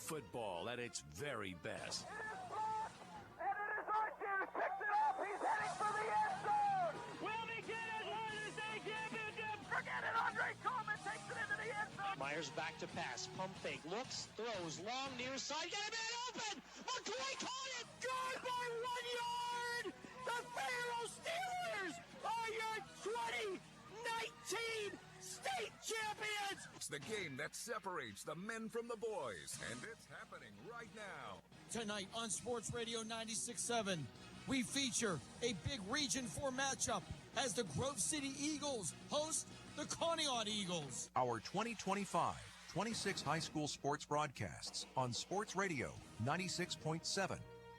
football at its very best. And it is Archie, picks it up, he's heading for the end zone! Will he get it? What is they giving him? Forget it, Andre Coleman takes it into the end zone! Myers back to pass, pump fake, looks, throws, long near side, get a man open! McCoy caught it! Good by 1 yard! The Pharaoh Steelers are your 2019 state champions! It's the game that separates the men from the boys, and it's happening right now. Tonight on Sports Radio 96.7, we feature a big Region 4 matchup as the Grove City Eagles host the Conneaut Eagles. Our 2025-26 high school sports broadcasts on Sports Radio 96.7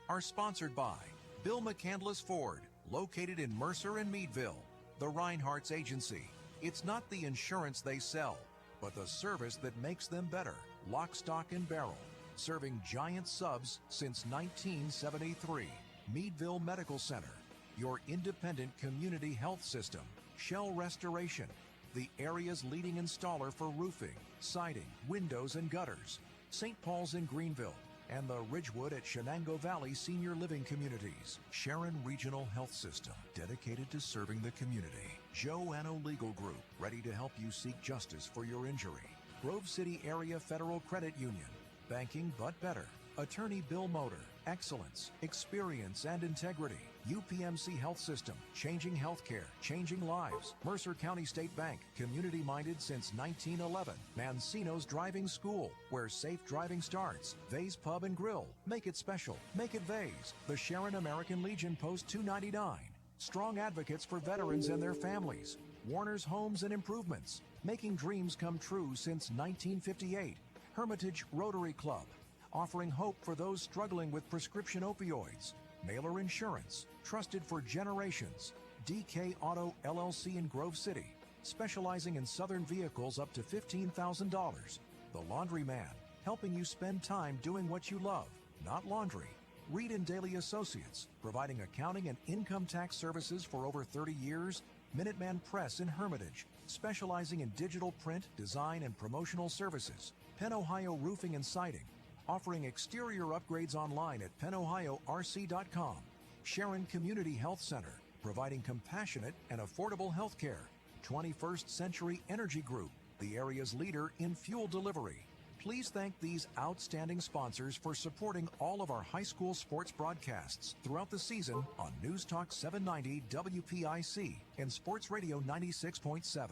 are sponsored by Bill McCandless Ford, located in Mercer and Meadville, the Reinhardt's Agency. It's not the insurance they sell, but the service that makes them better. Lock, Stock, and Barrel, serving giant subs since 1973. Meadville Medical Center, your independent community health system. Shell Restoration, the area's leading installer for roofing, siding, windows, and gutters. St. Paul's in Greenville, and the Ridgewood at Shenango Valley Senior Living Communities. Sharon Regional Health System, dedicated to serving the community. Joanno Legal Group, ready to help you seek justice for your injury. Grove City Area Federal Credit Union, banking but better. Attorney Bill Motor, excellence, experience, and integrity. UPMC Health System, changing healthcare, changing lives. Mercer County State Bank, community-minded since 1911. Mancino's Driving School, where safe driving starts. Vase Pub and Grill, make it special, make it Vase. The Sharon American Legion Post 299. Strong advocates for veterans and their families. Warner's Homes and Improvements, making dreams come true since 1958. Hermitage Rotary Club, offering hope for those struggling with prescription opioids. Mailer Insurance, trusted for generations. DK Auto LLC in Grove City, specializing in Southern vehicles up to $15,000. The Laundryman, helping you spend time doing what you love, not laundry. Reed and Daly Associates, providing accounting and income tax services for over 30 years. Minuteman Press in Hermitage, specializing in digital print, design, and promotional services. Penn Ohio Roofing and Siding, offering exterior upgrades online at pennohiorc.com. Sharon Community Health Center, providing compassionate and affordable health care. 21st Century Energy Group, the area's leader in fuel delivery. Please thank these outstanding sponsors for supporting all of our high school sports broadcasts throughout the season on News Talk 790 WPIC and Sports Radio 96.7.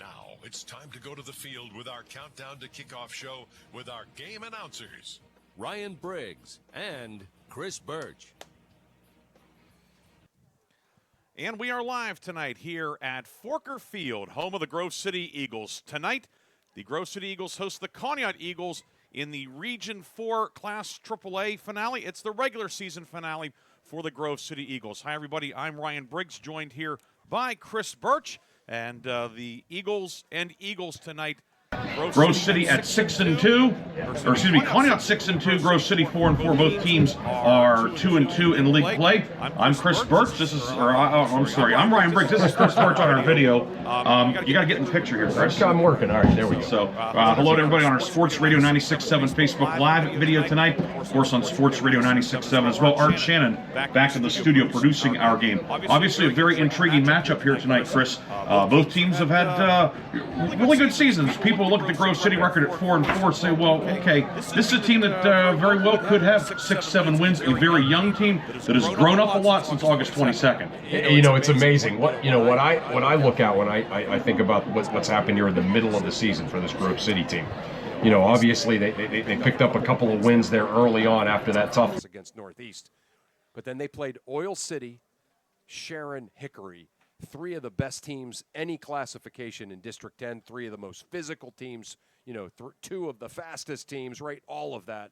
Now it's time to go to the field with our Countdown to Kickoff show with our game announcers, Ryan Briggs and Chris Burtch. And we are live tonight here at Forker Field, home of the Grove City Eagles. Tonight, the Grove City Eagles host the Conneaut Eagles in the Region 4 Class AAA finale. It's the regular season finale for the Grove City Eagles. Hi, everybody. I'm Ryan Briggs, joined here by Chris Burtch. And the Eagles tonight. Grove City at 6-2, or excuse me, Conneaut 6-2, Grove City 4-4. Both teams are 2-2 in league play. I'm Chris Burtch. I'm Ryan Briggs. This is Chris Burtch on our video. You got to get in the picture here, Chris. I'm working. All right, there we go. So, hello to everybody on our Sports Radio 96.7 Facebook Live video tonight. Of course, on Sports Radio 96.7 as well. Art Shannon back in the studio producing our game. Obviously, a very intriguing matchup here tonight, Chris. Both teams have had really good seasons. People look at the Grove City record at 4-4 and say, well, okay, this is a team that very well could have 6-7 wins. A very young team that has grown up a lot since August 22nd. You know, it's amazing. What I look at when I think about what's happened here in the middle of the season for this Grove City team. You know, obviously they picked up a couple of wins there early on after that tough against Northeast, but then they played Oil City, Sharon, Hickory. Three of the best teams, any classification in District 10, three of the most physical teams, you know, two of the fastest teams, right, all of that.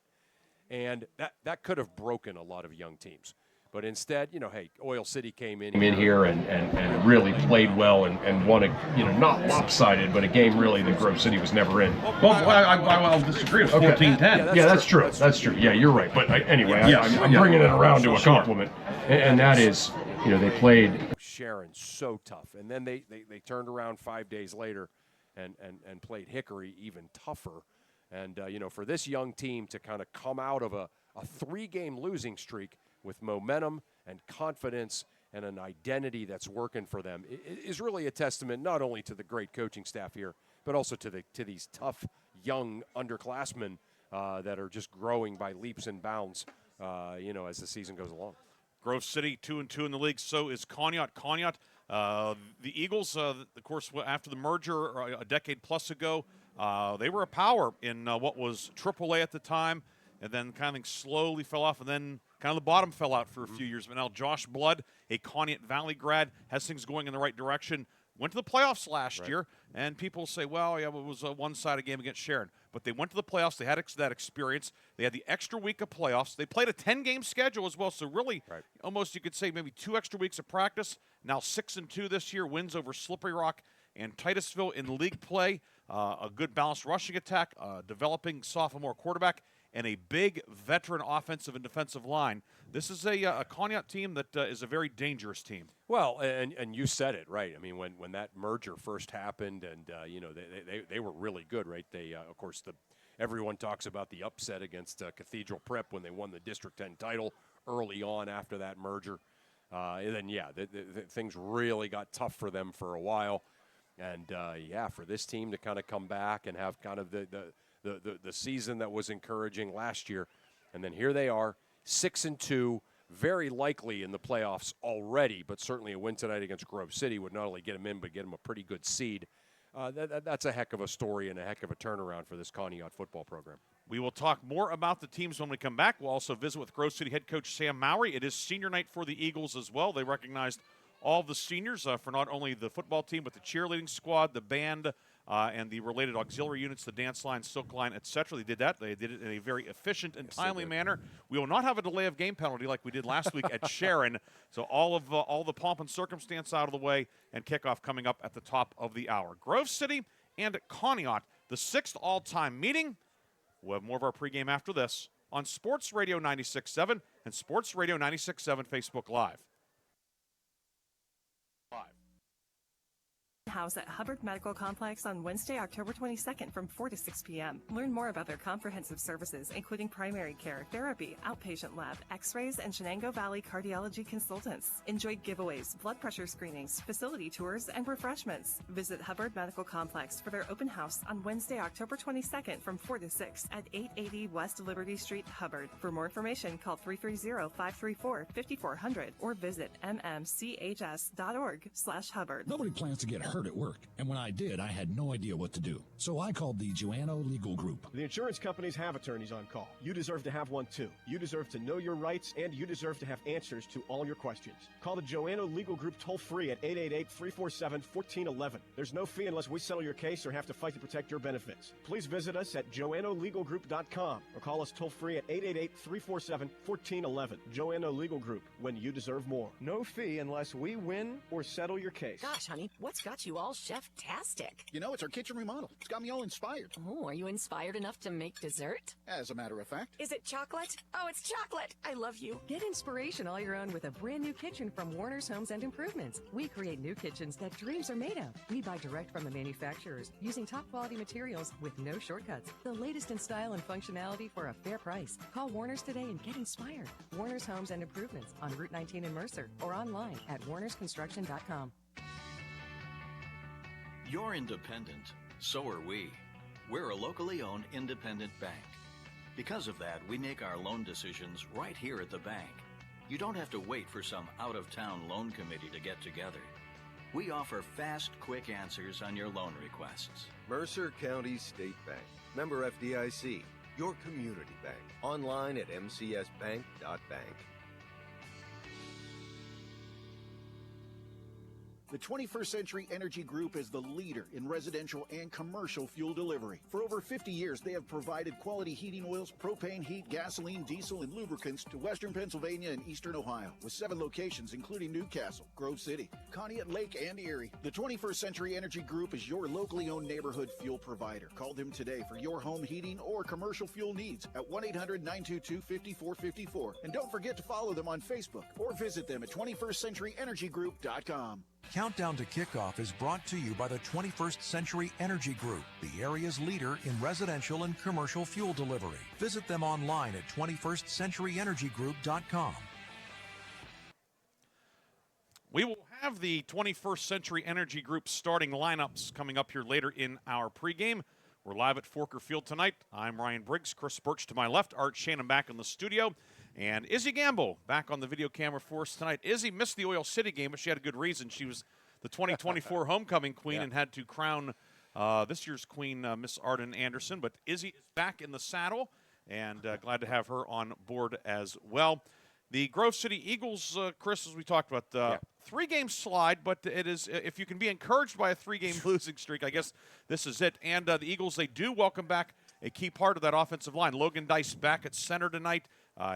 And that could have broken a lot of young teams. But instead, you know, hey, Oil City came in here and really played well and won a, you know, not lopsided, but a game really that Grove City was never in. Well, I'll disagree. It's 14-10. Yeah, that's true. That's true. Yeah, you're right. But anyway, I'm bringing it around to a compliment. And that is, you know, they played Sharon so tough, and then they turned around 5 days later and played Hickory even tougher, And, for this young team to kind of come out of a 3-game losing streak with momentum and confidence and an identity that's working for them is really a testament not only to the great coaching staff here, but also to these tough young underclassmen that are just growing by leaps and bounds, as the season goes along. Grove City 2-2 in the league. So is Conneaut. The Eagles, of course, after the merger a decade plus ago, they were a power in what was AAA at the time, and then kind of slowly fell off, and then kind of the bottom fell out for a few years. But now Josh Blood, a Conneaut Valley grad, has things going in the right direction. Went to the playoffs last year, and people say, well, yeah, it was a one-sided game against Sharon. But they went to the playoffs. They had that experience. They had the extra week of playoffs. They played a 10-game schedule as well, so really almost you could say maybe 2 extra weeks of practice. Now 6-2 this year, wins over Slippery Rock and Titusville in league play. A good balanced rushing attack, developing sophomore quarterback, and a big veteran offensive and defensive line. This is a Conneaut team that is a very dangerous team. Well, and you said it, right. I mean, when that merger first happened and, they were really good, right? They, of course, everyone talks about the upset against Cathedral Prep when they won the District 10 title early on after that merger. And then, things really got tough for them for a while. And, for this team to kind of come back and have kind of the season that was encouraging last year. And then here they are, 6-2, very likely in the playoffs already, but certainly a win tonight against Grove City would not only get them in, but get them a pretty good seed. That's a heck of a story and a heck of a turnaround for this Conneaut football program. We will talk more about the teams when we come back. We'll also visit with Grove City head coach Sam Mowry. It is senior night for the Eagles as well. They recognized all the seniors for not only the football team, but the cheerleading squad, the band, and the related auxiliary units, the dance line, silk line, etc. They did that. They did it in a very efficient and timely manner. We will not have a delay of game penalty like we did last week at Sharon. So all the pomp and circumstance out of the way, and kickoff coming up at the top of the hour. Grove City and Conneaut, the 6th all-time meeting. We'll have more of our pregame after this on Sports Radio 96.7 and Sports Radio 96.7 Facebook Live. House at Hubbard Medical Complex on Wednesday, October 22nd from 4 to 6 p.m. Learn more about their comprehensive services, including primary care, therapy, outpatient lab, x-rays, and Shenango Valley cardiology consultants. Enjoy giveaways, blood pressure screenings, facility tours, and refreshments. Visit Hubbard Medical Complex for their open house on Wednesday, October 22nd from 4 to 6 at 880 West Liberty Street, Hubbard. For more information, call 330-534-5400 or visit mmchs.org/Hubbard. Nobody plans to get hurt at work, and when I did, I had no idea what to do. So I called the Joanno Legal Group. The insurance companies have attorneys on call. You deserve to have one too. You deserve to know your rights, and you deserve to have answers to all your questions. Call the Joanno Legal Group toll-free at 888-347-1411. There's no fee unless we settle your case or have to fight to protect your benefits. Please visit us at joannolegalgroup.com or call us toll-free at 888-347-1411. Joanno Legal Group, when you deserve more. No fee unless we win or settle your case. Gosh, honey, what's got you all chef-tastic? You know, it's our kitchen remodel. It's got me all inspired. Oh, are you inspired enough to make dessert? As a matter of fact. Is it chocolate? Oh, it's chocolate. I love you. Get inspiration all your own with a brand new kitchen from Warner's Homes and Improvements. We create new kitchens that dreams are made of. We buy direct from the manufacturers using top quality materials with no shortcuts. The latest in style and functionality for a fair price. Call Warner's today and get inspired. Warner's Homes and Improvements on Route 19 in Mercer or online at warnersconstruction.com. You're independent. So are we. We're a locally owned independent bank. Because of that, we make our loan decisions right here at the bank. You don't have to wait for some out-of-town loan committee to get together. We offer fast, quick answers on your loan requests. Mercer County State Bank. Member FDIC. Your community bank. Online at mcsbank.bank. The 21st Century Energy Group is the leader in residential and commercial fuel delivery. For over 50 years, they have provided quality heating oils, propane, heat, gasoline, diesel, and lubricants to western Pennsylvania and eastern Ohio, with 7 locations including Newcastle, Grove City, Conneaut, Lake, and Erie. The 21st Century Energy Group is your locally owned neighborhood fuel provider. Call them today for your home heating or commercial fuel needs at 1-800-922-5454. And don't forget to follow them on Facebook or visit them at 21stcenturyenergygroup.com. Countdown to Kickoff is brought to you by the 21st Century Energy Group, the area's leader in residential and commercial fuel delivery. Visit them online at 21stcenturyenergygroup.com. We will have the 21st Century Energy Group starting lineups coming up here later in our pregame. We're live at Forker Field tonight. I'm Ryan Briggs, Chris Burtch to my left, Art Shannon back in the studio, and Izzy Gamble back on the video camera for us tonight. Izzy missed the Oil City game, but she had a good reason. She was the 2024 homecoming queen and had to crown this year's queen, Miss Arden Anderson. But Izzy is back in the saddle, and glad to have her on board as well. The Grove City Eagles, Chris, as we talked about, three-game slide, but it is if you can be encouraged by a three-game losing streak, I guess this is it. And the Eagles, they do welcome back a key part of that offensive line. Logan Dice back at center tonight.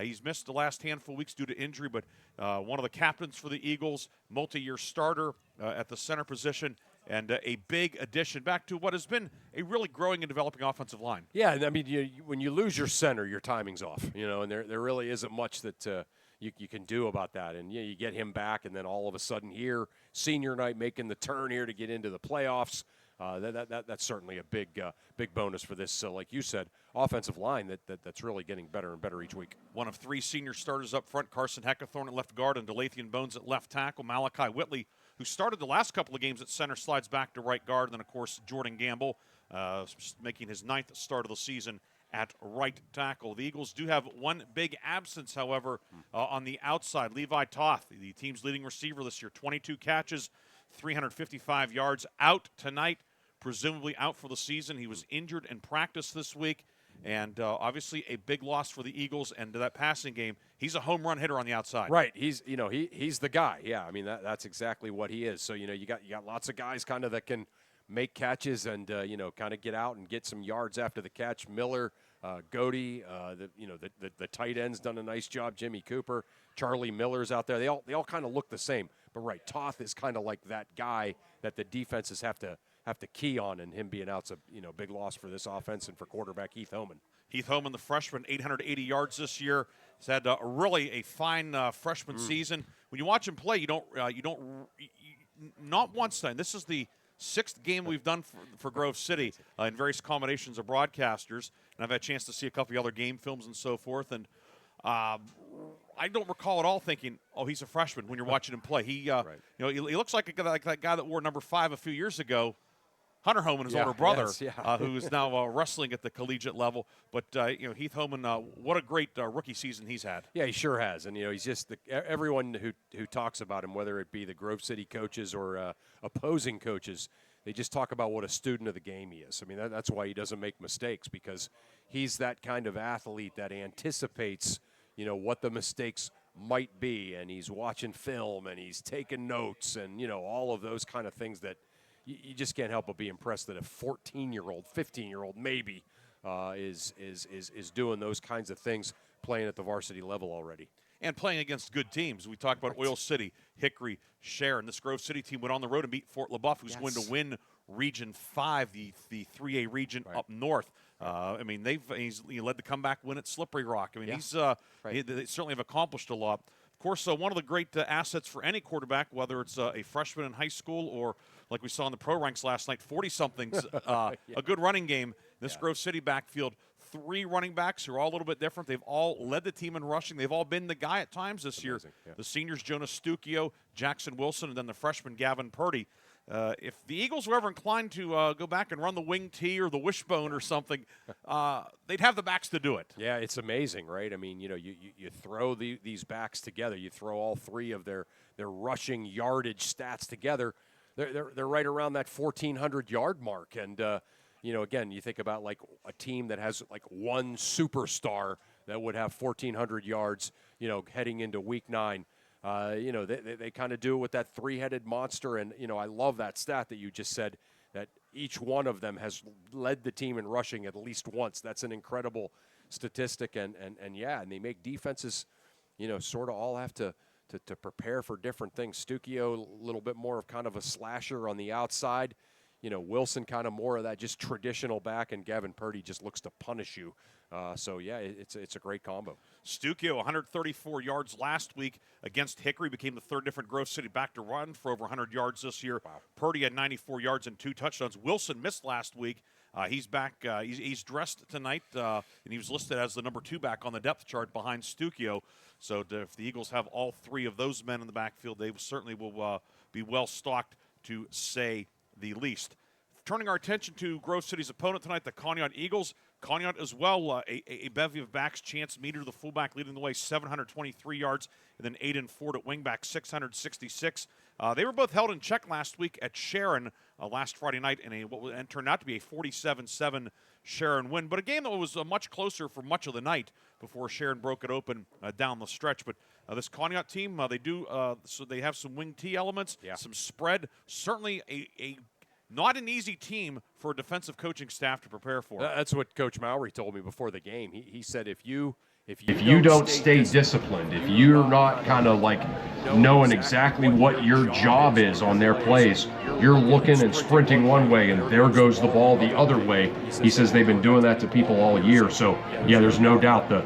He's missed the last handful of weeks due to injury, but one of the captains for the Eagles, multi-year starter at the center position, and a big addition back to what has been a really growing and developing offensive line. Yeah, I mean, when you lose your center, your timing's off, and there really isn't much that you can do about that. And you get him back, and then all of a sudden here, senior night, making the turn here to get into the playoffs. That's certainly a big bonus for this, like you said, offensive line that's really getting better and better each week. One of three senior starters up front, Carson Heckathorn at left guard and Delathian Bones at left tackle. Malachi Whitley, who started the last couple of games at center, slides back to right guard. And then, of course, Jordan Gamble making his 9th start of the season at right tackle. The Eagles do have one big absence, however, on the outside. Levi Toth, the team's leading receiver this year, 22 catches, 355 yards, out tonight, presumably out for the season. He was injured in practice this week, and obviously a big loss for the Eagles. And to that passing game, he's a home run hitter on the outside. Right, he's the guy. Yeah, I mean that's exactly what he is. So you got lots of guys kind of that can make catches and kind of get out and get some yards after the catch. Miller, Godey, the tight end's done a nice job. Jimmy Cooper, Charlie Miller's out there. They all kind of look the same. But right, Toth is kind of like that guy that the defenses have to key on, and him being out's a big loss for this offense and for quarterback Heath Homan. Heath Homan, the freshman, 880 yards this year. He's had really a fine freshman season. When you watch him play, you don't not once then. This is the 6th game we've done for Grove City in various combinations of broadcasters, and I've had a chance to see a couple of other game films and so forth. And I don't recall at all thinking, "Oh, he's a freshman." When you're watching him play, he he looks like that guy that wore number 5 a few years ago. Hunter Homan, his older brother, who is now wrestling at the collegiate level. But Heath Homan, what a great rookie season he's had. Yeah, he sure has, and he's just everyone who talks about him, whether it be the Grove City coaches or opposing coaches, they just talk about what a student of the game he is. I mean, that's why he doesn't make mistakes, because he's that kind of athlete that anticipates what the mistakes might be, and he's watching film and he's taking notes and all of those kind of things that. You just can't help but be impressed that a 14-year-old, 15-year-old maybe is doing those kinds of things, playing at the varsity level already. And playing against good teams. We talked about Oil City, Hickory, Sharon. This Grove City team went on the road and beat Fort LaBeouf, who's going to win Region 5, the 3A region up north. I mean, he's led the comeback win at Slippery Rock. I mean, they certainly have accomplished a lot. Of course, one of the great assets for any quarterback, whether it's a freshman in high school or, like we saw in the pro ranks last night, 40-somethings, a good running game. This Grove City backfield, 3 running backs who are all a little bit different. They've all led the team in rushing. They've all been the guy at times this year. Yeah. The seniors, Jonas Stucchio, Jackson Wilson, and then the freshman, Gavin Purdy. If the Eagles were ever inclined to go back and run the wing T or the wishbone or something, they'd have the backs to do it. Yeah, it's amazing, right? I mean, you throw these backs together. You throw all 3 of their rushing yardage stats together. They're right around that 1,400-yard mark. And, again, you think about like a team that has like one superstar that would have 1,400 yards, heading into week 9. They kind of do it with that 3-headed monster. And, I love that stat that you just said, that each one of them has led the team in rushing at least once. That's an incredible statistic. And they make defenses, sort of all have to prepare for different things. Stucchio, a little bit more of kind of a slasher on the outside. Wilson kind of more of that just traditional back, and Gavin Purdy just looks to punish you. So, yeah, it's a great combo. Stukio, 134 yards last week against Hickory, became the third different Grove City back to run for over 100 yards this year. Wow. Purdy had 94 yards and 2 touchdowns. Wilson missed last week. He's back. He's dressed tonight, and he was listed as the number 2 back on the depth chart behind Stukio. So if the Eagles have all 3 of those men in the backfield, they certainly will be well stocked, to say the least. Turning our attention to Grove City's opponent tonight, the Conneaut Eagles. Conneaut as well, a bevy of backs. Chance Meter, the fullback, leading the way, 723 yards, and then Aiden Ford at wingback, 666. They were both held in check last week at Sharon last Friday night in what turned out to be a 47-7 Sharon win, but a game that was much closer for much of the night before Sharon broke it open down the stretch. But this Conneaut team, so they have some wing T elements, some spread, certainly a not an easy team for a defensive coaching staff to prepare for. That's what Coach Mowry told me before the game. He said if you don't stay disciplined, if you're not kind of like knowing exactly what your job is on their plays, you're looking and sprinting one way and there goes the ball the other way. He says they've been doing that to people all year. So, yeah, there's no doubt the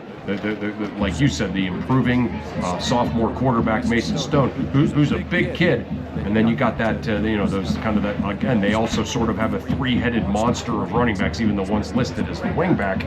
like you said, the improving sophomore quarterback Mason Stone, who's a big kid, and then you got that those kind of that, again, they also sort of have a 3-headed monster of running backs, even the ones listed as the wingback,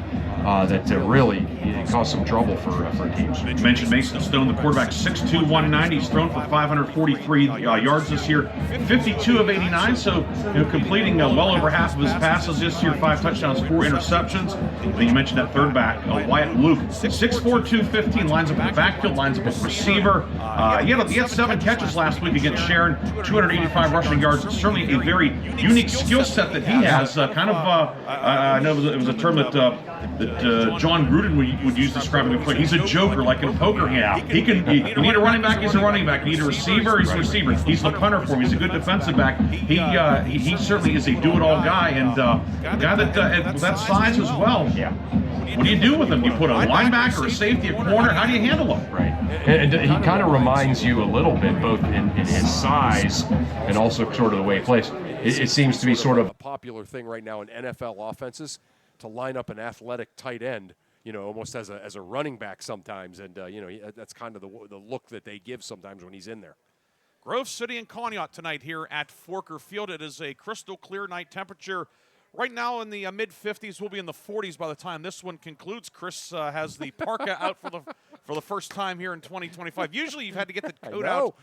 that really cause some trouble for teams. You mentioned Mason Stone, the quarterback, 6'2", 190. He's thrown for 543 yards this year, 52 of 89, so completing well over half of his passes this year, 5 touchdowns, 4 interceptions. And then you mentioned that third back, Wyatt Luke, 6'4", 215, lines up in the backfield, lines up at receiver. He had 7 catches last week against Sharon, 285 rushing yards. It's certainly a very unique skill set that he has. I know it was a term that John Gruden would use describing a player. He's a joker, like in poker. You need a running back, he's a running back. You need a receiver, he's a receiver. He's the punter for him. He's a good defensive back. He certainly is a do-it-all guy, and a guy that size as well. Yeah. What do you do with him? Do you put a linebacker, a safety, a corner? How do you handle him? Right. And he kind of reminds you a little bit, both in his size and also sort of the way he plays. It seems to be sort of a popular thing right now in NFL offenses to line up an athletic tight end, almost as a running back sometimes, and that's kind of the look that they give sometimes when he's in there. Grove City and Conneaut tonight here at Forker Field. It is a crystal clear night temperature. Right now in the mid-50s, we'll be in the 40s by the time this one concludes. Chris has the parka out for the first time here in 2025. Usually you've had to get the coat out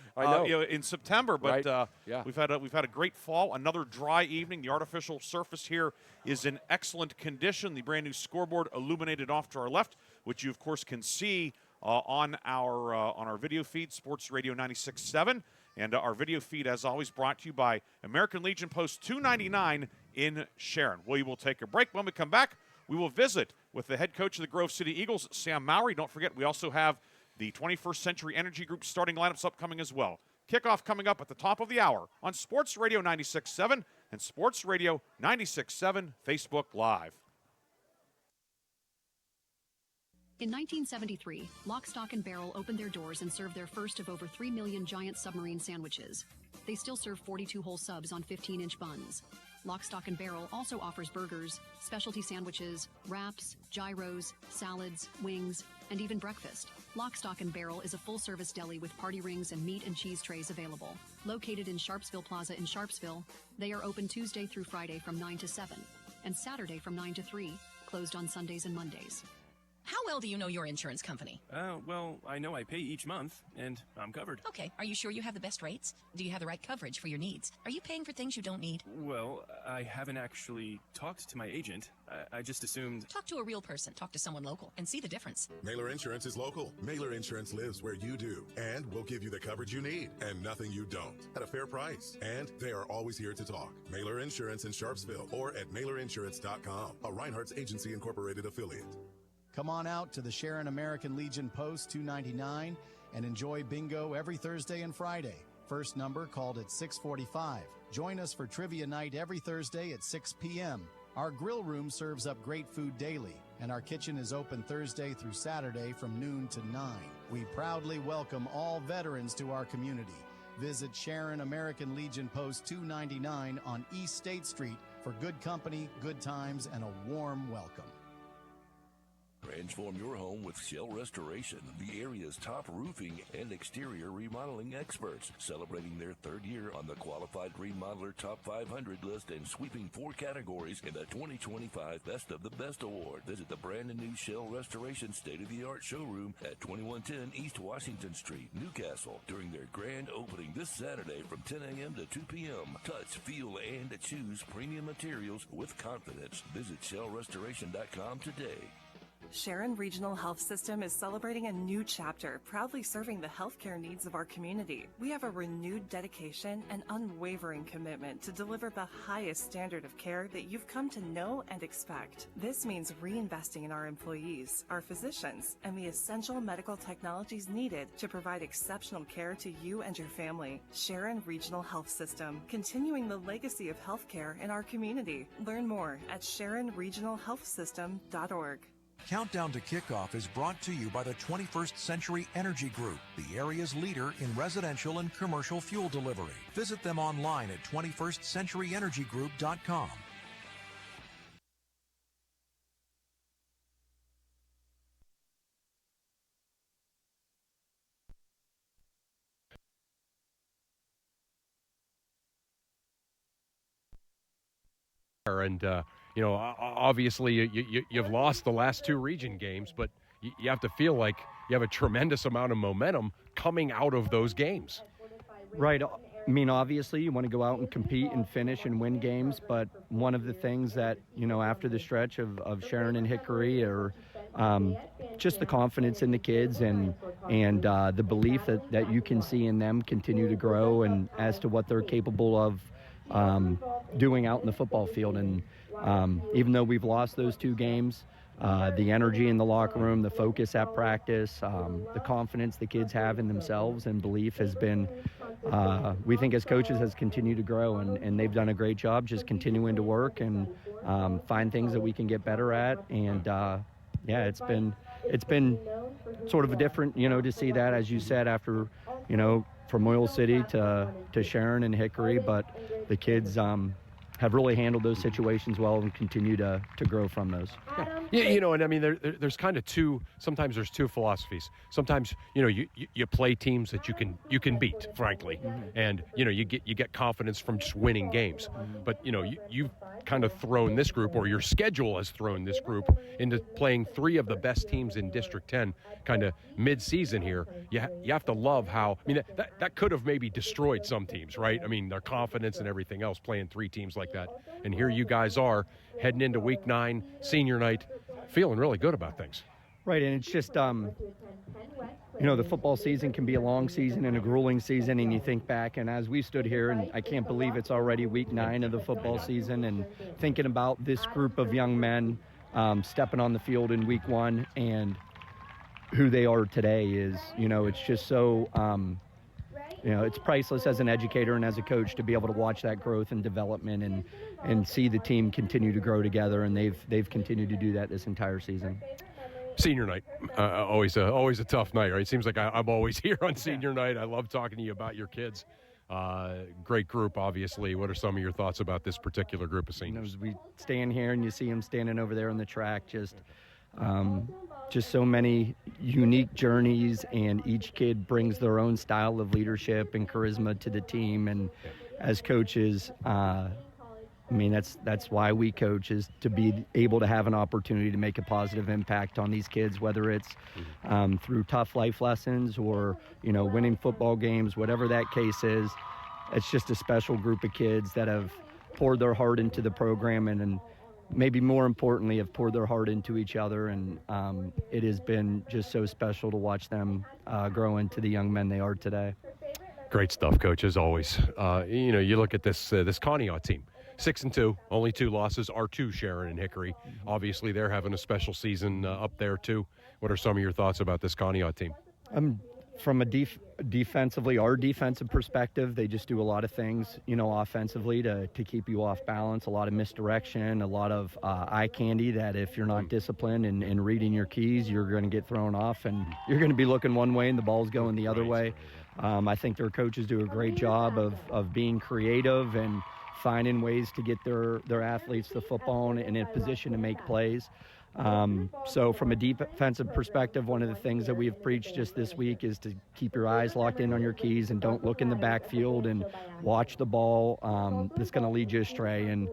in September, but we've had a great fall, another dry evening. The artificial surface here is in excellent condition. The brand new scoreboard illuminated off to our left, which you of course can see on our video feed, Sports Radio 96.7. And our video feed, as always, brought to you by American Legion Post 299 in Sharon. We will take a break. When we come back, we will visit with the head coach of the Grove City Eagles, Sam Mowry. Don't forget, we also have the 21st Century Energy Group starting lineups upcoming as well. Kickoff coming up at the top of the hour on Sports Radio 96.7 and Sports Radio 96.7 Facebook Live. In 1973, Lock, Stock, and Barrel opened their doors and served their first of over 3 million giant submarine sandwiches. They still serve 42 whole subs on 15-inch buns. Lock, Stock, and Barrel also offers burgers, specialty sandwiches, wraps, gyros, salads, wings, and even breakfast. Lock, Stock, and Barrel is a full-service deli with party rings and meat and cheese trays available. Located in Sharpsville Plaza in Sharpsville, they are open Tuesday through Friday from 9 to 7 and Saturday from 9 to 3, closed on Sundays and Mondays. How well do you know your insurance company? Well, I know I pay each month, and I'm covered. Okay, are you sure you have the best rates? Do you have the right coverage for your needs? Are you paying for things you don't need? Well, I haven't actually talked to my agent. I just assumed... Talk to a real person. Talk to someone local and see the difference. Mailer Insurance is local. Mailer Insurance lives where you do, and will give you the coverage you need, and nothing you don't, at a fair price. And they are always here to talk. Mailer Insurance in Sharpsville, or at mailerinsurance.com, a Reinhardt's Agency Incorporated affiliate. Come on out to the Sharon American Legion Post 299 and enjoy bingo every Thursday and Friday. First number called at 6:45. Join us for trivia night every Thursday at 6 p.m. Our grill room serves up great food daily, and our kitchen is open Thursday through Saturday from noon to 9. We proudly welcome all veterans to our community. Visit Sharon American Legion Post 299 on East State Street for good company, good times, and a warm welcome. Transform your home with Shell Restoration, the area's top roofing and exterior remodeling experts, celebrating their third year on the Qualified Remodeler Top 500 list and sweeping 4 categories in the 2025 Best of the Best Award. Visit the brand new Shell Restoration state-of-the-art showroom at 2110 East Washington Street, Newcastle, during their grand opening this Saturday from 10 a.m. to 2 p.m. Touch, feel, and choose premium materials with confidence. Visit shellrestoration.com today. Sharon Regional Health System is celebrating a new chapter, proudly serving the healthcare needs of our community. We have a renewed dedication and unwavering commitment to deliver the highest standard of care that you've come to know and expect. This means reinvesting in our employees, our physicians, and the essential medical technologies needed to provide exceptional care to you and your family. Sharon Regional Health System, continuing the legacy of healthcare in our community. Learn more at SharonRegionalHealthSystem.org. Countdown to Kickoff is brought to you by the 21st Century Energy Group, the area's leader in residential and commercial fuel delivery. Visit them online at 21stcenturyenergygroup.com. And obviously you've lost the last 2 region games, but you have to feel like you have a tremendous amount of momentum coming out of those games. Right. I mean, obviously you want to go out and compete and finish and win games, but one of the things that, after the stretch of Sharon and Hickory are just the confidence in the kids and the belief that you can see in them continue to grow and as to what they're capable of doing out in the football field. And even though we've lost those 2 games, the energy in the locker room, the focus at practice, the confidence the kids have in themselves and belief has been, we think as coaches, has continued to grow, and they've done a great job just continuing to work and find things that we can get better at. And it's been sort of a different, to see that, as you said, after, from Oil City to Sharon and Hickory, but the kids have really handled those situations well and continue to grow from those. Yeah, and I mean, there's kind of sometimes there's 2 philosophies. Sometimes, you play teams that you can beat, frankly, and, you get confidence from just winning games. But, you've kind of thrown this group, or your schedule has thrown this group into playing 3 of the best teams in District 10 kind of mid-season here. You have to love how, I mean, that could have maybe destroyed some teams, right? I mean, their confidence and everything else, playing 3 teams like that. And here you guys are heading into week 9, senior night, feeling really good about things. Right, and it's just, the football season can be a long season and a grueling season, and you think back, and as we stood here, and I can't believe it's already week 9 of the football season, and thinking about this group of young men stepping on the field in week 1 and who they are today is, it's just so, it's priceless as an educator and as a coach to be able to watch that growth and development and see the team continue to grow together, and they've continued to do that this entire season. Senior night, always a tough night, right? It seems like I'm always here on senior night. I love talking to you about your kids. Great group, obviously. What are some of your thoughts about this particular group of seniors? We stand here and you see them standing over there on the track, just so many unique journeys, and each kid brings their own style of leadership and charisma to the team. And as coaches, that's why we coach, is to be able to have an opportunity to make a positive impact on these kids, whether it's through tough life lessons or, winning football games, whatever that case is. It's just a special group of kids that have poured their heart into the program and maybe more importantly, have poured their heart into each other. And it has been just so special to watch them grow into the young men they are today. Great stuff, Coach, as always. You look at this Conneaut team. 6-2, only 2 losses, are 2 Sharon and Hickory. Obviously, they're having a special season up there, too. What are some of your thoughts about this Conneaut team? from a defensively, our defensive perspective, they just do a lot of things, offensively to keep you off balance, a lot of misdirection, a lot of eye candy that if you're not disciplined and reading your keys, you're going to get thrown off and you're going to be looking one way and the ball's going the other way. I think their coaches do a great job of being creative and finding ways to get their athletes the football and in a position to make plays. So from a defensive perspective, one of the things that we've preached just this week is to keep your eyes locked in on your keys and don't look in the backfield and watch the ball. That's going to lead you astray. And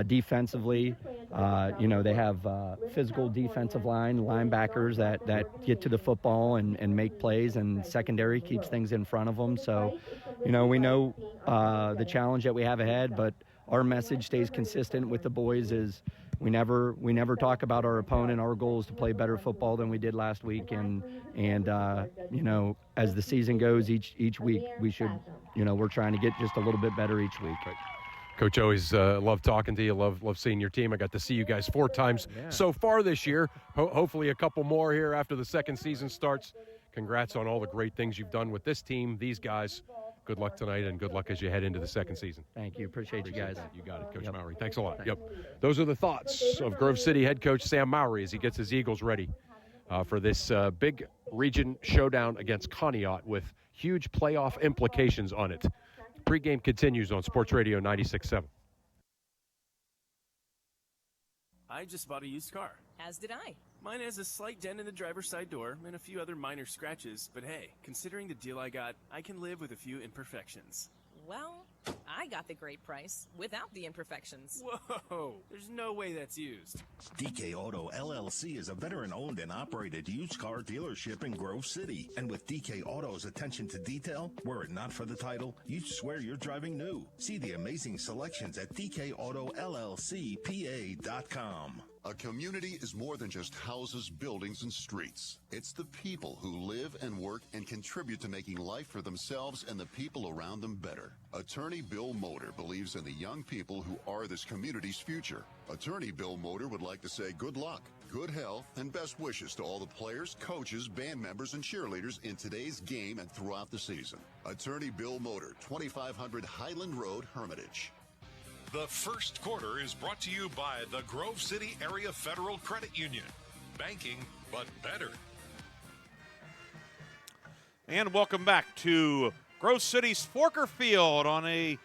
defensively, they have physical defensive linebackers that get to the football and make plays, and secondary keeps things in front of them. So, we know the challenge that we have ahead, but our message stays consistent with the boys is we never talk about our opponent. Our goal is to play better football than we did last week, and as the season goes, each week we should, we're trying to get just a little bit better each week. Coach, always love talking to you. Love seeing your team. I got to see you guys 4 times so far this year. Hopefully a couple more here after the second season starts. Congrats on all the great things you've done with this team, these guys. Good luck tonight, and good luck as you head into the second season. Thank you. Appreciate you guys. You got it, Coach Mowry. Thanks a lot. Yep. Those are the thoughts of Grove City head coach Sam Mowry as he gets his Eagles ready for this big region showdown against Conneaut with huge playoff implications on it. Pregame continues on Sports Radio 96.7. I just bought a used car. As did I. Mine has a slight dent in the driver's side door and a few other minor scratches, but hey, considering the deal I got, I can live with a few imperfections. Well, I got the great price without the imperfections. Whoa, there's no way that's used. DK Auto LLC is a veteran-owned and operated used car dealership in Grove City. And with DK Auto's attention to detail, were it not for the title, you'd swear you're driving new. See the amazing selections at DKAutoLLCPA.com. A community is more than just houses, buildings, and streets. It's the people who live and work and contribute to making life for themselves and the people around them better. Attorney Bill Motor believes in the young people who are this community's future. Attorney Bill Motor would like to say good luck, good health, and best wishes to all the players, coaches, band members, and cheerleaders in today's game and throughout the season. Attorney Bill Motor, 2500 Highland Road, Hermitage. The first quarter is brought to you by the Grove City Area Federal Credit Union. Banking, but better. And welcome back to Grove City's Forker Field on a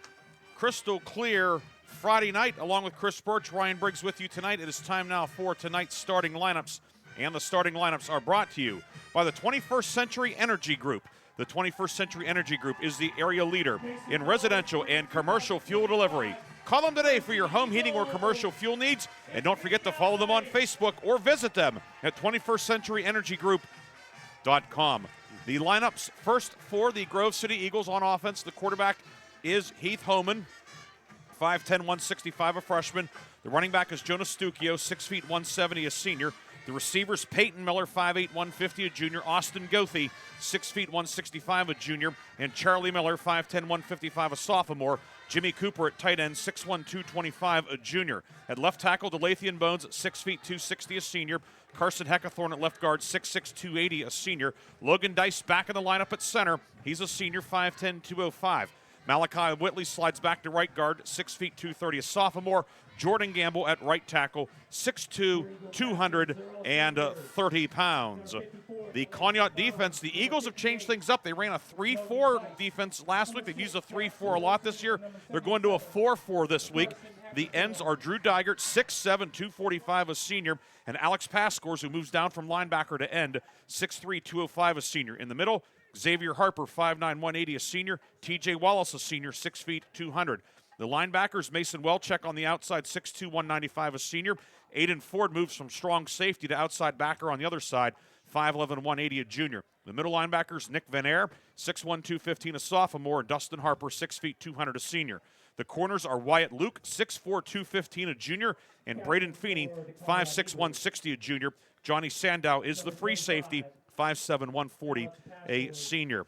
crystal clear Friday night. Along with Chris Burtch, Ryan Briggs with you tonight. It is time now for tonight's starting lineups. And the starting lineups are brought to you by the 21st Century Energy Group. The 21st Century Energy Group is the area leader in residential and commercial fuel delivery. Call them today for your home heating or commercial fuel needs. And don't forget to follow them on Facebook or visit them at 21stcenturyenergygroup.com. The lineups first for the Grove City Eagles on offense. The quarterback is Heath Homan, 5'10", 165, a freshman. The running back is Jonas Stucchio, 6 feet 170, a senior. The receivers, Peyton Miller, 5'8", 150, a junior. Austin Goethe, 6 feet 165, a junior. And Charlie Miller, 5'10", 155, a sophomore. Jimmy Cooper at tight end, 6'1", 225, a junior. At left tackle, Delathian Bones, 6 feet 260, a senior. Carson Heckathorn at left guard, 6'6", 280, a senior. Logan Dice back in the lineup at center. He's a senior, 5'10", 205. Malachi Whitley slides back to right guard, 6 feet 230, a sophomore. Jordan Gamble at right tackle, 6'2", 230 pounds. The Conneaut defense, the Eagles have changed things up. They ran a 3-4 defense last week. They've used a 3-4 a lot this year. They're going to a 4-4 this week. The ends are Drew Digert, 6'7", 245, a senior, and Alex Pascors, who moves down from linebacker to end, 6'3", 205, a senior. In the middle, Xavier Harper, 5'9", 180, a senior. TJ Wallace, a senior, 6 feet 200. The linebackers, Mason Welchek on the outside, 6'2", 195, a senior. Aiden Ford moves from strong safety to outside backer on the other side, 5'11", 180, a junior. The middle linebackers, Nick Van Air, 6'1", 215, a sophomore, and Dustin Harper, 6 feet 200, a senior. The corners are Wyatt Luke, 6'4", 215, a junior, and Braden Feeney, 5'6", 160, a junior. Johnny Sandow is the free safety, 5'7", 140, a senior.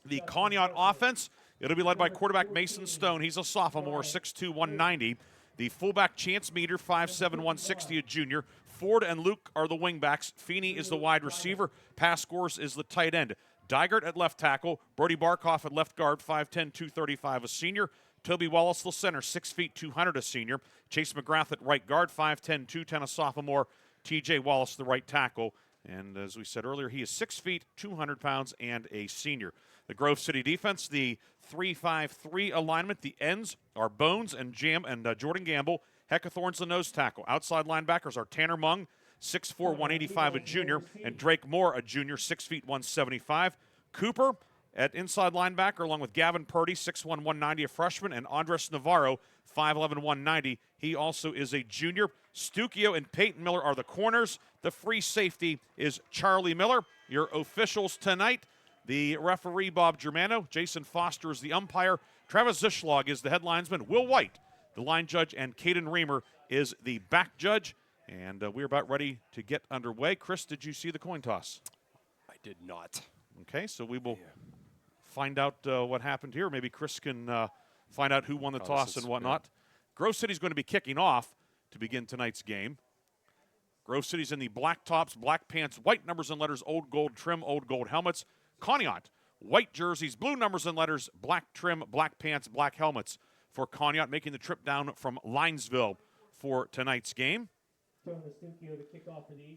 The Conneaut offense, it'll be led by quarterback Mason Stone. He's a sophomore, 6'2", 190. The fullback Chance Meter, 5'7", 160, a junior. Ford and Luke are the wingbacks. Feeney is the wide receiver. Pascors is the tight end. Dygert at left tackle. Brody Barkoff at left guard, 5'10", 235, a senior. Toby Wallace, the center, 6 feet, 200, a senior. Chase McGrath at right guard, 5'10", 210, a sophomore. TJ Wallace, the right tackle. And as we said earlier, he is 6 feet, 200 pounds, and a senior. The Grove City defense, the 3-5-3 alignment. The ends are Bones and Jordan Gamble. Heckathorn's the nose tackle. Outside linebackers are Tanner Mung, 6'4", 185, a junior, and Drake Moore, a junior, 6 feet, 175. Cooper at inside linebacker, along with Gavin Purdy, 6'1", 190, a freshman, and Andres Navarro, 5'11", 190. He also is a junior. Stukio and Peyton Miller are the corners. The free safety is Charlie Miller. Your officials tonight, the referee Bob Germano, Jason Foster is the umpire, Travis Zischlag is the head linesman, Will White, the line judge, and Caden Reamer is the back judge. And we're about ready to get underway. Chris, did you see the coin toss? I did not. Okay, so we will find out what happened here. Maybe Chris can find out who won the toss and whatnot. Yeah. Grove City's going to be kicking off to begin tonight's game. Grove City's in the black tops, black pants, white numbers and letters, old gold trim, old gold helmets. Conneaut, white jerseys, blue numbers and letters, black trim, black pants, black helmets for Conneaut, making the trip down from Linesville for tonight's game. And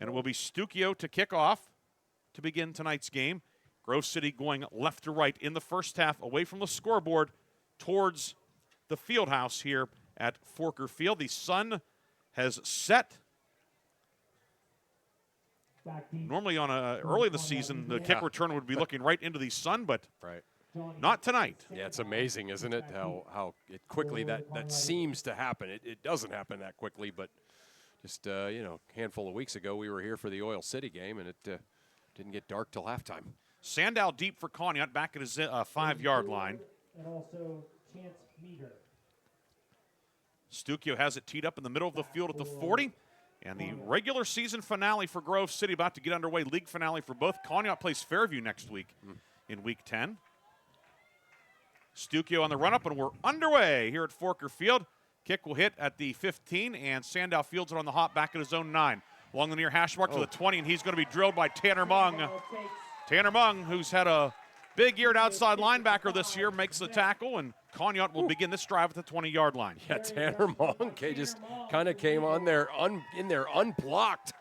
it will be Stukio to kick off to begin tonight's game. Grove City going left to right in the first half, away from the scoreboard towards the field house here at Forker Field. The sun has set. Normally on early in the season, the kick return would be looking right into the sun, but not tonight. Yeah, it's amazing, isn't it, how quickly that seems to happen. It doesn't happen that quickly, but just, a handful of weeks ago, we were here for the Oil City game, and it didn't get dark till halftime. Sandow deep for Conneaut, back at his 5-yard line. And also Chance Meter. Stukio has it teed up in the middle of the field at the 40. And the regular season finale for Grove City about to get underway. League finale for both. Conneaut plays Fairview next week in Week 10. Stukio on the run-up, and we're underway here at Forker Field. Kick will hit at the 15, and Sandow fields it on the hop back at his own 9. Along the near hash mark to the 20, and he's going to be drilled by Tanner Mung. Tanner Mung, who's had a big year at outside linebacker this year, makes the tackle, and Conneaut will begin this drive at the 20-yard line. Yeah, Tanner Mung just kind of came on there in there unblocked.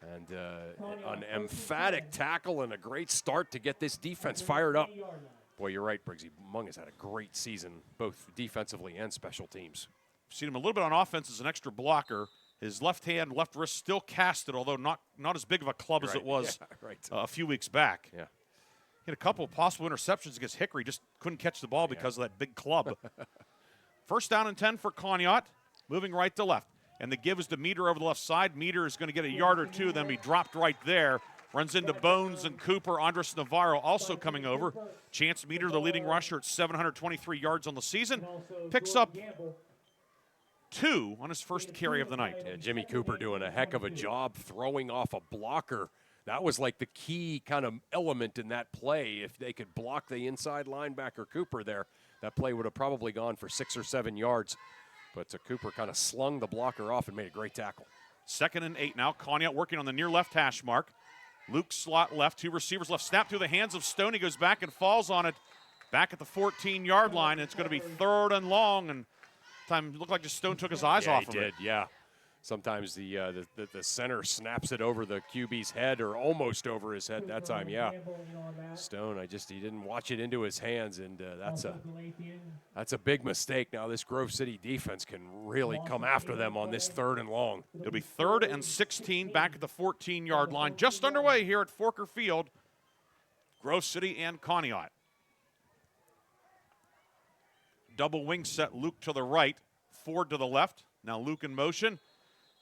And an emphatic tackle and a great start to get this defense fired up. Boy, you're right, Briggsy. Mung has had a great season, both defensively and special teams. Seen him a little bit on offense as an extra blocker. His left hand, left wrist still casted, although not as big of a club as it was a few weeks back. Yeah. He had a couple of possible interceptions against Hickory, just couldn't catch the ball because of that big club. First down and 10 for Conneaut, moving right to left. And the give is to Meter over the left side. Meter is going to get a yard or two, then be dropped right there. Runs into Bones and Cooper. Andres Navarro also coming over. Chance Meter, the leading rusher at 723 yards on the season. Picks up 2 on his first carry of the night. Yeah, Jimmy Cooper doing a heck of a job throwing off a blocker. That was like the key kind of element in that play. If they could block the inside linebacker Cooper there, that play would have probably gone for 6 or 7 yards. But Cooper kind of slung the blocker off and made a great tackle. 2nd and 8 now. Conneaut working on the near left hash mark. Luke slot left, 2 receivers left. Snap through the hands of Stone. He goes back and falls on it back at the 14-yard line. It's going to be 3rd and long. And time looked like just Stone took his eyes off of it. Yeah. Sometimes the center snaps it over the QB's head or almost over his head that time, yeah. Stone, he didn't watch it into his hands, and that's a big mistake. Now this Grove City defense can really come after them on this 3rd and long. It'll be 3rd and 16 back at the 14-yard line. Just underway here at Forker Field. Grove City and Conneaut. Double wing set, Luke to the right, Ford to the left. Now Luke in motion.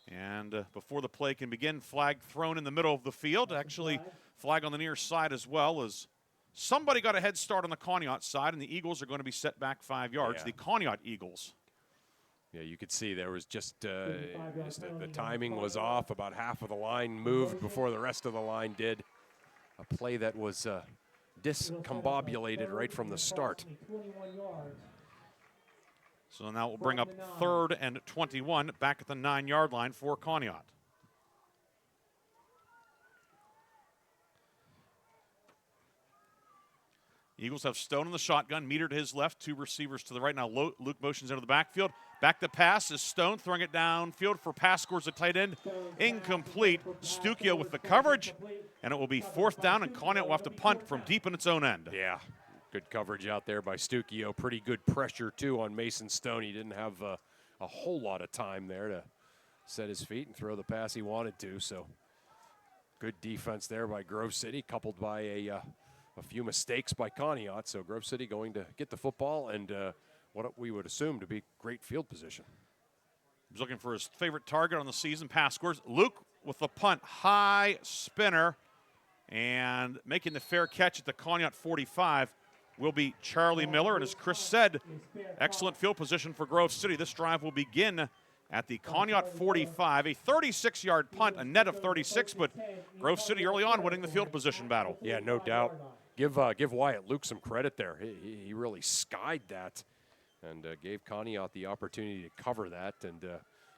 And before the play can begin, flag thrown in the middle of the field. Actually, flag on the near side as well, as somebody got a head start on the Conneaut side, and the Eagles are going to be set back 5 yards. The Conneaut Eagles. Yeah, you could see there was just the timing was off. About half of the line moved before the rest of the line did. A play that was discombobulated right from the start. So now we'll bring up 3rd and 21 back at the 9-yard line for Conneaut. Eagles have Stone in the shotgun, Meter to his left, 2 receivers to the right. Now Luke motions into the backfield. Back to pass is Stone, throwing it downfield for pass, scores a tight end. Incomplete. Stukio with the coverage, and it will be 4th down, and Conneaut will have to punt from deep in its own end. Yeah, good coverage out there by Stukio. Pretty good pressure, too, on Mason Stone. He didn't have a whole lot of time there to set his feet and throw the pass he wanted to, so good defense there by Grove City, coupled by a few mistakes by Conneaut. So Grove City going to get the football and what we would assume to be great field position. He's looking for his favorite target on the season, pass scores. Luke with the punt, high spinner, and making the fair catch at the Conneaut 45 will be Charlie Miller. And as Chris said, excellent field position for Grove City. This drive will begin at the Conneaut 45, a 36-yard punt, a net of 36, but Grove City early on winning the field position battle. Yeah, no doubt. Give Wyatt Luke some credit there. He really skied that and gave Conneaut the opportunity to cover that, and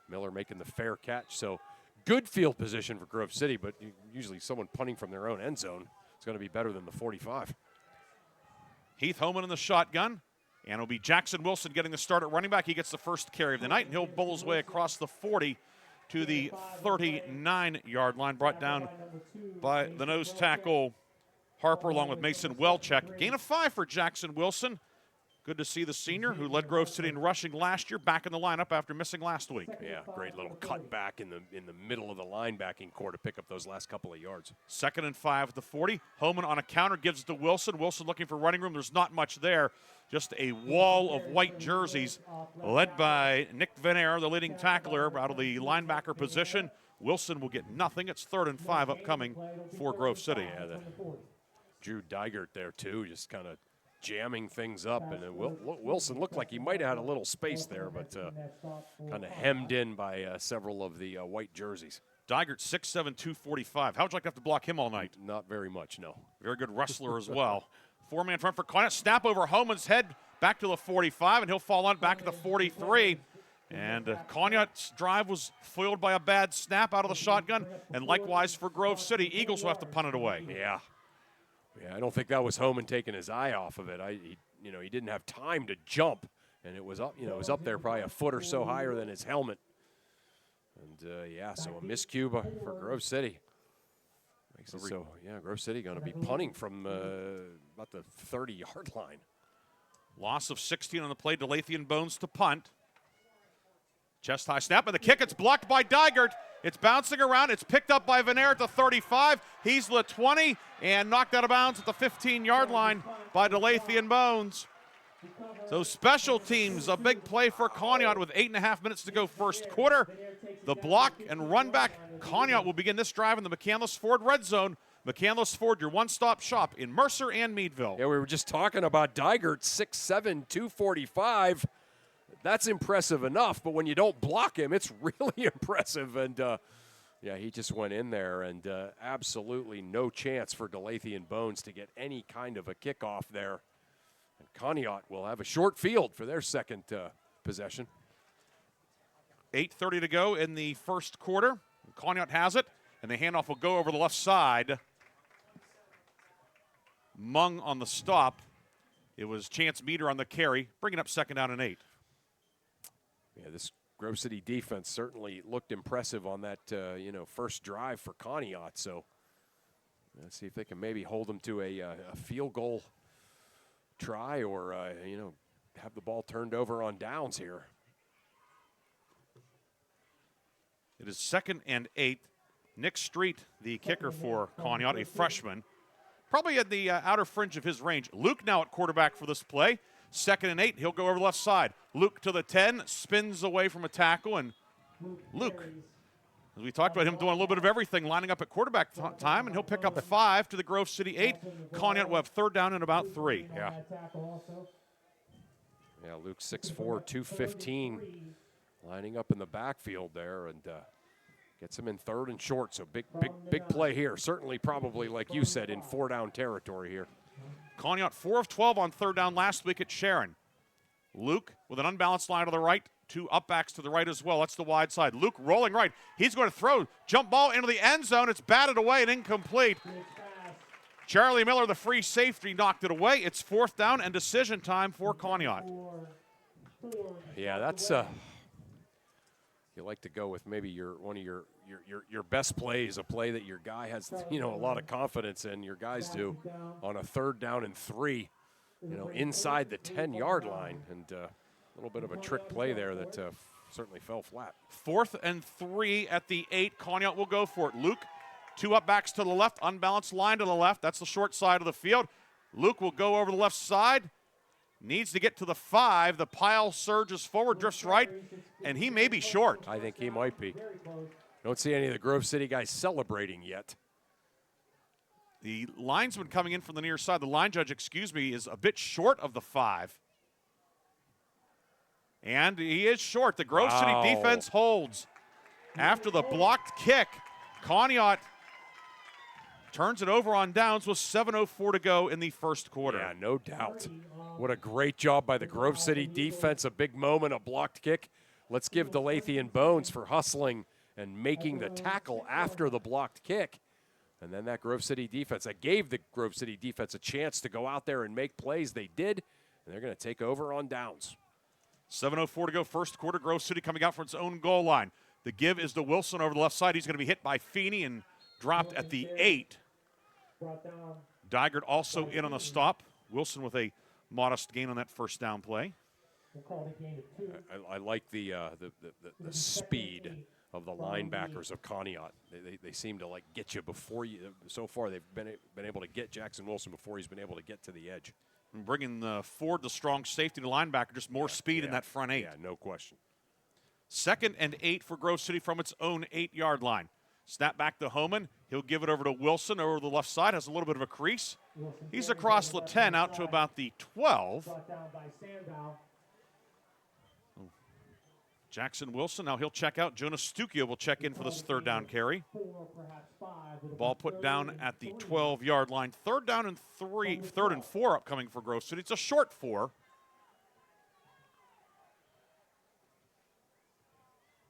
Miller making the fair catch. So good field position for Grove City, but usually someone punting from their own end zone is going to be better than the 45. Heath Homan in the shotgun, and it'll be Jackson Wilson getting the start at running back. He gets the first carry of the night, and he'll bowl his way across the 40 to the 39-yard line, brought down by the nose tackle Harper along with Mason Welchek. Gain of 5 for Jackson Wilson. Good to see the senior who led Grove City in rushing last year back in the lineup after missing last week. Yeah, great little cut back in the middle of the linebacking core to pick up those last couple of yards. 2nd and 5 at the 40. Homan on a counter gives it to Wilson. Wilson looking for running room. There's not much there. Just a wall of white jerseys led by Nick Venair, the leading tackler out of the linebacker position. Wilson will get nothing. It's 3rd and 5 upcoming for Grove City. Yeah, Drew Digert there too, just kind of jamming things up, and Wilson looked like he might have had a little space there, but kind of hemmed in by several of the white jerseys. Digert 6'7", 245. How would you like to have to block him all night? Not very much, no. Very good wrestler as well. 4-man front for Conneaut. Snap over Homan's head back to the 45, and he'll fall on back at the 43. And Conneaut's drive was foiled by a bad snap out of the shotgun, and likewise for Grove City. Eagles will have to punt it away. Yeah, I don't think that was Homan taking his eye off of it. He didn't have time to jump, and it was up. It was up there probably a foot or so higher than his helmet. And so a miscue for Grove City. Makes it so. Yeah, Grove City going to be punting from about the 30-yard line. Loss of 16 on the play. Delathian Bones to punt. Chest high snap, and the kick. It's blocked by Digert. It's bouncing around. It's picked up by Venair at the 35. He's the 20 and knocked out of bounds at the 15-yard line by Delathian Bones. So special teams, a big play for Conneaut with 8.5 minutes to go first quarter. The block and run back. Conneaut will begin this drive in the McCandless Ford red zone. McCandless Ford, your one-stop shop in Mercer and Meadville. Yeah, we were just talking about Digert, 6'7", 245. That's impressive enough, but when you don't block him, it's really impressive. And, he just went in there, and absolutely no chance for Delathian Bones to get any kind of a kickoff there. And Conneaut will have a short field for their second possession. 8:30 to go in the first quarter. Conneaut has it, and the handoff will go over the left side. Mung on the stop. It was Chance Meter on the carry, bringing up 2nd down and 8. Yeah, this Grove City defense certainly looked impressive on that, first drive for Conneaut. So let's see if they can maybe hold them to a field goal try or, have the ball turned over on downs here. It is 2nd and 8. Nick Street, the kicker for Conneaut, a freshman. Probably at the outer fringe of his range. Luke now at quarterback for this play. 2nd and 8, he'll go over the left side. Luke to the 10, spins away from a tackle, and Luke, as we talked about him doing a little bit of everything, lining up at quarterback time, and he'll pick up 5 to the Grove City 8. Conneaut will have 3rd down and about 3. Yeah, Luke 6'4", 215, lining up in the backfield there, and gets him in 3rd and short. So big play here. Certainly, probably, like you said, in 4-down territory here. Conneaut 4 of 12 on 3rd down last week at Sharon. Luke with an unbalanced line to the right, 2 upbacks to the right as well. That's the wide side. Luke rolling right. He's going to throw. Jump ball into the end zone. It's batted away and incomplete. Charlie Miller, the free safety, knocked it away. It's 4th down and decision time for Conneaut. Yeah, that's you like to go with maybe one of your best plays, a play that your guy has, a lot of confidence in. Your guys do on a 3rd down and 3, inside the 10-yard line, and a little bit of a trick play there that certainly fell flat. 4th and 3 at the 8. Conneaut will go for it. Luke, 2 up backs to the left, unbalanced line to the left. That's the short side of the field. Luke will go over the left side. Needs to get to the 5. The pile surges forward, drifts right, and he may be short. I think he might be. Don't see any of the Grove City guys celebrating yet. The linesman coming in from the near side, the line judge, is a bit short of the 5. And he is short. The Grove City defense holds. After the blocked kick, Conneaut turns it over on downs with 7:04 to go in the first quarter. Yeah, no doubt. What a great job by the Grove City defense. A big moment, a blocked kick. Let's give Delathian Bones for hustling and making the tackle after the blocked kick. And then that Grove City defense, that gave the Grove City defense a chance to go out there and make plays. They did, and they're going to take over on downs. 7:04 to go, first quarter. Grove City coming out from its own goal line. The give is to Wilson over the left side. He's going to be hit by Feeney and dropped at the 8. Dygert also in on the stop. Wilson with a modest gain on that first down play. I like the speed of the linebackers of Conneaut. They seem to get you before you. So far, they've been able to get Jackson Wilson before he's been able to get to the edge. And bringing Ford, the strong safety to linebacker, just more speed in that front 8. Yeah, no question. 2nd and 8 for Grove City from its own 8-yard line. Snap back to Homan. He'll give it over to Wilson over the left side. Has a little bit of a crease. He's across the 10 out to about the 12. Jackson Wilson, now he'll check out. Jonas Stukio will check in for this 3rd down carry. Ball put down at the 12-yard line. 3rd down and 3rd and 4 upcoming for Grove City. It's a short 4.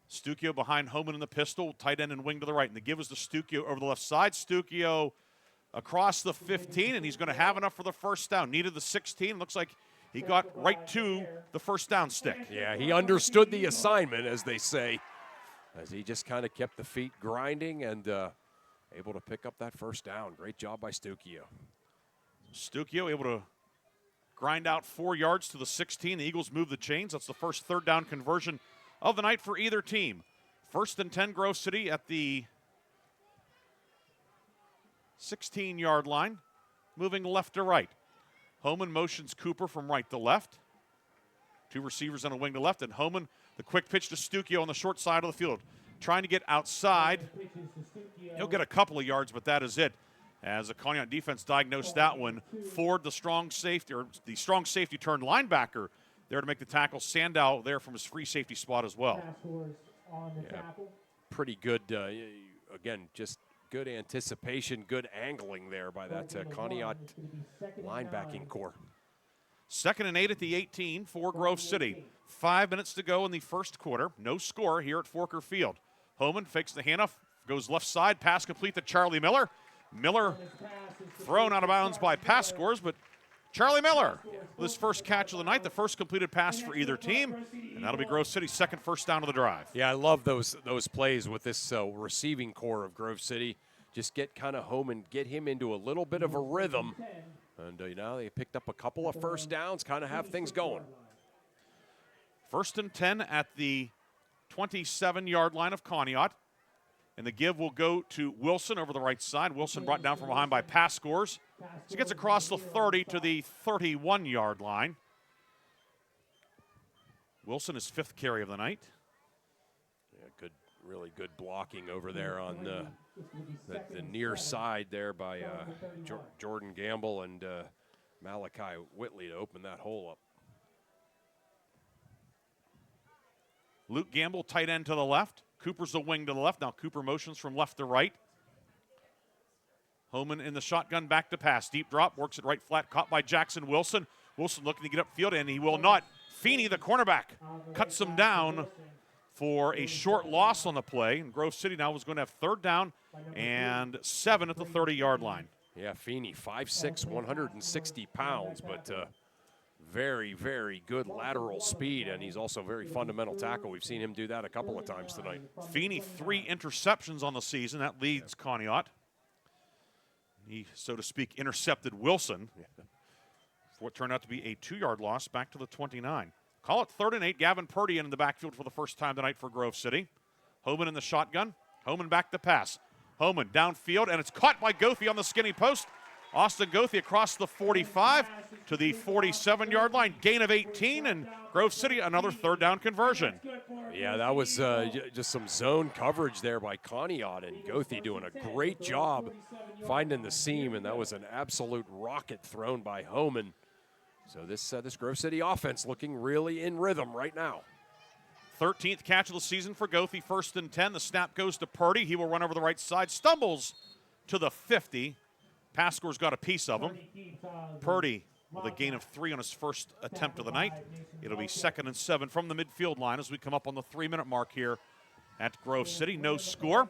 Stukio behind Homan in the pistol, tight end and wing to the right. And the give is to Stukio over the left side. Stukio across the 15, and he's going to have enough for the first down. Needed the 16. Looks like he got right to the first down stick. Yeah, he understood the assignment, as they say, as he just kind of kept the feet grinding and able to pick up that first down. Great job by Stukio. Stukio able to grind out 4 yards to the 16. The Eagles move the chains. That's the first 3rd down conversion of the night for either team. 1st and 10, Grove City at the 16-yard line, moving left to right. Homan motions Cooper from right to left. 2 receivers on a wing to left, and Homan, the quick pitch to Stukio on the short side of the field. Trying to get outside. He'll get a couple of yards, but that is it. As the Conneaut defense diagnosed that one, Ford, the strong safety turned linebacker, there to make the tackle. Sandow there from his free safety spot as well. Yeah, pretty good, again, just good anticipation, good angling there by that Conneaut linebacking core. 2nd and 8 at the 18 for Grove City. 5 minutes to go in the first quarter. No score here at Forker Field. Homan fakes the handoff, goes left side, pass complete to Charlie Miller. Miller thrown out of bounds by pass scores, but Charlie Miller with his first catch of the night, the first completed pass for either team, and that'll be Grove City's 2nd first down of the drive. Yeah, I love those plays with this receiving core of Grove City. Just get kind of home and get him into a little bit of a rhythm. And, they picked up a couple of first downs, kind of have things going. 1st and 10 at the 27-yard line of Conneaut. And the give will go to Wilson over the right side. Wilson brought down from behind by pass scores. So he gets across the 30 to the 31-yard line. Wilson is 5th carry of the night. Yeah, really good blocking over there on the near side there by Jordan Gamble and Malachi Whitley to open that hole up. Luke Gamble, tight end to the left. Cooper's the wing to the left. Now Cooper motions from left to right. Homan in the shotgun, back to pass. Deep drop, works it right flat, caught by Jackson Wilson. Wilson looking to get upfield, and he will not. Feeney, the cornerback, cuts him down for a short loss on the play. And Grove City now was going to have 3rd down and 7 at the 30-yard line. Yeah, Feeney, 5'6", 160 pounds, but very, very good lateral speed, and he's also very fundamental tackle. We've seen him do that a couple of times tonight. Feeney, 3 interceptions on the season. That leads Conneaut. He, so to speak, intercepted Wilson for what turned out to be a 2-yard loss back to the 29. Call it 3rd and 8. Gavin Purdy in the backfield for the first time tonight for Grove City. Homan in the shotgun. Homan back to pass. Homan downfield, and it's caught by Goethe on the skinny post. Austin Goethe across the 45 to the 47-yard line. Gain of 18, and Grove City another 3rd down conversion. Yeah, that was just some zone coverage there by Conneaut, and Goethe doing a great job finding the seam, and that was an absolute rocket thrown by Homan. So this Grove City offense looking really in rhythm right now. 13th catch of the season for Goethe, 1st and 10. The snap goes to Purdy. He will run over the right side, stumbles to the 50. Pascore's got a piece of him. Purdy with a gain of 3 on his first attempt of the night. It'll be 2nd and 7 from the midfield line as we come up on the 3-minute mark here at Grove City. No score.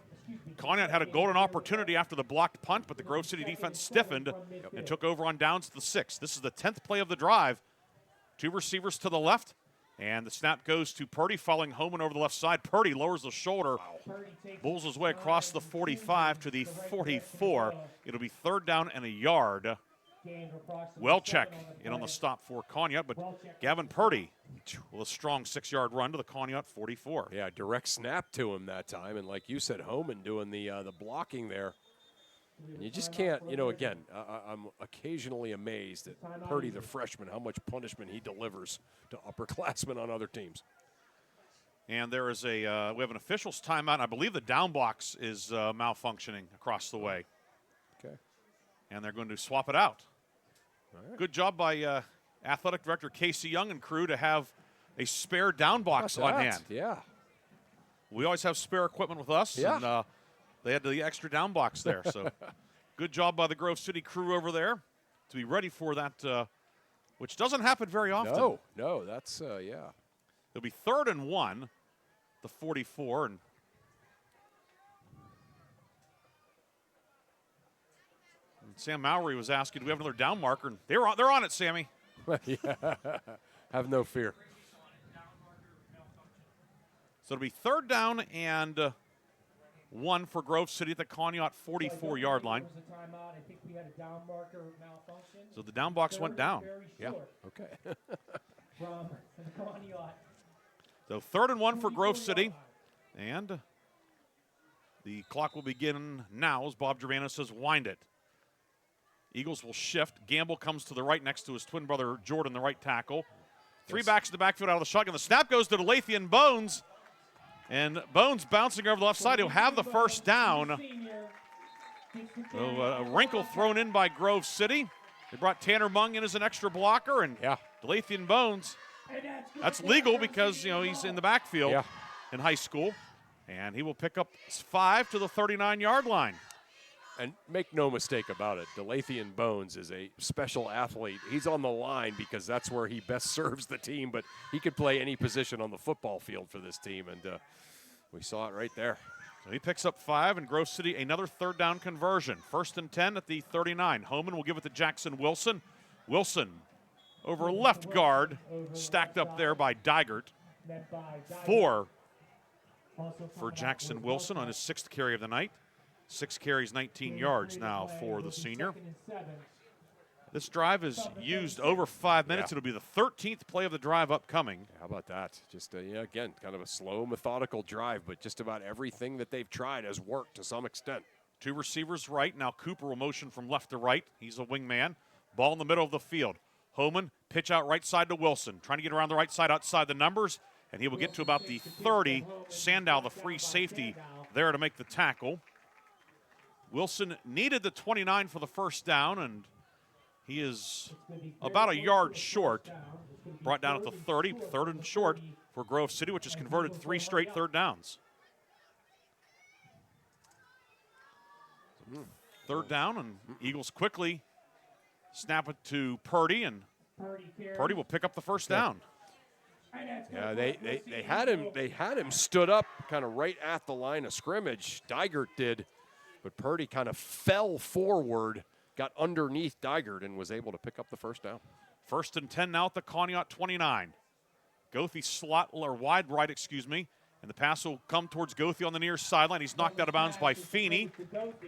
Conneaut had a golden opportunity after the blocked punt, but the Grove City defense stiffened and took over on downs to the 6. This is the 10th play of the drive. 2 receivers to the left. And the snap goes to Purdy, following Homan over the left side. Purdy lowers the shoulder, bulls his way across the 45 to the 44. It'll be 3rd down and a yard. Welchek in on the stop for Conneaut, but Gavin Purdy with a strong 6-yard run to the Conneaut 44. Yeah, direct snap to him that time, and like you said, Homan doing the blocking there. And you just can't, again, I'm occasionally amazed at Purdy, the freshman, how much punishment he delivers to upperclassmen on other teams. And there is we have an official's timeout. And I believe the down box is malfunctioning across the way. Okay. And they're going to swap it out. All right. Good job by Athletic Director Casey Young and crew to have a spare down box on hand. Yeah. We always have spare equipment with us. Yeah. And, they had the extra down box there. So good job by the Grove City crew over there to be ready for that, which doesn't happen very often. No, that's, yeah. It'll be 3rd and 1, the 44. And Sam Mowry was asking, do we have another down marker? And they're on it, Sammy. Yeah. Have no fear. So it'll be 3rd down and 1 for Grove City at the Conneaut 44-yard line. So the down box went down. Yeah, okay. So 3rd and 1 for Grove City. And the clock will begin now as Bob Gervano says, wind it. Eagles will shift. Gamble comes to the right next to his twin brother Jordan, the right tackle. 3 backs in the backfield out of the shotgun. The snap goes to Delathian Bones. And Bones bouncing over the left side. He'll have the 1st down. So a wrinkle thrown in by Grove City. They brought Tanner Mung in as an extra blocker. And Delathian Bones, that's legal because, he's in the backfield in high school. And he will pick up 5 to the 39-yard line. And make no mistake about it, Delathian Bones is a special athlete. He's on the line because that's where he best serves the team, but he could play any position on the football field for this team, and we saw it right there. So he picks up 5, and Grove City another 3rd down conversion. 1st and 10 at the 39. Homan will give it to Jackson Wilson. Wilson over left guard, stacked up there by Digert. 4 for Jackson Wilson on his 6th carry of the night. 6 carries, 19 yards now for the senior. This drive is used over 5 minutes. It'll be the 13th play of the drive upcoming. How about that? Just, again, kind of a slow, methodical drive, but just about everything that they've tried has worked to some extent. 2 receivers right. Now Cooper will motion from left to right. He's a wingman. Ball in the middle of the field. Homan, pitch out right side to Wilson. Trying to get around the right side outside the numbers, and he will get to about the 30. Sandow, the free safety, there to make the tackle. Wilson needed the 29 for the 1st down, and he is about a yard short. Brought down at the 30, 3rd and short for Grove City, which has converted 3 straight 3rd downs. 3rd down, and Eagles quickly snap it to Purdy, and Purdy will pick up the 1st down. Yeah, they had him stood up kind of right at the line of scrimmage. Digert did. But Purdy kind of fell forward, got underneath Dygert and was able to pick up the first down. 1st and 10 now at the Conneaut 29. Goethe slot or wide right, and the pass will come towards Goethe on the near sideline. He's knocked out of bounds by Feeney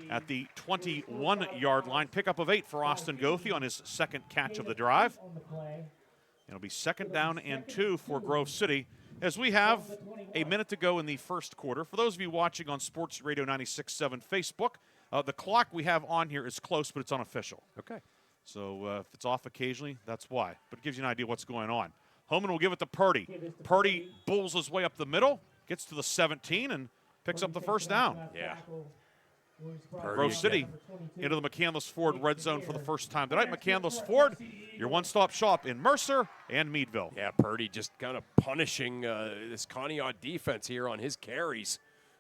at the 21-yard line. Pickup of 8 for Austin Goethe on his second catch of the drive. It'll be 2nd down and 2 for Grove City as we have a minute to go in the first quarter. For those of you watching on Sports Radio 96.7 Facebook, the clock we have on here is close, but it's unofficial. Okay. So if it's off occasionally, that's why. But it gives you an idea what's going on. Homan will give it to Purdy. Purdy bulls his way up the middle, gets to the 17, and picks up the first down. Yeah. Grove City into the McCandless Ford red zone for the first time tonight. McCandless Ford, your one-stop shop in Mercer and Meadville. Yeah, Purdy just kind of punishing this Conneaut defense here on his carries.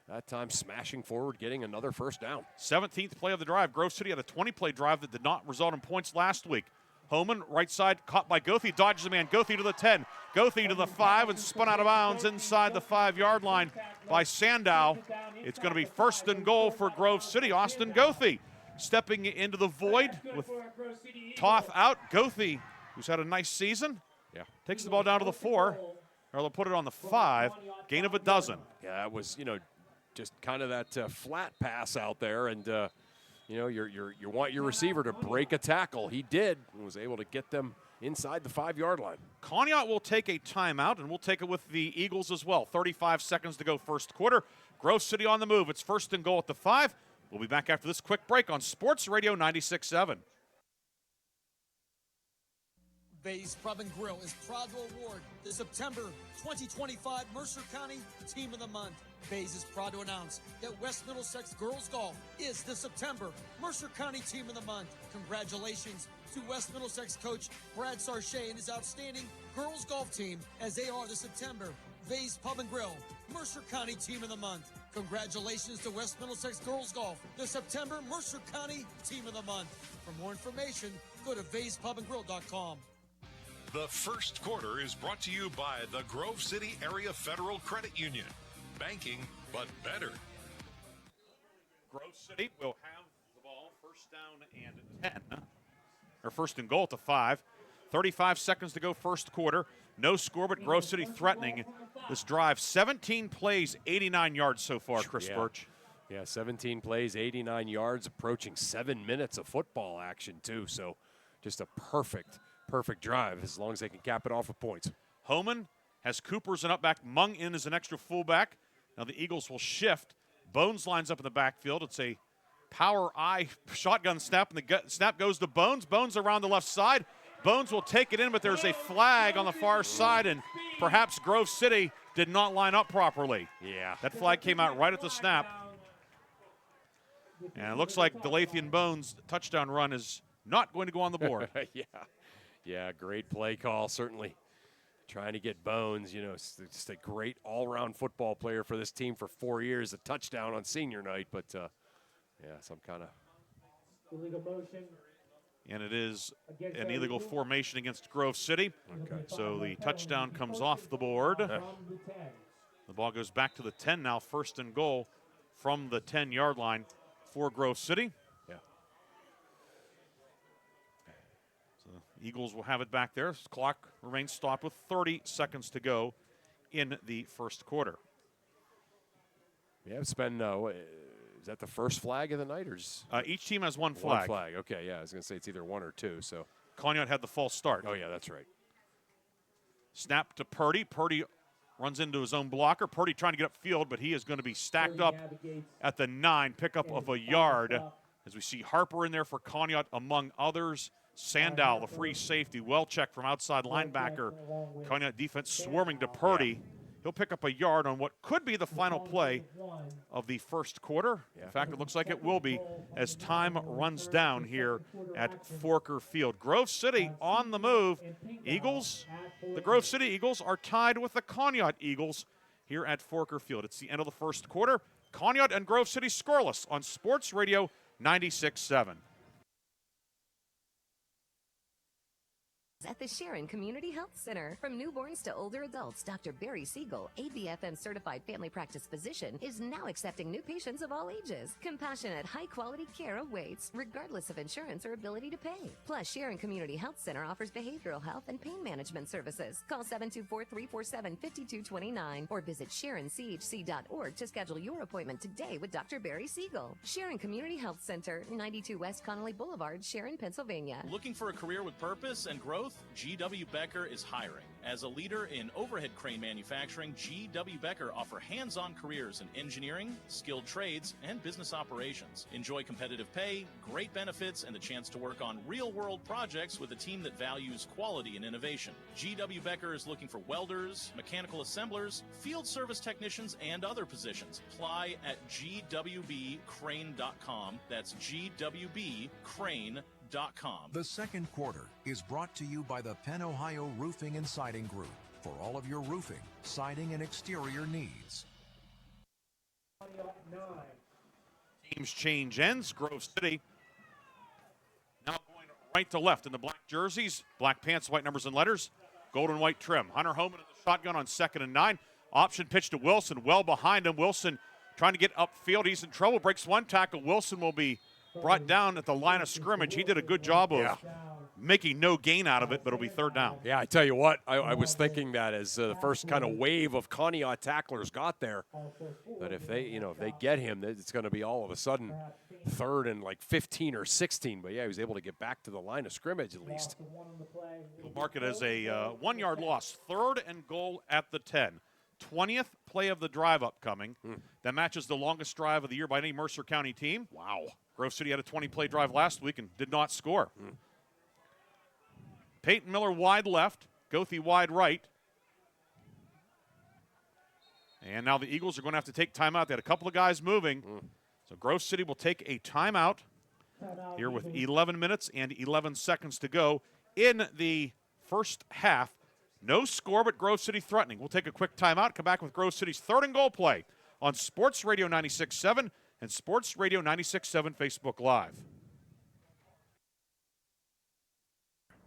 That time smashing forward, getting another first down. 17th play of the drive. Grove City had a 20-play drive that did not result in points last week. Homan, right side, caught by Goethe, dodges the man. Goethe to the 10, Goethe to the 5, and spun out of bounds inside the 5-yard line by Sandow. It's going to be 1st and goal for Grove City. Austin Goethe stepping into the void with Toth out. Goethe, who's had a nice season, takes the ball down to the 4, or they'll put it on the 5, gain of a dozen. Yeah, that was, just kind of that flat pass out there, and you want your receiver to break a tackle. He did and was able to get them inside the 5-yard line. Conneaut will take a timeout, and we'll take it with the Eagles as well. 35 seconds to go first quarter. Grove City on the move. It's 1st and goal at the 5. We'll be back after this quick break on Sports Radio 96.7. Bay's Pub and Grill is proud to award the September 2025 Mercer County Team of the Month. Bay's is proud to announce that West Middlesex Girls Golf is the September Mercer County Team of the Month. Congratulations to West Middlesex coach Brad Sarche and his outstanding girls golf team as they are the September Bay's Pub and Grill Mercer County Team of the Month. Congratulations to West Middlesex Girls Golf, the September Mercer County Team of the Month. For more information, go to VaysPubandGrill.com. The first quarter is brought to you by the Grove City Area Federal Credit Union. Banking, but better. Grove City will have the ball 1st down and 10. Or 1st and goal at the 5. 35 seconds to go first quarter. No score, but Grove City threatening this drive. 17 plays, 89 yards so far, Chris Burtch. Yeah, 17 plays, 89 yards, approaching 7 minutes of football action, too. So just a perfect drive as long as they can cap it off with points. Homan has Coopers and up back. Mung in as an extra fullback. Now the Eagles will shift. Bones lines up in the backfield. It's a power eye shotgun snap, and the snap goes to Bones. Bones around the left side. Bones will take it in, but there's a flag on the far side, and perhaps Grove City did not line up properly. Yeah. That flag came out right at the snap. And it looks like Delathian Bones' touchdown run is not going to go on the board. Yeah, great play call, certainly. Trying to get Bones, just a great all-around football player for this team for 4 years, a touchdown on senior night, but some kind of illegal motion. And it is an illegal formation against Grove City. Okay. So the touchdown comes off the board. The ball goes back to the 10 now, 1st and goal from the 10-yard line for Grove City. Yeah. So the Eagles will have it back there. Clock remains stopped with 30 seconds to go in the first quarter. Yeah, it's been, is that the first flag of the night? Or just each team has one flag. One flag, okay, yeah. I was going to say it's either 1 or 2. So Conneaut had the false start. Oh, yeah, that's right. Snap to Purdy. Purdy runs into his own blocker. Purdy trying to get upfield, but he is going to be stacked up at the 9. Pickup of a yard. As we see Harper in there for Conneaut, among others. Sandow, the free safety, well checked from outside linebacker. Conneaut defense swarming to Purdy. He'll pick up a yard on what could be the final play of the first quarter. In fact, it looks like it will be as time runs down here at Forker Field. Grove City on the move. Eagles, the Grove City Eagles are tied with the Conneaut Eagles here at Forker Field. It's the end of the first quarter. Conneaut and Grove City scoreless on Sports Radio 96.7. At the Sharon Community Health Center. From newborns to older adults, Dr. Barry Siegel, ABFM certified family practice physician, is now accepting new patients of all ages. Compassionate, high-quality care awaits, regardless of insurance or ability to pay. Plus, Sharon Community Health Center offers behavioral health and pain management services. Call 724-347-5229 or visit SharonCHC.org to schedule your appointment today with Dr. Barry Siegel. Sharon Community Health Center, 92 West Connolly Boulevard, Sharon, Pennsylvania. Looking for a career with purpose and growth? G.W. Becker is hiring. As a leader in overhead crane manufacturing, G.W. Becker offer hands-on careers in engineering, skilled trades, and business operations. Enjoy competitive pay, great benefits, and the chance to work on real-world projects with a team that values quality and innovation. G.W. Becker is looking for welders, mechanical assemblers, field service technicians, and other positions. Apply at gwbcrane.com. That's gwbcrane.com. The second quarter is brought to you by the Penn Ohio Roofing and Siding Group for all of your roofing, siding, and exterior needs. Teams change ends. Grove City now going right to left in the black jerseys, black pants, white numbers and letters, gold and white trim. Hunter Homan in the shotgun on 2nd and 9. Option pitch to Wilson, well behind him. Wilson trying to get upfield. He's in trouble, breaks one tackle. Wilson will be brought down at the line of scrimmage. He did a good job of making no gain out of it, but it'll be 3rd down. Yeah, I tell you what, I was thinking that as the first kind of wave of Conneaut tacklers got there, that if they get him, it's going to be all of a sudden 3rd and like 15 or 16. But yeah, he was able to get back to the line of scrimmage at least. We'll mark it as a 1-yard loss. 3rd and goal at the 10. 20th play of the drive upcoming. That matches the longest drive of the year by any Mercer County team. Wow. Grove City had a 20-play drive last week and did not score. Peyton Miller wide left, Goethe wide right. And now the Eagles are going to have to take timeout. They had a couple of guys moving. So Grove City will take a timeout here with 11 minutes and 11 seconds to go in the first half. No score, but Grove City threatening. We'll take a quick timeout, come back with Grove City's 3rd and goal play on Sports Radio 96.7 and Sports Radio 96.7 Facebook Live.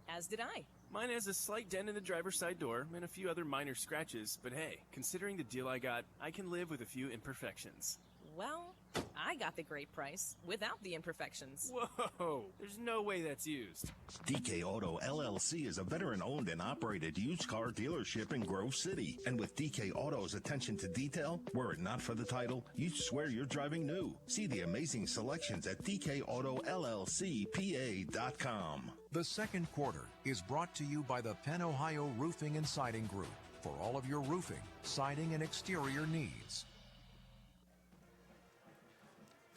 As did I. Mine has a slight dent in the driver's side door and a few other minor scratches, but hey, considering the deal I got, I can live with a few imperfections. Well, I got the great price without the imperfections. Whoa, there's no way that's used. DK Auto LLC is a veteran-owned and operated used car dealership in Grove City. And with DK Auto's attention to detail, were it not for the title, you'd swear you're driving new. See the amazing selections at DKAutoLLCPA.com. The second quarter is brought to you by the Penn Ohio Roofing and Siding Group for all of your roofing, siding, and exterior needs.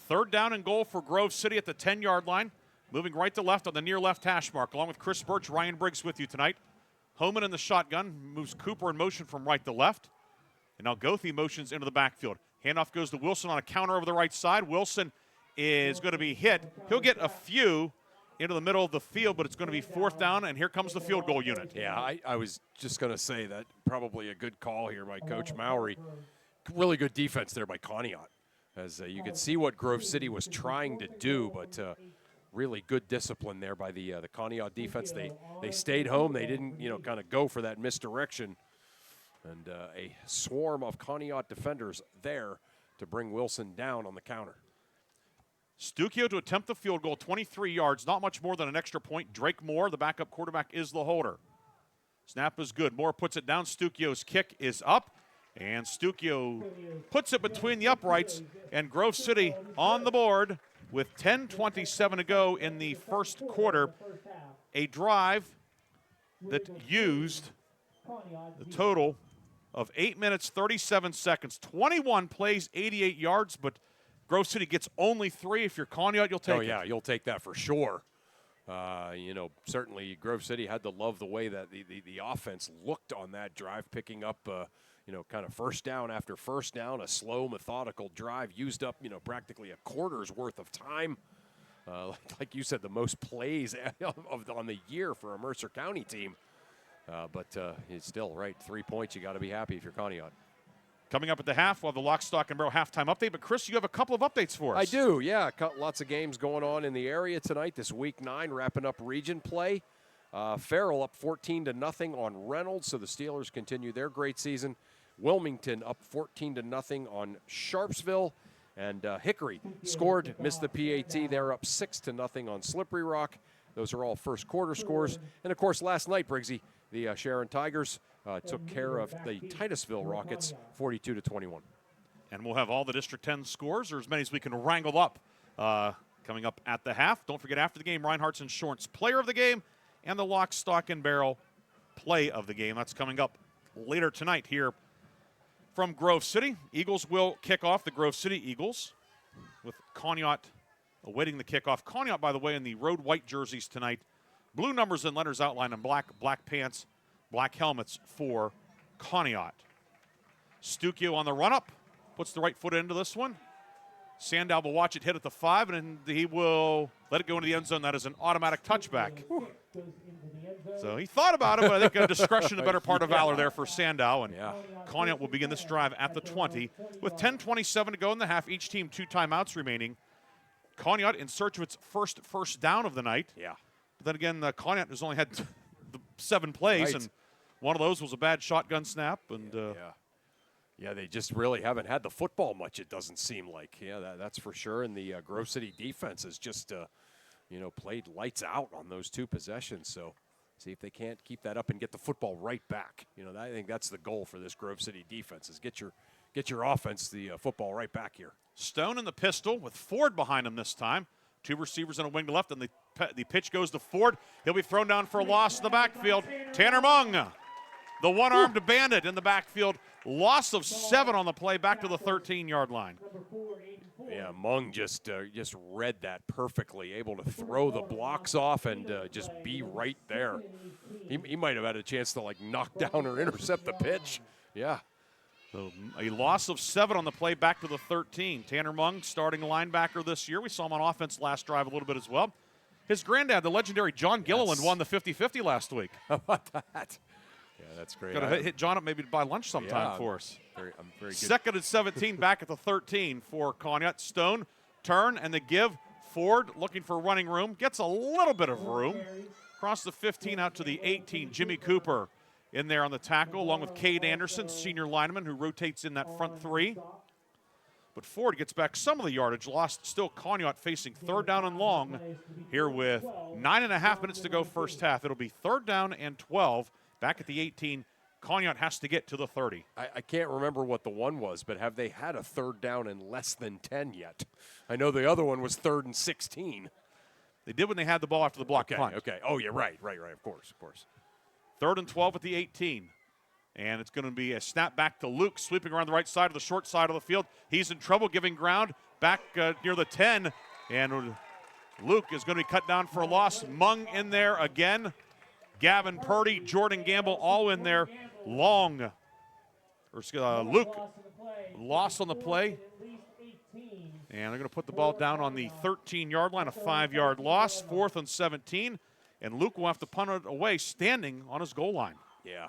3rd down and goal for Grove City at the 10-yard line. Moving right to left on the near left hash mark, along with Chris Burtch, Ryan Briggs with you tonight. Homan in the shotgun, moves Cooper in motion from right to left. And now Goethe motions into the backfield. Handoff goes to Wilson on a counter over the right side. Wilson is going to be hit. He'll get a few into the middle of the field, but it's going to be 4th down, and here comes the field goal unit. Yeah, I was just going to say that probably a good call here by Coach Mowry. Really good defense there by Conneaut. As you could see what Grove City was trying to do, but really good discipline there by the Conneaut defense. They stayed home. They didn't, kind of go for that misdirection. And a swarm of Conneaut defenders there to bring Wilson down on the counter. Stucchio to attempt the field goal, 23 yards, not much more than an extra point. Drake Moore, the backup quarterback, is the holder. Snap is good. Moore puts it down. Stucchio's kick is up. And Stucchio puts it between the uprights, and Grove City on the board with 10:27 to go in the first quarter. A drive that used the total of 8 minutes, 37 seconds, 21 plays, 88 yards, but Grove City gets only 3. If you're Conneaut, you'll take it. Oh, yeah, you'll take that for sure. Certainly Grove City had to love the way that the offense looked on that drive, picking up kind of first down after first down, a slow, methodical drive, used up, practically a quarter's worth of time. Like you said, the most plays on the year for a Mercer County team. But it's still, right, 3 points, you got to be happy if you're Conneaut. Coming up at the half, we'll have the Lock, Stock, and Barrel halftime update. But, Chris, you have a couple of updates for us. I do, yeah. Lots of games going on in the area tonight. This Week 9, wrapping up region play. Farrell up 14-0 on Reynolds, so the Steelers continue their great season. Wilmington up 14-0 on Sharpsville. And Hickory scored, missed the PAT. They're up 6-0 on Slippery Rock. Those are all first quarter scores. And, of course, last night, Briggsy, the Sharon Tigers took care of the Titusville Rockets 42-21. And we'll have all the District 10 scores, or as many as we can wrangle up, coming up at the half. Don't forget, after the game, Reinhardt's Insurance Player of the Game and the Lock, Stock, and Barrel Play of the Game. That's coming up later tonight here from Grove City. Eagles will kick off, the Grove City Eagles, with Conneaut awaiting the kickoff. Conneaut, by the way, in the road white jerseys tonight. Blue numbers and letters outlined in black, black pants, black helmets for Conneaut. Stucchio on the run-up, puts the right foot into this one. Sandow will watch it hit at the 5, and he will let it go into the end zone. That is an automatic touchback. So he thought about it, but I think discretion the better part of valor there for Sandow. And Conneaut will begin this drive at the 20. With 10:27 to go in the half, each team 2 timeouts remaining. Conneaut in search of its first down of the night. Yeah. But then again, Conneaut has only had 7 plays, and one of those was a bad shotgun snap. And Yeah, they just really haven't had the football much, it doesn't seem like. Yeah, that's for sure. And the Grove City defense has just, played lights out on those 2 possessions. So see if they can't keep that up and get the football right back. I think that's the goal for this Grove City defense is get your offense the football right back here. Stone in the pistol with Ford behind him this time. 2 receivers on a wing to left, and the pitch goes to Ford. He'll be thrown down for a loss in the backfield. Tanner Mung, the one-armed bandit in the backfield. Loss of 7 on the play, back to the 13-yard line. Yeah, Mung just read that perfectly, able to throw the blocks off and just be right there. He might have had a chance to, knock down or intercept the pitch. Yeah. So a loss of 7 on the play, back to the 13. Tanner Mung, starting linebacker this year. We saw him on offense last drive a little bit as well. His granddad, the legendary John Gilliland, won the 50-50 last week. How about that? Yeah, that's great. Got to hit John up maybe to buy lunch sometime for us. I'm very good. Second and 17, back at the 13 for Conneaut. Stone, turn, and the give. Ford looking for running room. Gets a little bit of room. Across the 15 out to the 18. Jimmy Cooper in there on the tackle, along with Cade Anderson, senior lineman, who rotates in that front 3. But Ford gets back some of the yardage lost. Still Conneaut facing 3rd down and long here with 9.5 minutes to go first half. It'll be 3rd down and 12. Back at the 18, Conneaut has to get to the 30. I can't remember what the one was, but have they had a 3rd down in less than 10 yet? I know the other one was 3rd and 16. They did when they had the ball after the block punt. Okay. Oh, yeah, right. Of course. 3rd and 12 at the 18. And it's going to be a snap back to Luke, sweeping around the right side of the short side of the field. He's in trouble, giving ground back near the 10. And Luke is going to be cut down for a loss. Mung in there again. Gavin Purdy, Jordan Gamble, all in there. Luke, loss on the play. And they're going to put the ball down on the 13-yard line, a 5-yard loss, 4th and 17. And Luke will have to punt it away, standing on his goal line. Yeah,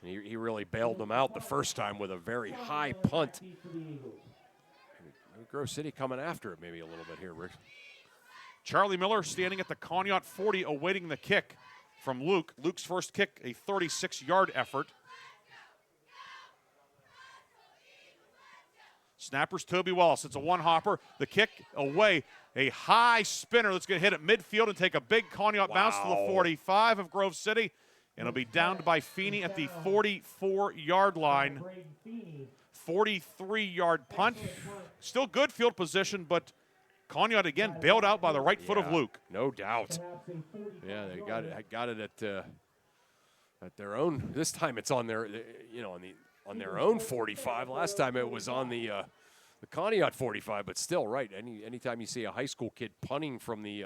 and he really bailed them out the first time with a very high punt. Grove City coming after it maybe a little bit here, Rick. Charlie Miller standing at the Conneaut 40, awaiting the kick from Luke. Luke's first kick, a 36-yard effort. Snappers Toby Wallace. It's a one-hopper. The kick away. A high spinner that's going to hit at midfield and take a big Conneaut bounce to the 45 of Grove City. And it'll be downed by Feeney at the 44-yard line. 43-yard punt. Still good field position, but Conneaut again bailed out by the right foot of Luke. No doubt. Yeah, they got it at their own. This time it's on their, on their own 45. Last time it was on the Conneaut 45, but still, right. Anytime you see a high school kid punting from the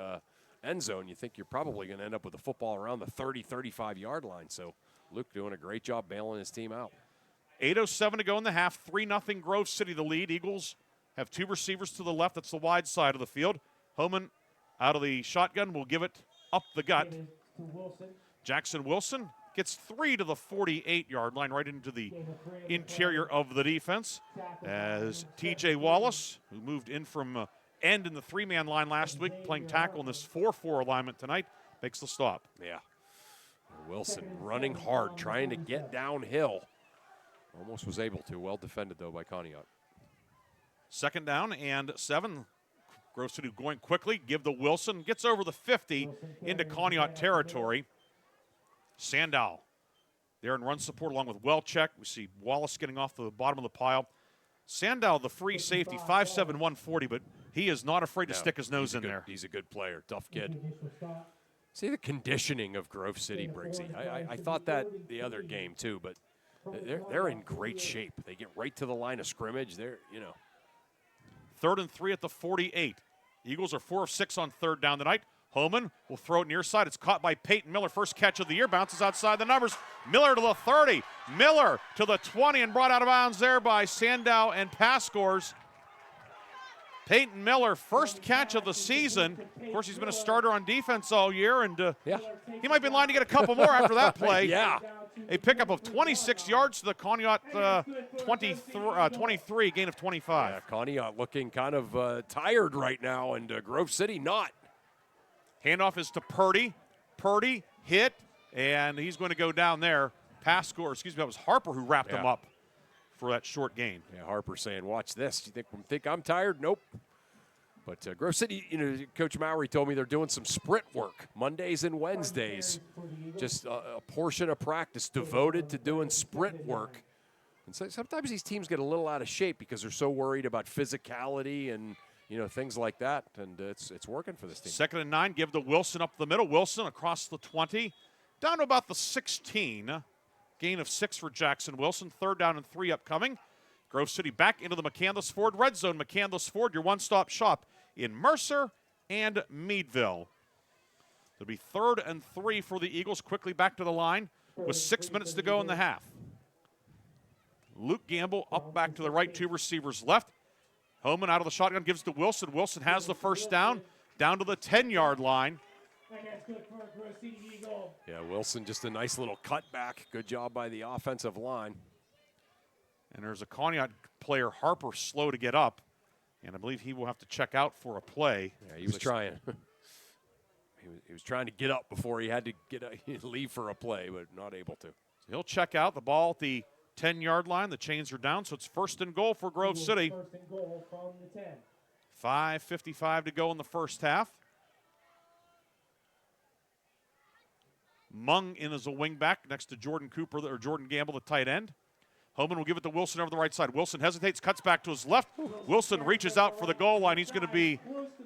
end zone, you think you're probably going to end up with a football around the 30, 35-yard line. So Luke doing a great job bailing his team out. 8:07 to go in the half. 3-0 Grove City the lead. Eagles have 2 receivers to the left. That's the wide side of the field. Homan out of the shotgun will give it up the gut. Jackson Wilson gets 3 to the 48-yard line, right into the interior of the defense, as T.J. Wallace, who moved in from end in the 3-man line last week, playing tackle in this 4-4 alignment tonight, makes the stop. Yeah. Wilson running hard, trying to get downhill. Almost was able to. Well defended, though, by Conneaut. 2nd down and 7. Grove City going quickly. Give to Wilson. Gets over the 50 into Conneaut territory. Sandow there in run support along with Welchek. We see Wallace getting off the bottom of the pile. Sandow, the free safety, 5'7", 140, but he is not afraid to stick his nose in there. He's a good player, tough kid. See the conditioning of Grove City, Briggsy. I thought that the other game too, but they're in great shape. They get right to the line of scrimmage. They're, 3rd and 3 at the 48. Eagles are 4 of 6 on 3rd down tonight. Homan will throw it near side. It's caught by Peyton Miller. First catch of the year. Bounces outside the numbers. Miller to the 30. Miller to the 20 and brought out of bounds there by Sandow and Pascors. Peyton Miller, first catch of the season. Of course, he's been a starter on defense all year, and he might be in line to get a couple more after that play. Yeah. A pickup of 26 yards to the Conneaut 23, gain of 25. Yeah, Conneaut looking kind of tired right now, and Grove City not. Handoff is to Purdy. Purdy hit, and he's going to go down there. That was Harper who wrapped him up for that short gain. Yeah, Harper saying, watch this. Do you think I'm tired? Nope. But Grove City, Coach Mowry told me they're doing some sprint work Mondays and Wednesdays. Just a portion of practice devoted to doing sprint work. And so sometimes these teams get a little out of shape because they're so worried about physicality and things like that, and it's working for this team. 2nd and 9, give to Wilson up the middle. Wilson across the 20, down to about the 16. Gain of 6 for Jackson Wilson. 3rd down and 3 upcoming. Grove City back into the McCandless Ford red zone. McCandless Ford, your one-stop shop in Mercer and Meadville. It'll be 3rd and 3 for the Eagles. Quickly back to the line with 6 minutes to go in the half. Luke Gamble up back to the right, 2 receivers left. Homan out of the shotgun, gives to Wilson. Wilson has the first down to the 10-yard line. Yeah, Wilson just a nice little cutback. Good job by the offensive line. And there's a Conneaut player, Harper, slow to get up. And I believe he will have to check out for a play. Yeah, he was trying. he was trying to get up before he had to leave for a play, but not able to. So he'll check out. The ball at the 10-yard line. The chains are down, so it's 1st and goal for Grove City. 1st and goal from the 10. 5:55 to go in the first half. Mung in as a wingback next to Jordan Gamble, the tight end. Homan will give it to Wilson over the right side. Wilson hesitates, cuts back to his left. Wilson reaches out for the goal line. He's going to be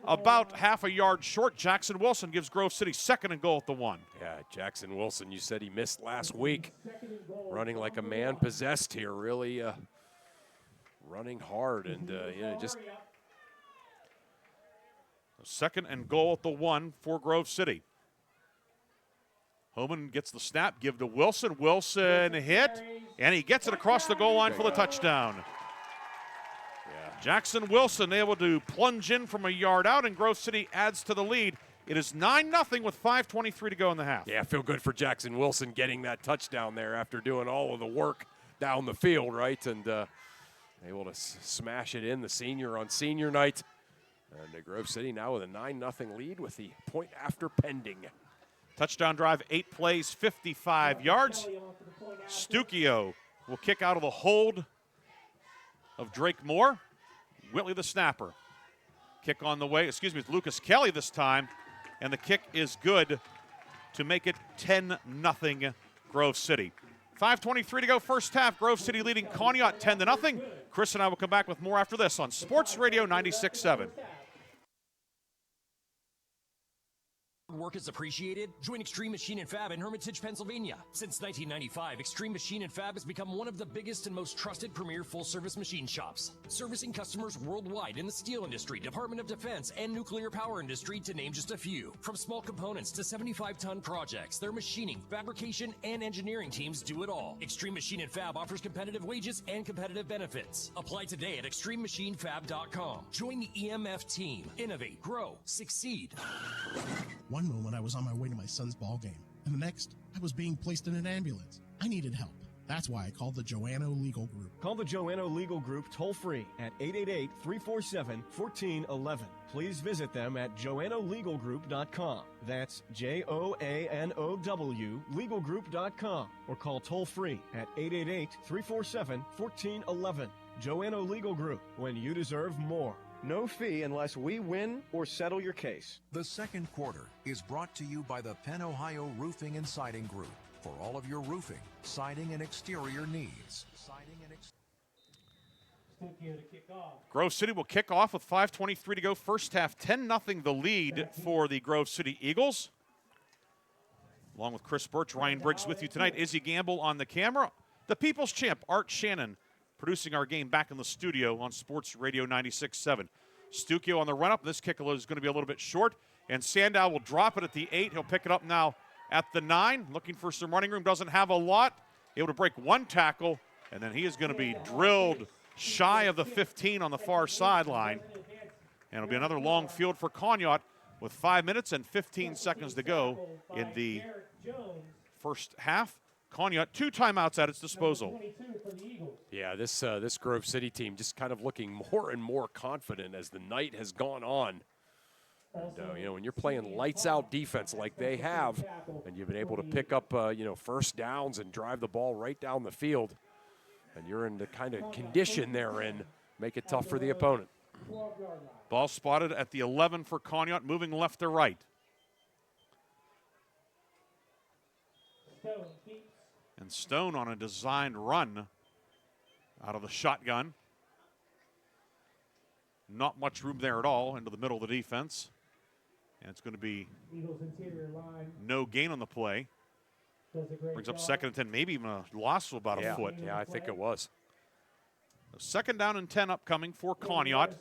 about half a yard short. Jackson Wilson gives Grove City 2nd and goal at the 1. Yeah, Jackson Wilson, you said he missed last week. Running like a man possessed here, really running hard and just. 2nd and goal at the 1 for Grove City. Homan gets the snap, give to Wilson. Wilson hit, and he gets it across the goal line for the touchdown. Yeah. Jackson Wilson able to plunge in from a yard out, and Grove City adds to the lead. It is 9-0 with 5:23 to go in the half. Yeah, feel good for Jackson Wilson getting that touchdown there after doing all of the work down the field, right? And able to smash it in, the senior on senior night. And Grove City now with a 9-0 lead with the point after pending. Touchdown drive, 8 plays, 55 yards. Stukio will kick out of the hold of Drake Moore. Whitley the snapper. Kick on the way, it's Lucas Kelly this time. And the kick is good to make it 10-0 Grove City. 5:23 to go first half. Grove City leading Conneaut 10-0. Chris and I will come back with more after this on Sports Radio 96.7. Work is appreciated? Join Extreme Machine and Fab in Hermitage, Pennsylvania. Since 1995, Extreme Machine and Fab has become one of the biggest and most trusted premier full-service machine shops, servicing customers worldwide in the steel industry, Department of Defense, and nuclear power industry, to name just a few. From small components to 75-ton projects, their machining, fabrication, and engineering teams do it all. Extreme Machine and Fab offers competitive wages and competitive benefits. Apply today at extrememachinefab.com. Join the EMF team. Innovate, grow, succeed. One moment I was on my way to my son's ball game, and the next I was being placed in an ambulance. I needed help, That's why I call the Joanno Legal Group. Call the Joanno Legal Group toll-free at 888-347-1411. Please visit them at joannolegalgroup.com. That's Joanow legalgroup.com, or call toll-free at 888-347-1411. Joanno Legal Group, when you deserve more. No fee unless we win or settle your case. The second quarter is brought to you by the Penn Ohio Roofing and Siding Group for all of your roofing, siding, and exterior needs. Grove City will kick off with 5:23 to go. First half, 10-0 the lead for the Grove City Eagles. Along with Chris Burtch, Ryan Briggs with you tonight. Izzy Gamble on the camera. The People's Champ, Art Shannon, producing our game back in the studio on Sports Radio 96.7. Stukio on the run-up. This kick is going to be a little bit short. And Sandow will drop it at the 8. He'll pick it up now at the 9. Looking for some running room. Doesn't have a lot. Able to break one tackle. And then he is going to be drilled shy of the 15 on the far sideline. And it'll be another long field for Conneaut with 5 minutes and 15 seconds to go in the first half. Conneaut, 2 timeouts at its disposal. Yeah, this Grove City team just kind of looking more and more confident as the night has gone on. And, when you're playing lights-out defense like they have, and you've been able to pick up, first downs and drive the ball right down the field, and you're in the kind of condition they're in, make it tough for the opponent. Ball spotted at the 11 for Conneaut, moving left to right. And Stone on a designed run out of the shotgun. Not much room there at all into the middle of the defense. And it's going to be no gain on the play. Brings up 2nd and 10, maybe even a loss of about a foot. Yeah, I think it was. Second down and 10 upcoming for Conneaut.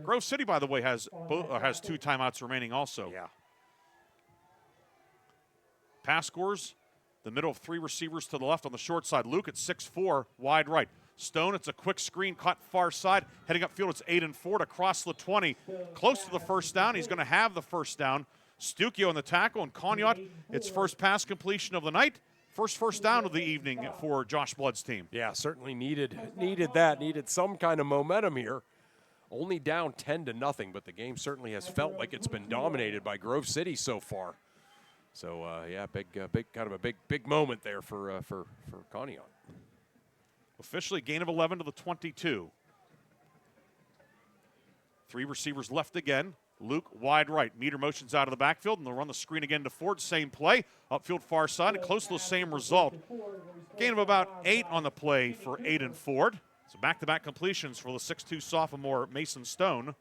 Grove City, by the way, has 2 timeouts remaining also. Yeah. Pass scores, the middle of 3 receivers to the left on the short side. Luke at 6'4", wide right. Stone, it's a quick screen, caught far side. Heading upfield, it's 8-4 to cross the 20. Close to the first down. He's going to have the first down. Stukio on the tackle, and Conneaut, its first pass completion of the night. First down of the evening for Josh Blood's team. Yeah, certainly needed that. Needed some kind of momentum here. Only down 10-0, but the game certainly has felt like it's been dominated by Grove City so far. So big moment there for Conneaut. Officially gain of 11 to the 22. 3 receivers left again. Luke wide right. Meter motions out of the backfield, and they'll run the screen again to Ford. Same play. Upfield far side, and close to the same result. Gain of about 8 on the play for Aiden Ford. So back-to-back completions for the 6'2 sophomore Mason Stone.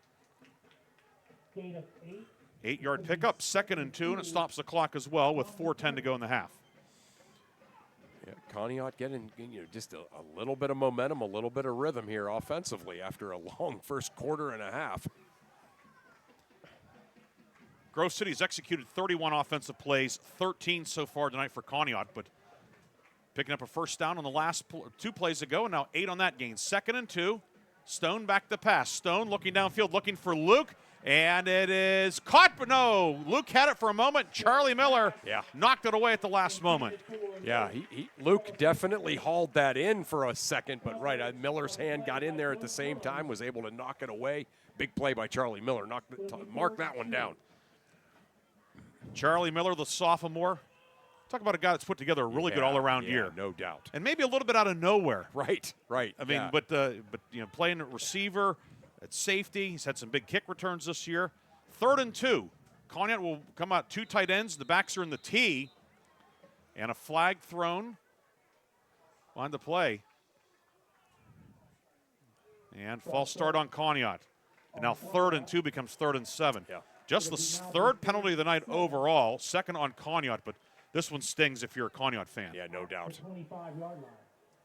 8-yard pickup, 2nd and 2, and it stops the clock as well with 4:10 to go in the half. Yeah, Conneaut getting just a little bit of momentum, a little bit of rhythm here offensively after a long first quarter and a half. Grove City's executed 31 offensive plays, 13 so far tonight for Conneaut, but picking up a first down on the last 2 plays ago, and now 8 on that gain. 2nd and 2. Stone back to pass. Stone looking downfield, looking for Luke, and it is caught, but no. Luke had it for a moment. Charlie Miller knocked it away at the last moment. Yeah, Luke definitely hauled that in for a second, but Miller's hand got in there at the same time, was able to knock it away. Big play by Charlie Miller. Mark that one down. Charlie Miller, the sophomore. Talk about a guy that's put together a really good all-around year. No doubt. And maybe a little bit out of nowhere. Right. I mean, but playing at receiver, at safety, he's had some big kick returns this year. 3rd and 2. Conneaut will come out 2 tight ends. The backs are in the T. And a flag thrown on the play. And false start on Conneaut. And now 3rd and 2 becomes 3rd and 7. Yeah. Just the 3rd penalty of the night overall, 2nd on Conneaut, but this one stings if you're a Conneaut fan. Yeah, no doubt.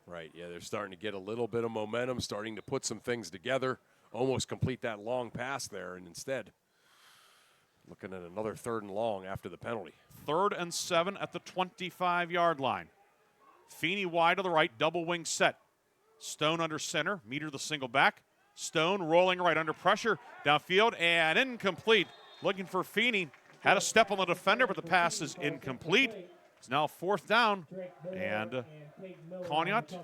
Right, yeah, they're starting to get a little bit of momentum, starting to put some things together, almost complete that long pass there, and instead looking at another 3rd and long after the penalty. 3rd and 7 at the 25-yard line. Feeney wide to the right, double wing set. Stone under center, Meter the single back. Stone rolling right under pressure, downfield, and incomplete. Looking for Feeney. Had a step on the defender, but the pass is incomplete. It's now 4th down, and Conneaut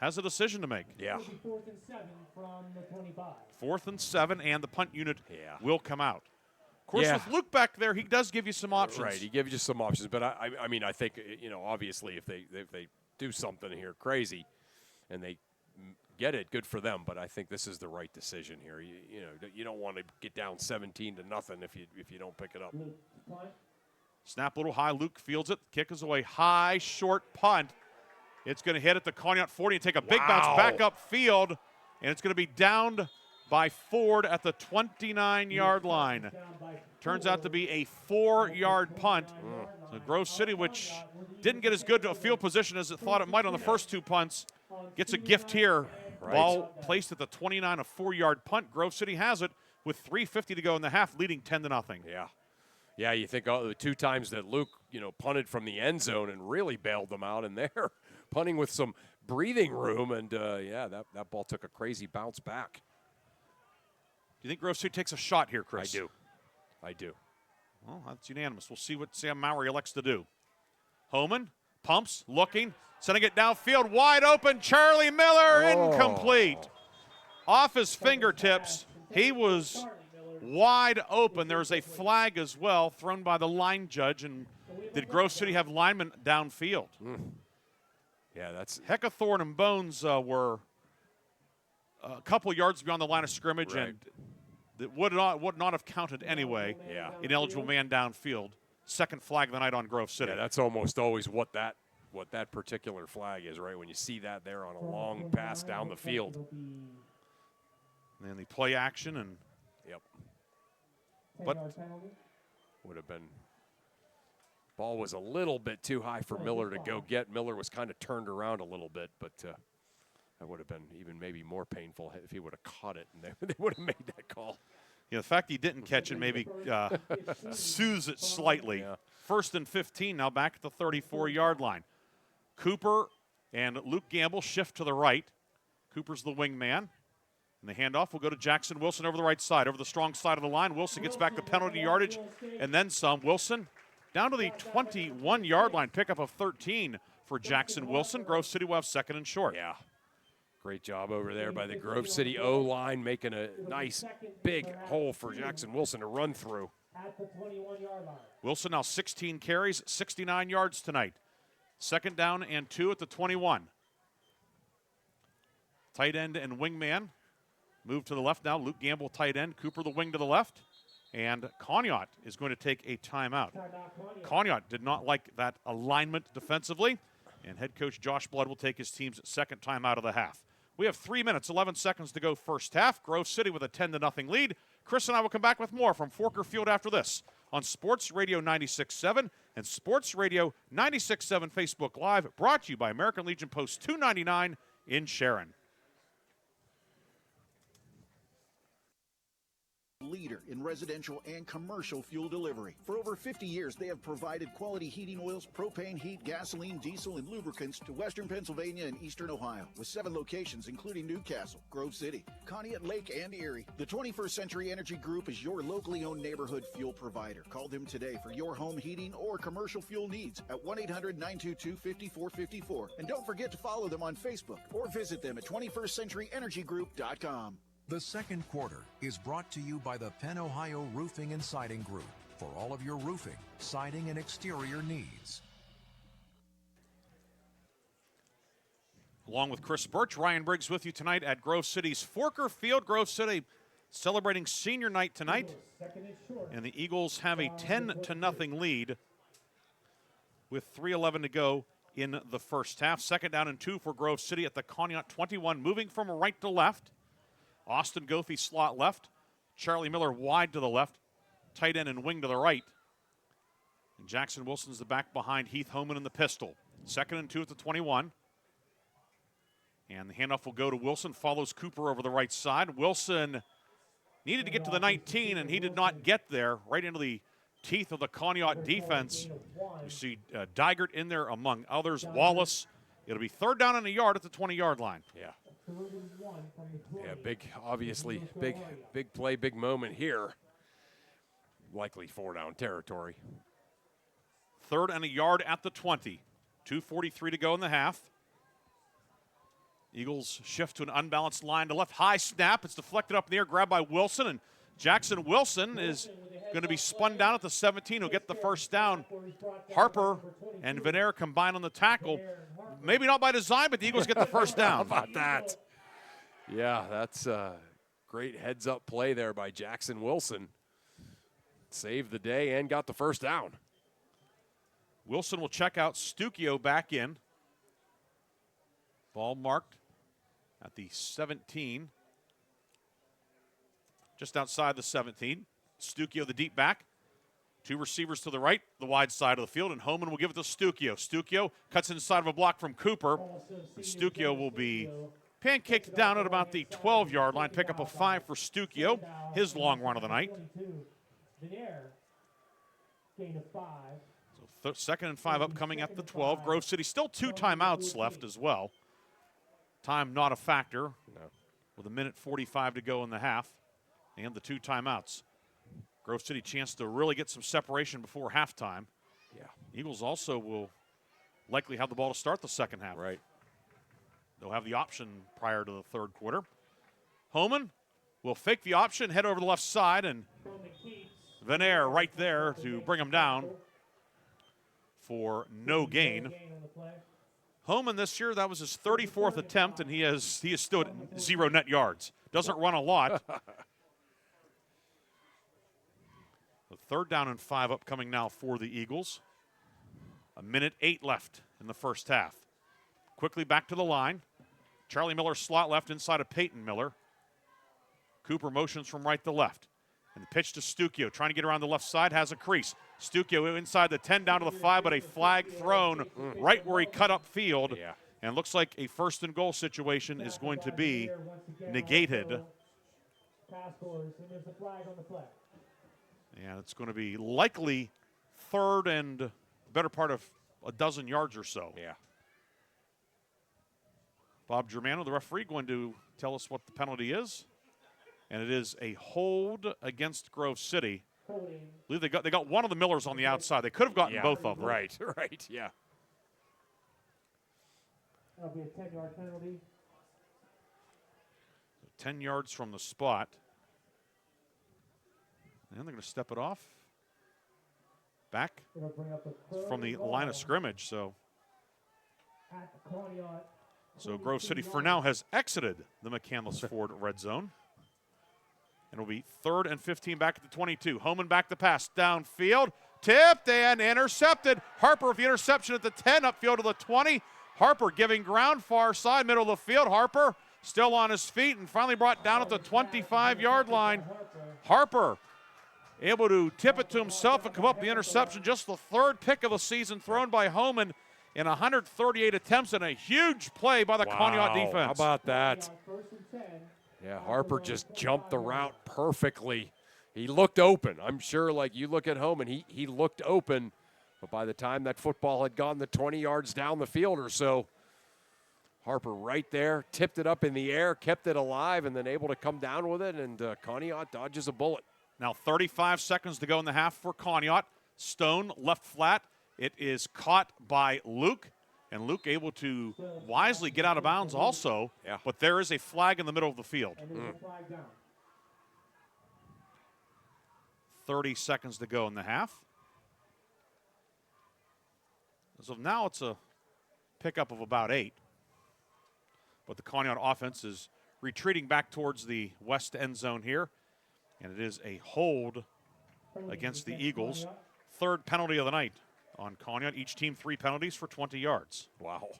has a decision to make. Yeah. 4th and 7 from the 25. 4th and 7, and the punt unit will come out. Of course, with Luke back there, he does give you some options. Right, he gives you some options. But, I mean, I think, obviously if they do something here crazy and they get it, good for them. But I think this is the right decision here. You don't want to get down 17-0 if you don't pick it up. Snap a little high. Luke fields it. Kick is away. High, short punt. It's going to hit at the Conneaut 40 and take a big bounce back up field. And it's going to be downed by Ford at the 29-yard line. Turns out to be a 4-yard punt. So Grove City, which didn't get as good a field position as it thought it might on the first 2 punts, gets a gift here. Right. Ball placed at the 29, a 4-yard punt. Grove City has it with 3:50 to go in the half, leading 10-0. Yeah. Yeah, you think the 2 times that Luke, punted from the end zone and really bailed them out, and they're punting with some breathing room, and, that ball took a crazy bounce back. Do you think Grove City takes a shot here, Chris? I do. Well, that's unanimous. We'll see what Sam Mowry elects to do. Homan pumps, looking, sending it downfield, wide open. Charlie Miller, incomplete. Off his fingertips. He was wide open. There's a flag as well thrown by the line judge. And did Grove City have linemen downfield? Yeah, that's Heckathorn and Bones were a couple yards beyond the line of scrimmage, and that would not have counted anyway. Yeah. Ineligible man downfield. Second flag of the night on Grove City. Yeah, that's almost always what that particular flag is, right? When you see that there on a long pass down the field. And then the play action, and but would have been. Ball was a little bit too high for Miller to go get. Miller was kind of turned around a little bit, but that would have been even maybe more painful if he would have caught it, and they would have made that call. Yeah, the fact he didn't catch it maybe soothes it slightly. Yeah. 1st and 15, now back at the 34-yard line. Cooper and Luke Gamble shift to the right. Cooper's the wingman. And the handoff will go to Jackson Wilson over the right side, over the strong side of the line. Wilson gets back the penalty yardage and then some. Wilson down to the 21-yard line, pickup of 13 for Jackson Wilson. Grove City will have 2nd and short. Yeah. Great job over there by the Grove City O-line, making a nice big hole for Jackson Wilson to run through. At the 21-yard line. Wilson now 16 carries, 69 yards tonight. 2nd down and 2 at the 21. Tight end and wingman move to the left now. Luke Gamble, tight end. Cooper, the wing to the left. And Conneaut is going to take a timeout. Conneaut did not like that alignment defensively. And head coach Josh Blood will take his team's 2nd timeout of the half. We have 3 minutes, 11 seconds to go first half. Grove City with a 10-0 lead. Chris and I will come back with more from Forker Field after this on Sports Radio 96.7 and Sports Radio 96.7 Facebook Live, brought to you by American Legion Post 299 in Sharon. Leader in residential and commercial fuel delivery. For over 50 years, they have provided quality heating oils, propane, heat, gasoline, diesel, and lubricants to western Pennsylvania and eastern Ohio, with 7 locations including Newcastle, Grove City, Conneaut, Lake, and Erie. The 21st Century Energy Group is your locally owned neighborhood fuel provider. Call them today for your home heating or commercial fuel needs at 1-800-922-5454. And don't forget to follow them on Facebook or visit them at 21stcenturyenergygroup.com. The second quarter is brought to you by the Penn Ohio Roofing and Siding Group for all of your roofing, siding, and exterior needs. Along with Chris Burtch, Ryan Briggs with you tonight at Grove City's Forker Field. Grove City celebrating senior night tonight. And the Eagles have a 10-0 lead with 3:11 to go in the first half. 2nd down and 2 for Grove City at the Conneaut 21, moving from right to left. Austin Goffey slot left. Charlie Miller wide to the left. Tight end and wing to the right. And Jackson Wilson's the back behind Heath Homan in the pistol. 2nd and 2 at the 21. And the handoff will go to Wilson. Follows Cooper over the right side. Wilson needed to get to the 19, and he did not get there. Right into the teeth of the Conneaut defense. You see Digert in there among others. Wallace. It'll be 3rd down and a yard at the 20-yard line. Yeah. Yeah, obviously, big play, big moment here. Likely 4-down territory. 3rd and a yard at the 20. 2:43 to go in the half. Eagles shift to an unbalanced line to left. High snap. It's deflected up in the air, grabbed by Wilson, and Jackson Wilson is going to be spun down at the 17. He'll get the first down. Harper and Venaire combine on the tackle. Maybe not by design, but the Eagles get the first down. How about that? Yeah, that's a great heads-up play there by Jackson Wilson. Saved the day and got the first down. Wilson will check out. Stucchio back in. Ball marked at the 17. Just outside the 17. Stucchio, the deep back. 2 receivers to the right, the wide side of the field, and Homan will give it to Stucchio. Stucchio cuts inside of a block from Cooper. And Stucchio will be pancaked down at about the 12-yard line. Pick up a 5 for Stucchio, his long run of the night. So 2nd and 5 upcoming at the 12. Grove City still 2 timeouts left as well. Time not a factor, with 1:45 to go in the half, and the 2 timeouts. Grove City chance to really get some separation before halftime. Yeah. Eagles also will likely have the ball to start the second half. Right. They'll have the option prior to the 3rd quarter. Homan will fake the option, head over the left side, and Venaire right there to bring him down for no gain. Homan this year, that was his 34th attempt, and he is still at 0 net yards. Doesn't run a lot. The 3rd down and 5 upcoming now for the Eagles. 1:08 left in the first half. Quickly back to the line. Charlie Miller slot left inside of Peyton Miller. Cooper motions from right to left. And the pitch to Stucchio, trying to get around the left side, has a crease. Stucchio inside the 10, down to the 5, but a flag thrown right where he cut up field. Yeah. And looks like a 1st and goal situation is going to be negated. And it's going to be likely 3rd and the better part of a dozen yards or so. Yeah. Bob Germano, the referee, going to tell us what the penalty is. And it is a hold against Grove City. I believe they got one of the Millers on the outside. They could have gotten both of them. Right, right, yeah. That'll be a 10-yard penalty. 10 yards from the spot. And they're going to step it off. Back from the line of scrimmage. So Grove City for now has exited the McCandless Ford red zone. And it'll be 3rd and 15 back at the 22. Homan back the pass downfield. Tipped and intercepted. Harper with the interception at the 10, upfield to the 20. Harper giving ground, far side, middle of the field. Harper still on his feet and finally brought down at the 25-yard line. Harper able to tip it to himself and come up the interception. Just the 3rd pick of the season thrown by Homan in 138 attempts, and a huge play by the Conneaut defense. How about that? Yeah, Harper just jumped the route perfectly. He looked open. I'm sure, like you look at Homan, he looked open. But by the time that football had gone the 20 yards down the field or so, Harper right there, tipped it up in the air, kept it alive, and then able to come down with it, and Conneaut dodges a bullet. Now 35 seconds to go in the half for Conneaut. Stone left flat. It is caught by Luke, and Luke able to wisely get out of bounds also. Yeah. But there is a flag in the middle of the field. 30 seconds to go in the half. So now it's a pickup of about 8. But the Conneaut offense is retreating back towards the west end zone here. And it is a hold against the Eagles. 3rd penalty of the night on Conneaut. Each team 3 penalties for 20 yards. Wow.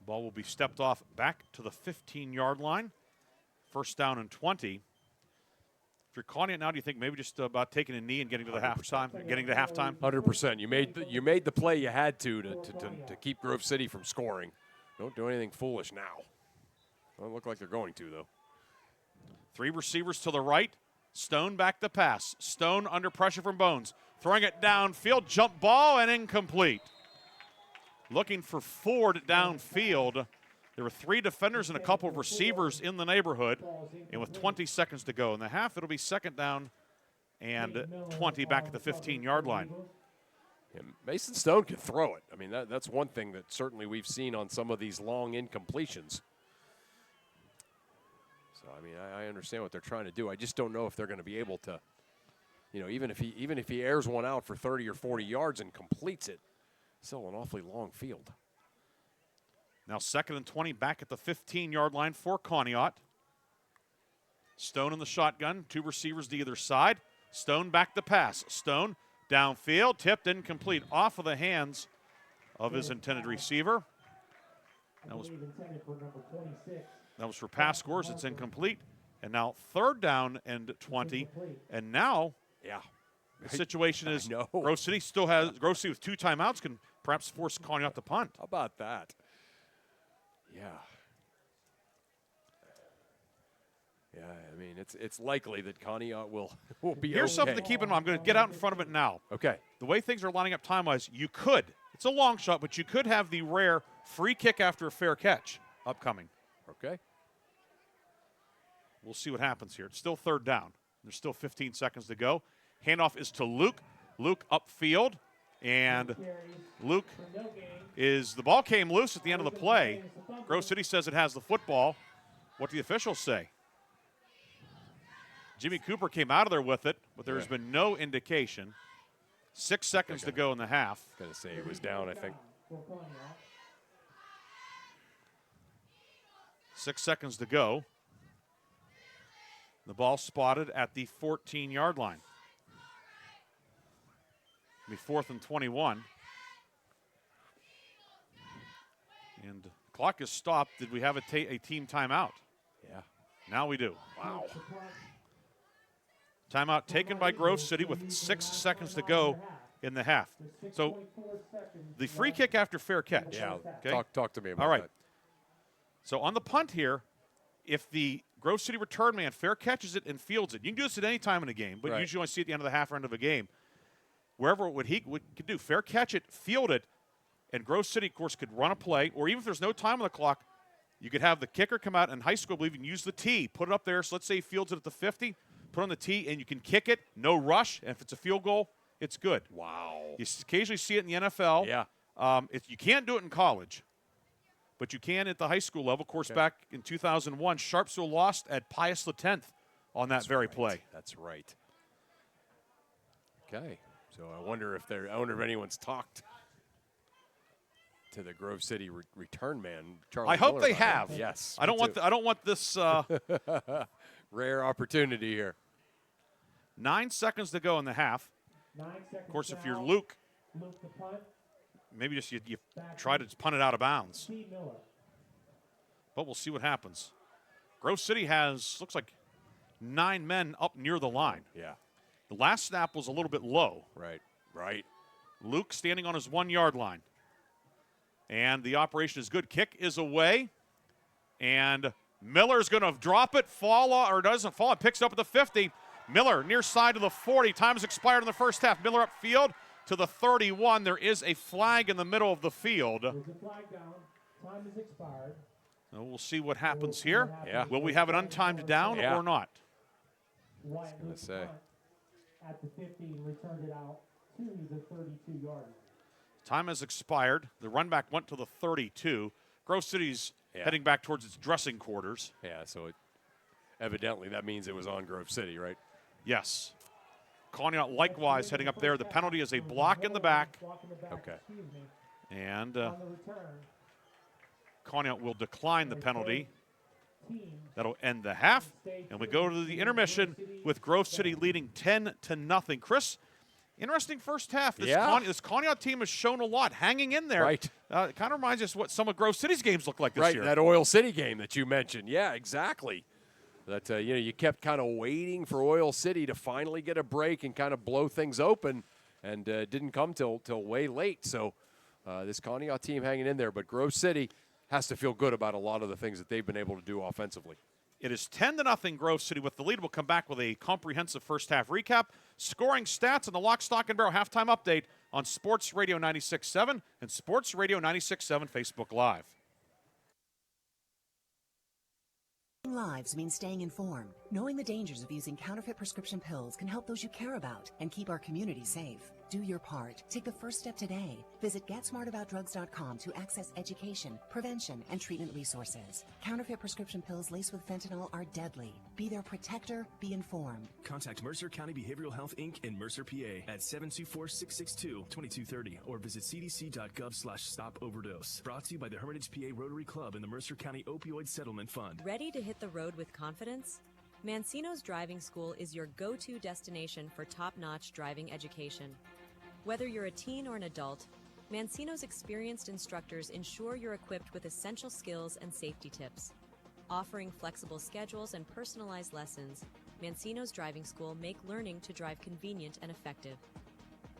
Ball will be stepped off back to the 15-yard line. 1st down and 20. If you're Conneaut now, do you think maybe just about taking a knee and getting to the halftime? Getting to halftime? 100%. You made the play you had to keep Grove City from scoring. Don't do anything foolish now. Don't look like they're going to, though. 3 receivers to the right. Stone back to pass. Stone under pressure from Bones. Throwing it downfield. Jump ball and incomplete. Looking for Ford downfield. There were 3 defenders and a couple of receivers in the neighborhood. And with 20 seconds to go in the half, it'll be 2nd down and 20 back at the 15-yard line. And Mason Stone can throw it. I mean, that's one thing that certainly we've seen on some of these long incompletions. So, I mean, I understand what they're trying to do. I just don't know if they're going to be able to, even if he airs one out for 30 or 40 yards and completes it, still an awfully long field. Now 2nd and 20 back at the 15-yard line for Conneaut. Stone in the shotgun, 2 receivers to either side. Stone back to pass. Stone downfield, tipped, incomplete, off of the hands of his intended receiver. That was for pass scores. It's incomplete. And now 3rd down and 20. And now, the situation is Grove City Grove City with 2 timeouts can perhaps force Conneaut to punt. How about that? Yeah. Yeah, I mean, it's likely that Conneaut will be Here's something to keep in mind. I'm going to get out in front of it now. Okay. The way things are lining up time-wise, you could. It's a long shot, but you could have the rare free kick after a fair catch upcoming. Okay. We'll see what happens here. It's still 3rd down. There's still 15 seconds to go. Handoff is to Luke. Luke upfield, and Luke the ball came loose at the end of the play. Grove City says it has the football. What do the officials say? Jimmy Cooper came out of there with it, but there's been no indication. 6 seconds to go in the half. Going to say it was down, I think. 6 seconds to go. The ball spotted at the 14-yard line. It'll be 4th and 21. And the clock is stopped. Did we have a team timeout? Yeah. Now we do. Wow. Timeout taken by Grove City with 6 seconds to go in the half. So the free kick after fair catch. Yeah, okay? talk to me about All right. that. So on the punt here, if the Grove City return man fair catches it and fields it, you can do this at any time in a game, but usually only see it at the end of the half or end of a game. Wherever he could do, fair catch it, field it, and Grove City, of course, could run a play, or even if there's no time on the clock, you could have the kicker come out. In high school, I believe you can use the tee, put it up there. So let's say he fields it at the 50, put on the tee, and you can kick it, no rush. And if it's a field goal, it's good. Wow. You occasionally see it in the NFL. Yeah. You can't do it in college, but you can at the high school level. Of course, back in 2001, Sharpsville lost at Pius X on that play. That's right. Okay. So I wonder if anyone's talked to the Grove City return man, Charlie. I hope Miller, they have. Yes. I don't want this rare opportunity here. 9 seconds to go in the half. 9 seconds. Of course, if you're Luke, the punt. maybe just you try to punt it out of bounds. But we'll see what happens. Grove City looks like 9 men up near the line. Yeah. The last snap was a little bit low. Right. Luke standing on his 1-yard line. And the operation is good. Kick is away. And Miller's going to drop it, doesn't fall. It picks up at the 50. Miller near side to the 40. Time has expired in the first half. Miller upfield to the 31. There is a flag in the middle of the field. There's a flag down. Time has expired. So we'll see what happens here. Yeah. Will we have an untimed down or not? I was going to say. At the 50 and returned it out to the 32-yard line. Time has expired. The run back went to the 32. Grove City's heading back towards its dressing quarters. Yeah, so evidently that means it was on Grove City, right? Yes. Conneaut likewise heading up there. The penalty is a block in the back. Okay. And Conneaut will decline the penalty. That'll end the half. And we go to the intermission with Grove City leading 10-0. Chris, interesting first half. This Conneaut team has shown a lot, hanging in there. Right. It kind of reminds us what some of Grove City's games look like this year. That Oil City game that you mentioned. Yeah, exactly. That you kept kind of waiting for Oil City to finally get a break and kind of blow things open, and didn't come till way late. So this Conneaut team hanging in there, but Grove City has to feel good about a lot of the things that they've been able to do offensively. It is 10-0 Grove City with the lead. We'll come back with a comprehensive first half recap, scoring stats, and the Lock, Stock, and Barrel halftime update on Sports Radio 96.7 and Sports Radio 96.7 Facebook Live. Lives means staying informed. Knowing the dangers of using counterfeit prescription pills can help those you care about and keep our community safe. Do your part. Take the first step today. Visit GetSmartAboutDrugs.com to access education, prevention, and treatment resources. Counterfeit prescription pills laced with fentanyl are deadly. Be their protector. Be informed. Contact Mercer County Behavioral Health Inc. in Mercer, PA at 724-662-2230 or visit cdc.gov/stop overdose. Brought to you by the Hermitage PA Rotary Club and the Mercer County Opioid Settlement Fund. Ready to hit the road with confidence? Mancino's Driving School is your go-to destination for top-notch driving education. Whether you're a teen or an adult, Mancino's experienced instructors ensure you're equipped with essential skills and safety tips. Offering flexible schedules and personalized lessons, Mancino's Driving School make learning to drive convenient and effective.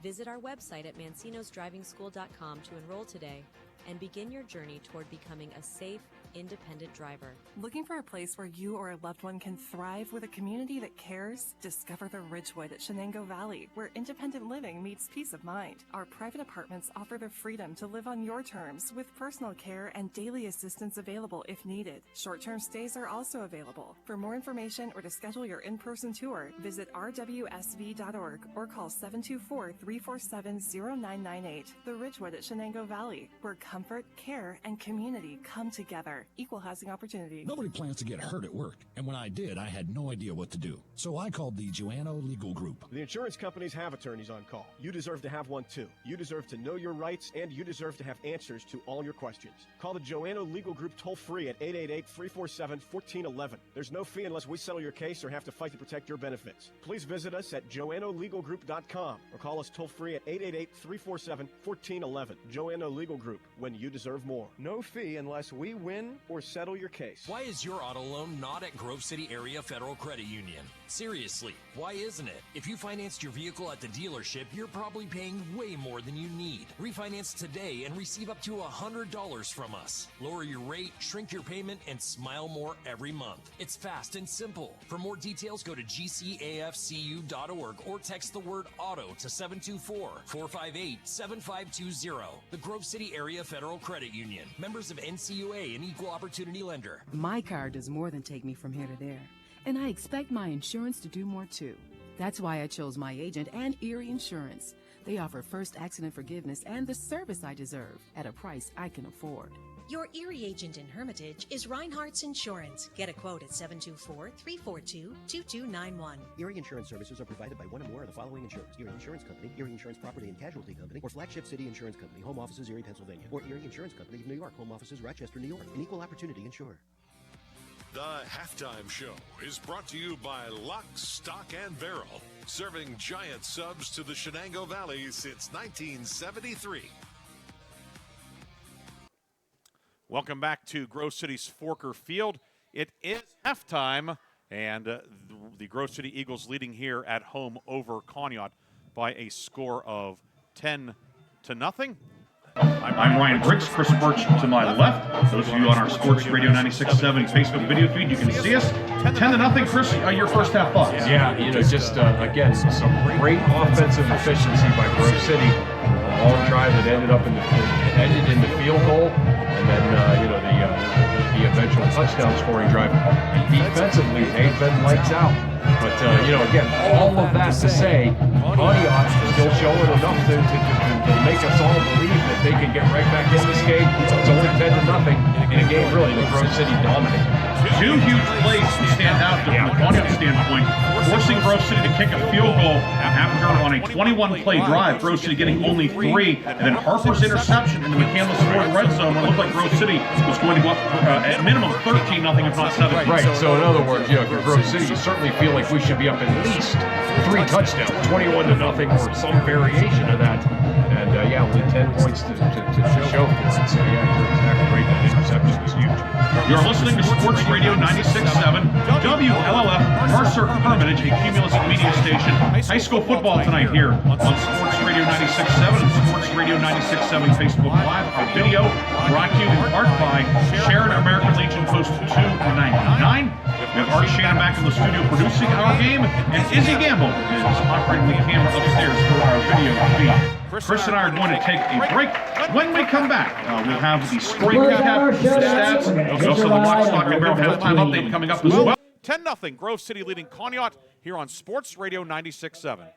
Visit our website at mancinosdrivingschool.com to enroll today and begin your journey toward becoming a safe, independent driver. Looking for a place where you or a loved one can thrive with a community that cares? Discover the Ridgewood at Shenango Valley, where independent living meets peace of mind. Our private apartments offer the freedom to live on your terms with personal care and daily assistance available if needed. Short-term stays are also available. For more information or to schedule your in-person tour, visit rwsv.org or call 724-347-0998. The Ridgewood at Shenango Valley, where comfort, care, and community come together. Equal housing opportunity. Nobody plans to get hurt at work, and when I did, I had no idea what to do. So I called the Joanno Legal Group. The insurance companies have attorneys on call. You deserve to have one too. You deserve to know your rights, and you deserve to have answers to all your questions. Call the Joanno Legal Group toll-free at 888-347-1411. There's no fee unless we settle your case or have to fight to protect your benefits. Please visit us at joannolegalgroup.com or call us toll-free at 888-347-1411. Joanno Legal Group, when you deserve more. No fee unless we win or settle your case. Why is your auto loan not at Grove City Area Federal Credit Union? Seriously, why isn't it? If you financed your vehicle at the dealership, you're probably paying way more than you need. Refinance today and receive up to $100 from us. Lower your rate, shrink your payment, and smile more every month. It's fast and simple. For more details, go to gcafcu.org or text the word auto to 724-458-7520. The Grove City Area Federal Credit Union. Members of NCUA and Equal Opportunity Lender. My car does more than take me from here to there. And I expect my insurance to do more too. That's why I chose my agent and Erie Insurance. They offer first accident forgiveness and the service I deserve at a price I can afford. Your Erie agent in Hermitage is Reinhardt's Insurance. Get a quote at 724-342-2291. Erie Insurance services are provided by one or more of the following insurers: Erie Insurance Company, Erie Insurance Property and Casualty Company, or Flagship City Insurance Company, home offices Erie, Pennsylvania, or Erie Insurance Company of New York, home offices Rochester, New York, an equal opportunity insurer. The Halftime Show is brought to you by Lock, Stock, and Barrel, serving giant subs to the Shenango Valley since 1973. Welcome back to Grove City's Forker Field. It is halftime, and the Grove City Eagles leading here at home over Conneaut by a score of 10-0. I'm Ryan Briggs, Chris Burtch to my left. Those of you on our Sports Radio 96.7 Facebook video feed, you can see us. 10-0, Chris, your first half thoughts. Yeah, just, again, some great offensive efficiency by Grove City. A long drive that ended in the field goal, and then, the eventual touchdown scoring drive. Defensively, they've been lights out. But, again, all of that to say, Conneaut is still showing enough to make us all believe that they can get right back in this game. It's only 10-0 in a game, really, that Grove City dominated. Two huge plays stand out from the Conneaut standpoint, forcing Grove City to kick a field goal after on a 21-play drive, Grove City getting only 3, and then Harper's interception in the McCandless Ford red zone when it looked like Grove City was going to go up at minimum 13-0, if not 17. Right, so in other words, for Grove City, you certainly feel like we should be up at least 3 touchdowns, 21-0 or some variation of that. And only 10 points to show for it. So you're exactly right, that interception was huge. You're listening to Sports Radio 96.7, WLLF, Mercer Hermitage, a Cumulus media station. High school football tonight here on Sports Radio 96.7 and Sports Radio 96.7 Facebook Live. Our video brought to you in part by Sharon American Legion Post 299. We have Art Shannon back in the studio producing our game, and Izzy Gamble is operating the camera upstairs for our video feed. Chris and I are going to take a break. When we come back, we'll have the scoring recap, the stats, and also the Lock, Stock, and Barrel halftime update coming up as well. 10-0, Grove City leading Conneaut here on Sports Radio 96.7.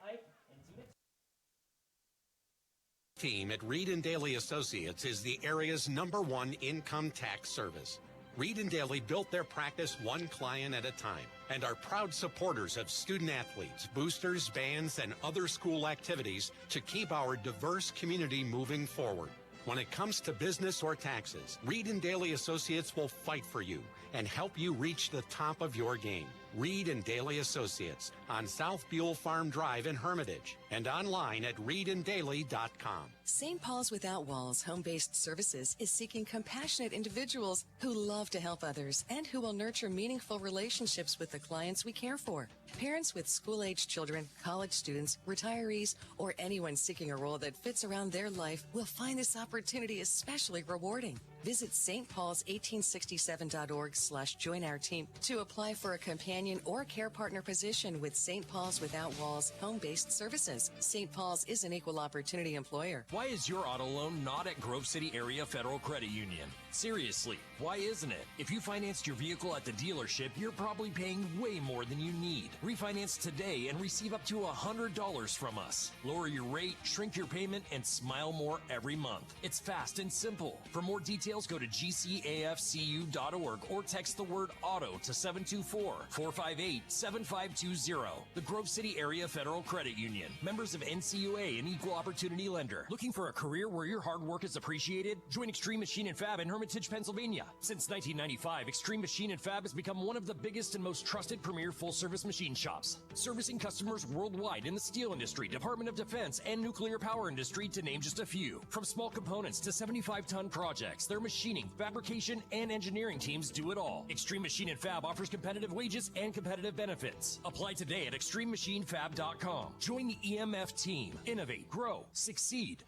team at Reed and Daly Associates is the area's #1 income tax service. Reed and Daly built their practice one client at a time and are proud supporters of student athletes, boosters, bands, and other school activities to keep our diverse community moving forward. When it comes to business or taxes, Reed and Daly Associates will fight for you and help you reach the top of your game. Reed and Daly Associates on South Buell Farm Drive in Hermitage and online at reedanddaly.com. St. Paul's Without Walls Home-Based Services is seeking compassionate individuals who love to help others and who will nurture meaningful relationships with the clients we care for. Parents with school-aged children, college students, retirees, or anyone seeking a role that fits around their life will find this opportunity especially rewarding. Visit stpaul's1867.org/join our team to apply for a companion or care partner position with St. Paul's Without Walls Home-Based Services. St. Paul's is an equal opportunity employer. Why is your auto loan not at Grove City Area Federal Credit Union? Seriously, why isn't it? If you financed your vehicle at the dealership, you're probably paying way more than you need. Refinance today and receive up to $100 from us. Lower your rate, shrink your payment, and smile more every month. It's fast and simple. For more details, go to gcafcu.org or text the word auto to 724-458-7520. The Grove City Area Federal Credit Union. Members of NCUA and Equal Opportunity Lender. Looking for a career where your hard work is appreciated? Join Extreme Machine and Fab in Hermitage, Pennsylvania. Since 1995, Extreme Machine and Fab has become one of the biggest and most trusted premier full-service machine shops, servicing customers worldwide in the steel industry, Department of Defense, and nuclear power industry, to name just a few. From small components to 75-ton projects, their machining, fabrication, and engineering teams do it all. Extreme Machine and Fab offers competitive wages and competitive benefits. Apply today at extrememachinefab.com. Join the EMF team. Innovate, grow, succeed.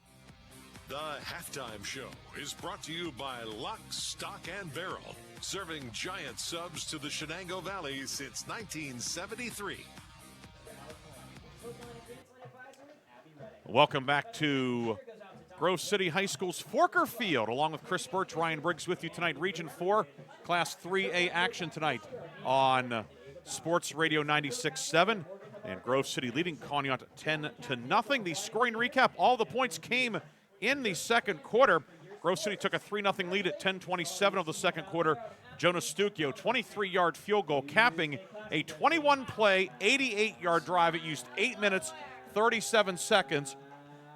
The Halftime Show is brought to you by Lock, Stock, and Barrel, serving giant subs to the Shenango Valley since 1973. Welcome back to Grove City High School's Forker Field, along with Chris Burtch, Ryan Briggs with you tonight. Region 4, Class 3A action tonight on Sports Radio 96.7. And Grove City leading Conneaut 10-0. The scoring recap, all the points came in the second quarter. Grove City took a 3-0 lead at 10:27 of the second quarter. Jonas Stucchio, 23-yard field goal, capping a 21-play, 88-yard drive. It used 8 minutes, 37 seconds.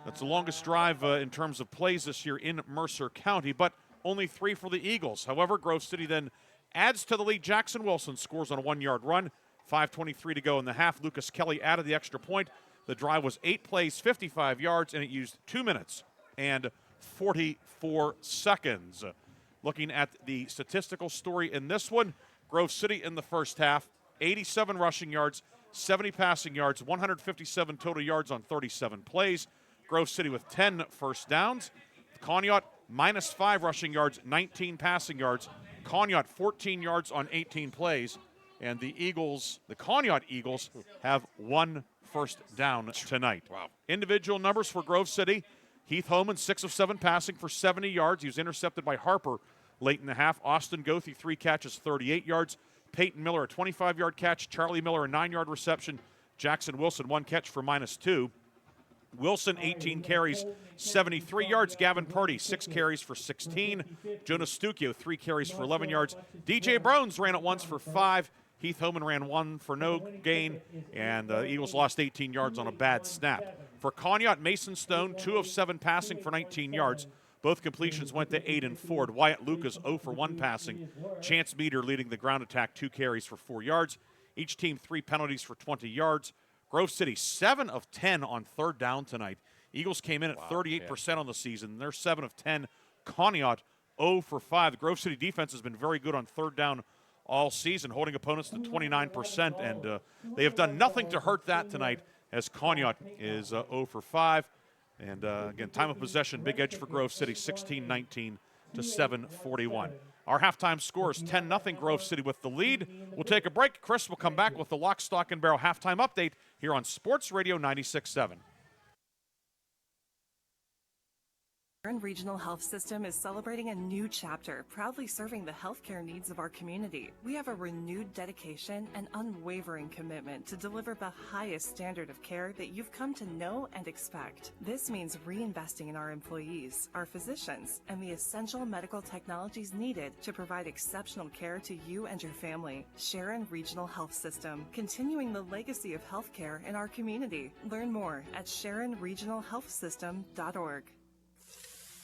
That's the longest drive in terms of plays this year in Mercer County, but only 3 for the Eagles. However, Grove City then adds to the lead. Jackson Wilson scores on a 1-yard run. 5:23 to go in the half. Lucas Kelly added the extra point. The drive was 8 plays, 55 yards, and it used 2 minutes and 44 seconds. Looking at the statistical story in this one, Grove City in the first half, 87 rushing yards, 70 passing yards, 157 total yards on 37 plays. Grove City with 10 first downs. Conneaut -5 rushing yards, 19 passing yards. Conneaut 14 yards on 18 plays. And the Eagles, the Conneaut Eagles, have 1 first down tonight. Wow. Individual numbers for Grove City. Heath Homan, 6 of 7 passing for 70 yards. He was intercepted by Harper late in the half. Austin Goethe, 3 catches, 38 yards. Peyton Miller, a 25-yard catch. Charlie Miller, a 9-yard reception. Jackson Wilson, 1 catch for -2. Wilson, 18 carries, 73 yards. Gavin Purdy, 6 carries for 16. Jonas Stucchio, 3 carries for 11 yards. DJ Brones ran it once for 5. Heath Homan ran 1 for no gain, and the Eagles lost 18 yards on a bad snap. For Conneaut, Mason Stone, 2 of 7 passing for 19 yards. Both completions went to Aiden Ford. Wyatt Lucas, 0 for 1 passing. Chance Meter leading the ground attack, 2 carries for 4 yards. Each team 3 penalties for 20 yards. Grove City, 7 of 10 on third down tonight. Eagles came in at 38% on the season. They're 7 of 10. Conneaut, 0 for 5. The Grove City defense has been very good on third down all season, holding opponents to 29%, and they have done nothing to hurt that tonight, as Conneaut is 0 for 5. And again, time of possession, big edge for Grove City, 16-19 to 7:41. Our halftime score is 10-0, Grove City with the lead. We'll take a break. Chris will come back with the Lock, Stock, and Barrel halftime update here on Sports Radio 96.7. Sharon Regional Health System is celebrating a new chapter, proudly serving the healthcare needs of our community. We have a renewed dedication and unwavering commitment to deliver the highest standard of care that you've come to know and expect. This means reinvesting in our employees, our physicians, and the essential medical technologies needed to provide exceptional care to you and your family. Sharon Regional Health System, continuing the legacy of healthcare in our community. Learn more at SharonRegionalHealthSystem.org.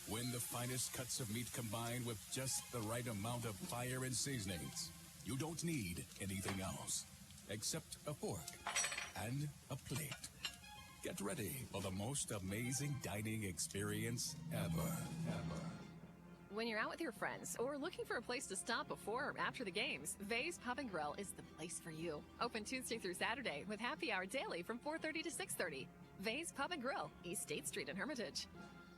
When the finest cuts of meat combine with just the right amount of fire and seasonings, you don't need anything else except a fork and a plate. Get ready for the most amazing dining experience ever. When you're out with your friends or looking for a place to stop before or after the games, Vay's Pub and Grill is the place for you. Open Tuesday through Saturday with happy hour daily from 4:30 to 6:30. Vay's Pub and Grill, East State Street in Hermitage.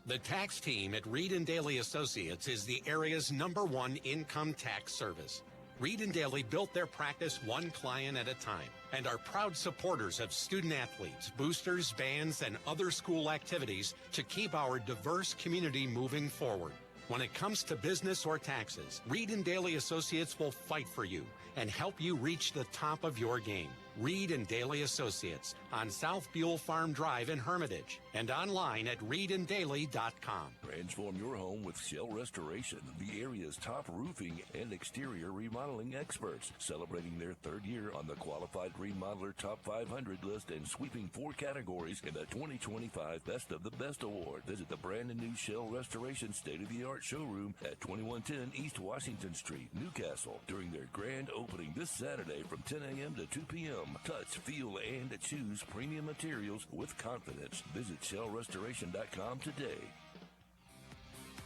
The tax team at Reed and Daly Associates is the area's #1 income tax service. Reed and Daly built their practice one client at a time and are proud supporters of student athletes, boosters, bands, and other school activities to keep our diverse community moving forward. When it comes to business or taxes, Reed and Daly Associates will fight for you and help you reach the top of your game. Reed and Daly Associates on South Buell Farm Drive in Hermitage and online at reedanddaly.com. Transform your home with Shell Restoration, the area's top roofing and exterior remodeling experts, celebrating their 3rd year on the Qualified Remodeler Top 500 list and sweeping 4 categories in the 2025 Best of the Best Award. Visit the brand new Shell Restoration state-of-the-art showroom at 2110 East Washington Street, Newcastle, during their grand opening this Saturday from 10 a.m. to 2 p.m. Touch, feel, and choose premium materials with confidence. Visit shellrestoration.com today.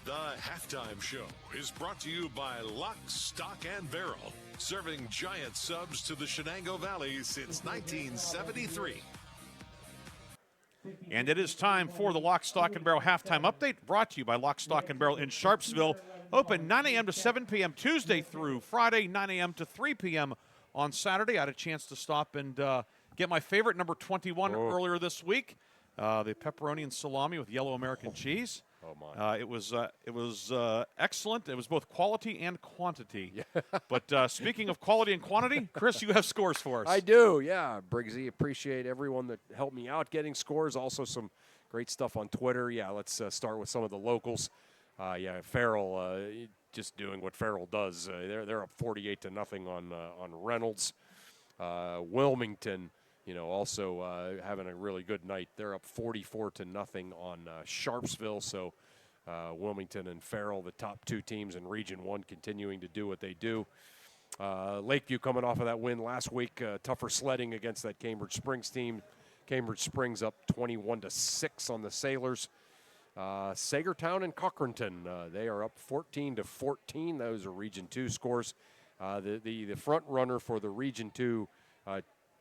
The Halftime Show is brought to you by Lock, Stock, and Barrel, serving giant subs to the Shenango Valley since 1973. And it is time for the Lock, Stock, and Barrel halftime update, brought to you by Lock, Stock, and Barrel in Sharpsville. Open 9 a.m. to 7 p.m. Tuesday through Friday, 9 a.m. to 3 p.m. on Saturday. I had a chance to stop and get my favorite, number 21, earlier this week, the pepperoni and salami with yellow American cheese. Oh, my. It was excellent. It was both quality and quantity. But speaking of quality and quantity, Chris, you have scores for us. I do, yeah. Briggsy, appreciate everyone that helped me out getting scores. Also some great stuff on Twitter. Yeah, let's start with some of the locals. Farrell just doing what Farrell does. They're up 48-0 on Reynolds. Wilmington, also having a really good night. They're up 44-0 on Sharpsville. So Wilmington and Farrell, the top 2 teams in Region 1, continuing to do what they do. Lakeview coming off of that win last week. Tougher sledding against that Cambridge Springs team. Cambridge Springs up 21-6 on the Sailors. Sagertown and Cochranton, they are up 14-14. Those are Region 2 scores. The front runner for the Region 2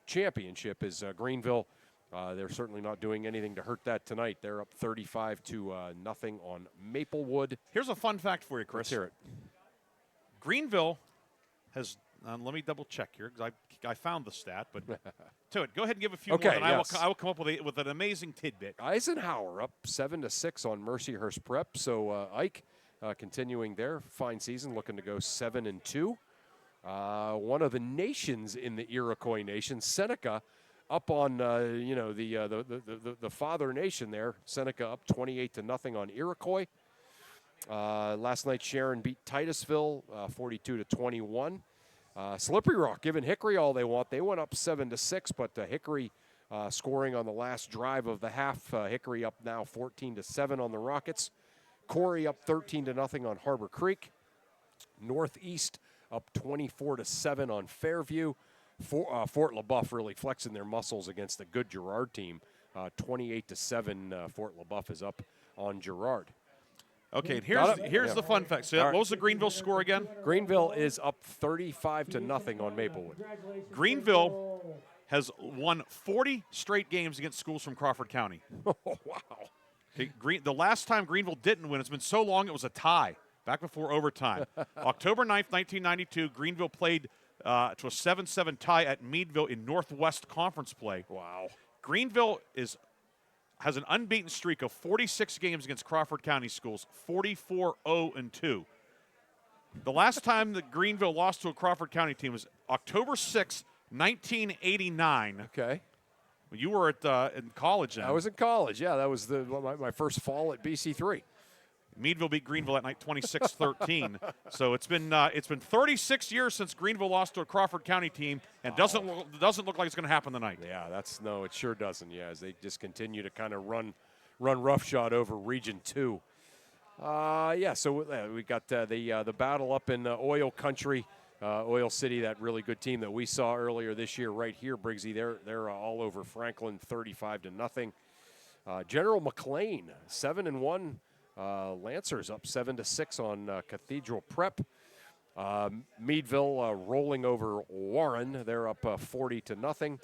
championship is Greenville. They're certainly not doing anything to hurt that tonight. They're up 35-0 on Maplewood. Here's a fun fact for you, Chris. Let's hear it. Greenville has, let me double check here because I found the stat, but to it, go ahead and give a few more, and yes. I will come up with an amazing tidbit. Eisenhower up 7-6 on Mercyhurst Prep. So Ike continuing their fine season, looking to go 7-2. One of the nations in the Iroquois Nation, Seneca, up on the father nation there. Seneca up 28-0 on Iroquois. Last night Sharon beat Titusville 42-21. Slippery Rock giving Hickory all they want. They went up 7-6, but Hickory scoring on the last drive of the half. Hickory up now 14-7 on the Rockets. Corey up 13-0 on Harbor Creek. Northeast up 24-7 on Fairview. Fort LaBeouf really flexing their muscles against a good Girard team. 28-7. Fort LaBeouf is up on Girard. Okay, and here's the fun fact. So what was the Greenville score again? Greenville is up 35-0 on Maplewood. Greenville has won 40 straight games against schools from Crawford County. Oh, wow. Okay, the last time Greenville didn't win, it's been so long it was a tie, back before overtime. October 9th, 1992, Greenville played to a 7-7 tie at Meadville in Northwest Conference play. Wow. Greenville is has an unbeaten streak of 46 games against Crawford County schools, 44-0-2. The last time that Greenville lost to a Crawford County team was October 6, 1989. Okay. You were in college then. I was in college, yeah. That was my first fall at BC3. Meadville beat Greenville that night 26-13. So it's been 36 years since Greenville lost to a Crawford County team, and doesn't look like it's going to happen tonight. Yeah, it sure doesn't. Yeah, as they just continue to kind of run roughshod over Region 2. So we got the battle up in Oil Country, Oil City, that really good team that we saw earlier this year right here, Briggsy. They're all over Franklin, 35-0. General McLean, 7-1. Lancers up 7-6 on Cathedral Prep. Meadville rolling over Warren. They're up 40-0.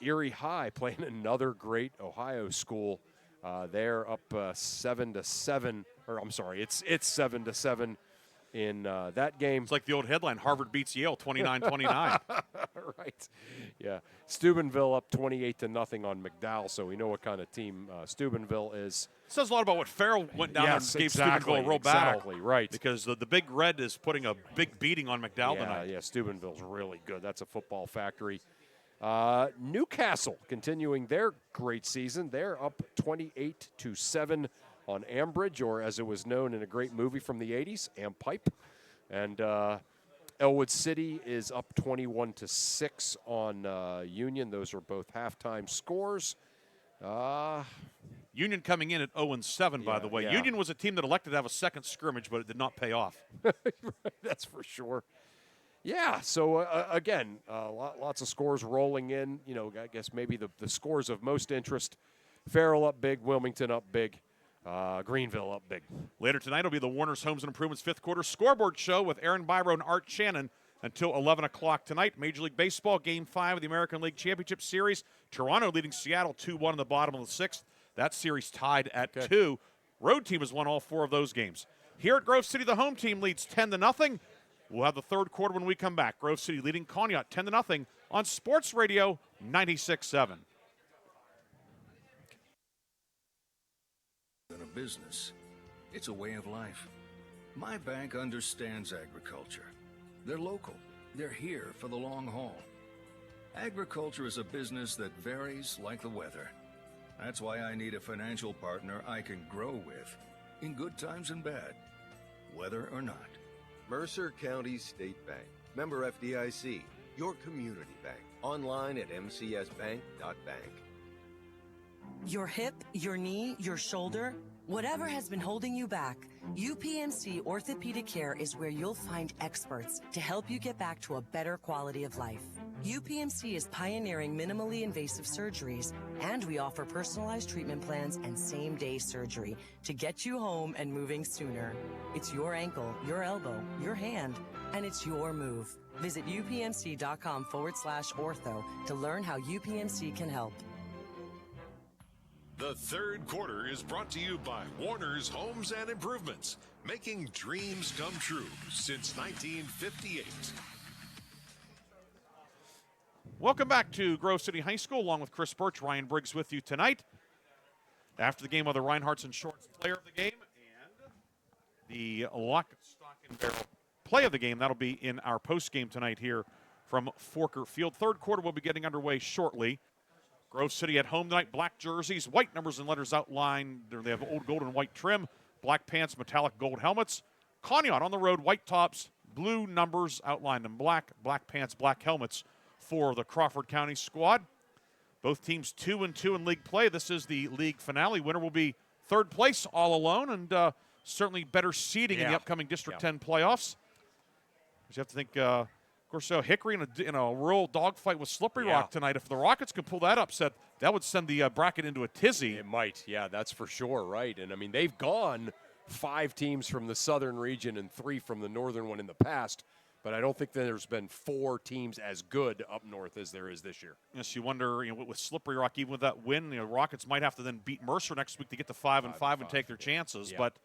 Erie High playing another great Ohio school. They're up 7-7. Or I'm sorry, it's 7-7 in that game. It's like the old headline: Harvard beats Yale 29-29. Right. Yeah. Steubenville up 28-0 on McDowell. So we know what kind of team Steubenville is. Says a lot about what Farrell went down and gave Steubenville a real battle. Exactly, right. Because the Big Red is putting a big beating on McDowell tonight. Yeah, Steubenville's really good. That's a football factory. Newcastle continuing their great season. They're up 28-7 on Ambridge, or as it was known in a great movie from the 80s, Ampipe. And Elwood City is up 21-6 on Union. Those are both halftime scores. Union coming in at 0-7, by the way. Yeah. Union was a team that elected to have a second scrimmage, but it did not pay off. That's for sure. Yeah, so again, lots of scores rolling in. You know, I guess maybe the scores of most interest. Farrell up big, Wilmington up big, Greenville up big. Later tonight will be the Warner's Homes and Improvements 5th quarter scoreboard show with Aaron Byro and Art Shannon until 11 o'clock tonight. Major League Baseball, Game 5 of the American League Championship Series. Toronto leading Seattle 2-1 in the bottom of the 6th. That series tied at 2. Road team has won all 4 of those games. Here at Grove City, the home team leads 10-0. We'll have the third quarter when we come back. Grove City leading Conneaut 10-0 on Sports Radio 96.7. Than a business, it's a way of life. My bank understands agriculture. They're local. They're here for the long haul. Agriculture is a business that varies like the weather. That's why I need a financial partner I can grow with, in good times and bad, weather or not. Mercer County State Bank. Member FDIC. Your community bank. Online at mcsbank.bank. Your hip, your knee, your shoulder, whatever has been holding you back, UPMC Orthopedic Care is where you'll find experts to help you get back to a better quality of life. UPMC is pioneering minimally invasive surgeries, and we offer personalized treatment plans and same-day surgery to get you home and moving sooner. It's your ankle, your elbow, your hand, and it's your move. Visit upmc.com/ortho to learn how UPMC can help. The third quarter is brought to you by Warner's Homes and Improvements, making dreams come true since 1958. Welcome back to Grove City High School, along with Chris Burtch, Ryan Briggs with you tonight. After the game, of the Reinhardt's and Shorts player of the game and the Lock, Stock, and Barrel play of the game. That'll be in our post game tonight here from Forker Field. Third quarter will be getting underway shortly. Grove City at home tonight, black jerseys, white numbers and letters outlined. They have old gold and white trim, black pants, metallic gold helmets. Conneaut on the road, white tops, blue numbers outlined in black, black pants, black helmets for the Crawford County squad. Both teams 2-2 in league play. This is the league finale. Winner will be third place all alone, and certainly better seeding in the upcoming District 10 playoffs. You have to think, of course, Hickory in a real dogfight with Slippery Rock tonight. If the Rockets can pull that upset, that would send the bracket into a tizzy. It might, yeah, that's for sure, right. And, I mean, they've gone 5 teams from the southern region and 3 from the northern one in the past, but I don't think that there's been 4 teams as good up north as there is this year. Yes, you wonder, with Slippery Rock, even with that win, Rockets might have to then beat Mercer next week to get to 5-5 and take their chances. Yeah. But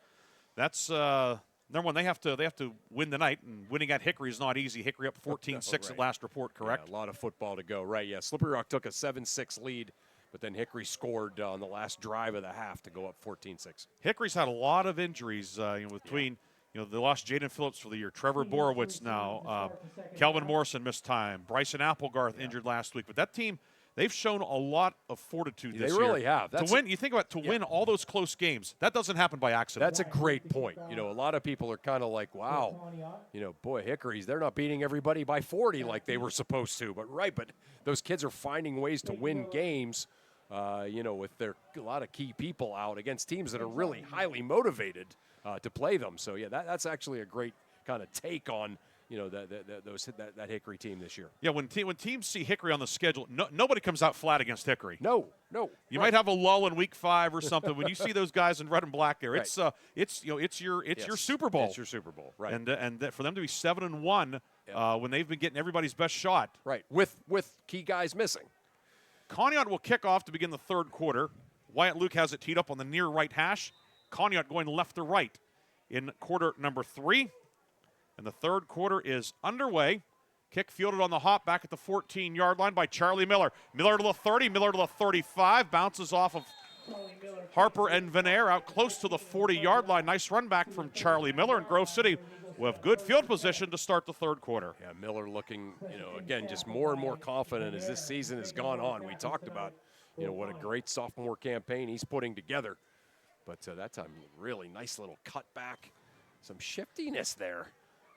that's number one. They have to win tonight, and winning at Hickory is not easy. Hickory up 14-6 at last report, correct? Yeah, a lot of football to go, right? Yeah, Slippery Rock took a 7-6 lead But then Hickory scored on the last drive of the half to go up 14-6. Hickory's had a lot of injuries between they lost Jaden Phillips for the year, Trevor Borowitz now, Kelvin Morrison missed time, Bryson Applegarth injured last week. But that team, they've shown a lot of fortitude this year. They really have. To win, you think about win all those close games, that doesn't happen by accident. That's a great point. A lot of people are kind of like, wow, boy, Hickory's, they're not beating everybody by 40 like they were supposed to. But those kids are finding ways to win games, with a lot of key people out against teams that are really highly motivated to play them. So, that's actually a great kind of take on that Hickory team this year. Yeah, when teams see Hickory on the schedule, nobody comes out flat against Hickory. No. You might have a lull in week 5 or something. When you see those guys in red and black there, it's your Super Bowl. It's your Super Bowl, right? And for them to be 7-1 when they've been getting everybody's best shot, right? With key guys missing. Conneaut will kick off to begin the third quarter. Wyatt Luke has it teed up on the near right hash. Conneaut going left to right in quarter number 3. And the third quarter is underway. Kick fielded on the hop back at the 14-yard line by Charlie Miller. Miller to the 30, Miller to the 35. Bounces off of Harper and Venair out close to the 40-yard line. Nice run back from Charlie Miller, and Grove City will have good field position to start the third quarter. Yeah, Miller looking, again, just more and more confident as this season has gone on. We talked about, what a great sophomore campaign he's putting together. But that time, really nice little cutback. Some shiftiness there.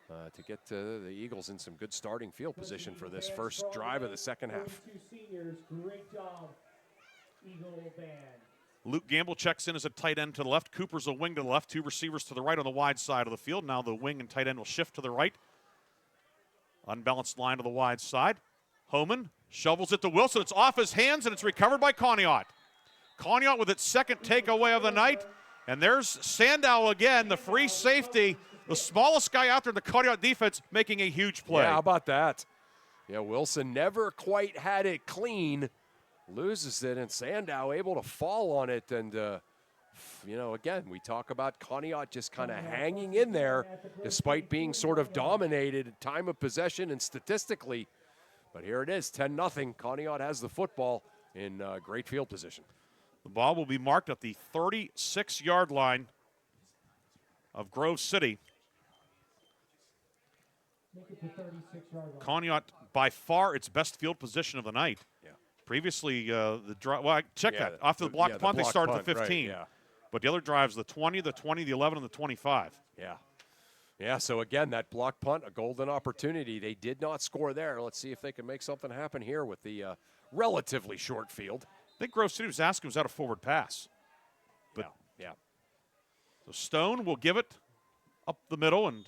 To get the Eagles in some good starting field position for this first drive of the second half. Great job, Eagle Band. Luke Gamble checks in as a tight end to the left. Cooper's a wing to the left. 2 receivers to the right on the wide side of the field. Now the wing and tight end will shift to the right. Unbalanced line to the wide side. Homan shovels it to Wilson. It's off his hands, and it's recovered by Conneaut. Conneaut with its second takeaway of the night. And there's Sandow again, the free safety. The smallest guy out there in the Conneaut defense making a huge play. Yeah, how about that? Yeah, Wilson never quite had it clean. Loses it, and Sandow able to fall on it. And, again, we talk about Conneaut just kind of hanging in there despite being sort of dominated at time of possession and statistically. But here it is, 10-0. Conneaut has the football in great field position. The ball will be marked at the 36-yard line of Grove City. Conneaut, by far, its best field position of the night. Yeah. Previously, check that. After the block punt, they started at the 15. Right, yeah. But the other drives, the 20, the 11, and the 25. Yeah. Yeah, so again, that block punt, a golden opportunity. They did not score there. Let's see if they can make something happen here with the relatively short field. I think Grove City was asking, was that a forward pass? But yeah. So Stone will give it up the middle, and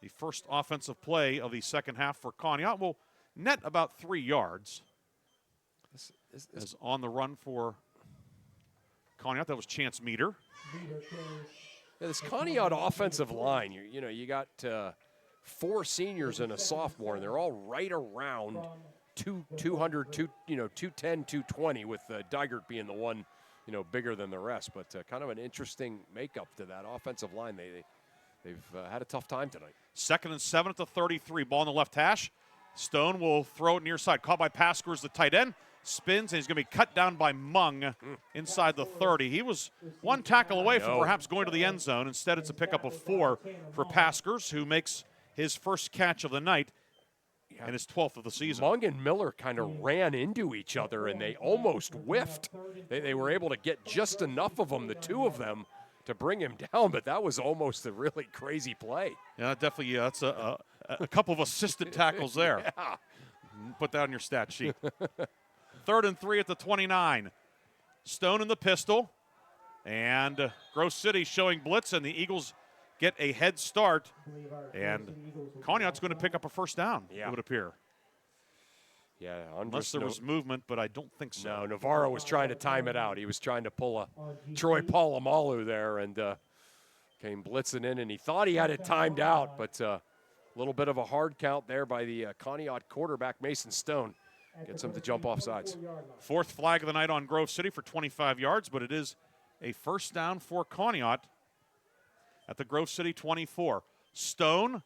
the first offensive play of the second half for Conneaut will net about 3 yards. As on the run for Conneaut, that was Chance Meter. Yeah, this Conneaut offensive line, you got 4 seniors and a sophomore, and they're all right around 200, 210, 220, with Dygert being the one, bigger than the rest. But kind of an interesting makeup to that offensive line. They've had a tough time tonight. 2nd and 7 at the 33. Ball on the left hash. Stone will throw it near side. Caught by Paskers, the tight end. Spins, and he's going to be cut down by Mung inside the 30. He was one tackle away from perhaps going to the end zone. Instead, it's a pickup of 4 for Paskers, who makes his first catch of the night and his 12th of the season. Mung and Miller kind of ran into each other, and they almost whiffed. They were able to get just enough of them, the two of them, to bring him down, but that was almost a really crazy play. Yeah, definitely. That's a couple of assisted tackles there. Yeah. Put that on your stat sheet. 3rd and 3 at the 29. Stone in the pistol, and Grove City showing blitz, and the Eagles get a head start, and Conneaut's going to pick up a first down, it would appear. Yeah, unless there was movement, but I don't think so. No, Navarro was trying to time it out. He was trying to pull a Troy Polamalu there, and came blitzing in, and he thought he had it timed out, but a little bit of a hard count there by the Conneaut quarterback, Mason Stone. Gets him to jump off sides. 4th flag of the night on Grove City for 25 yards, but it is a first down for Conneaut at the Grove City 24. Stone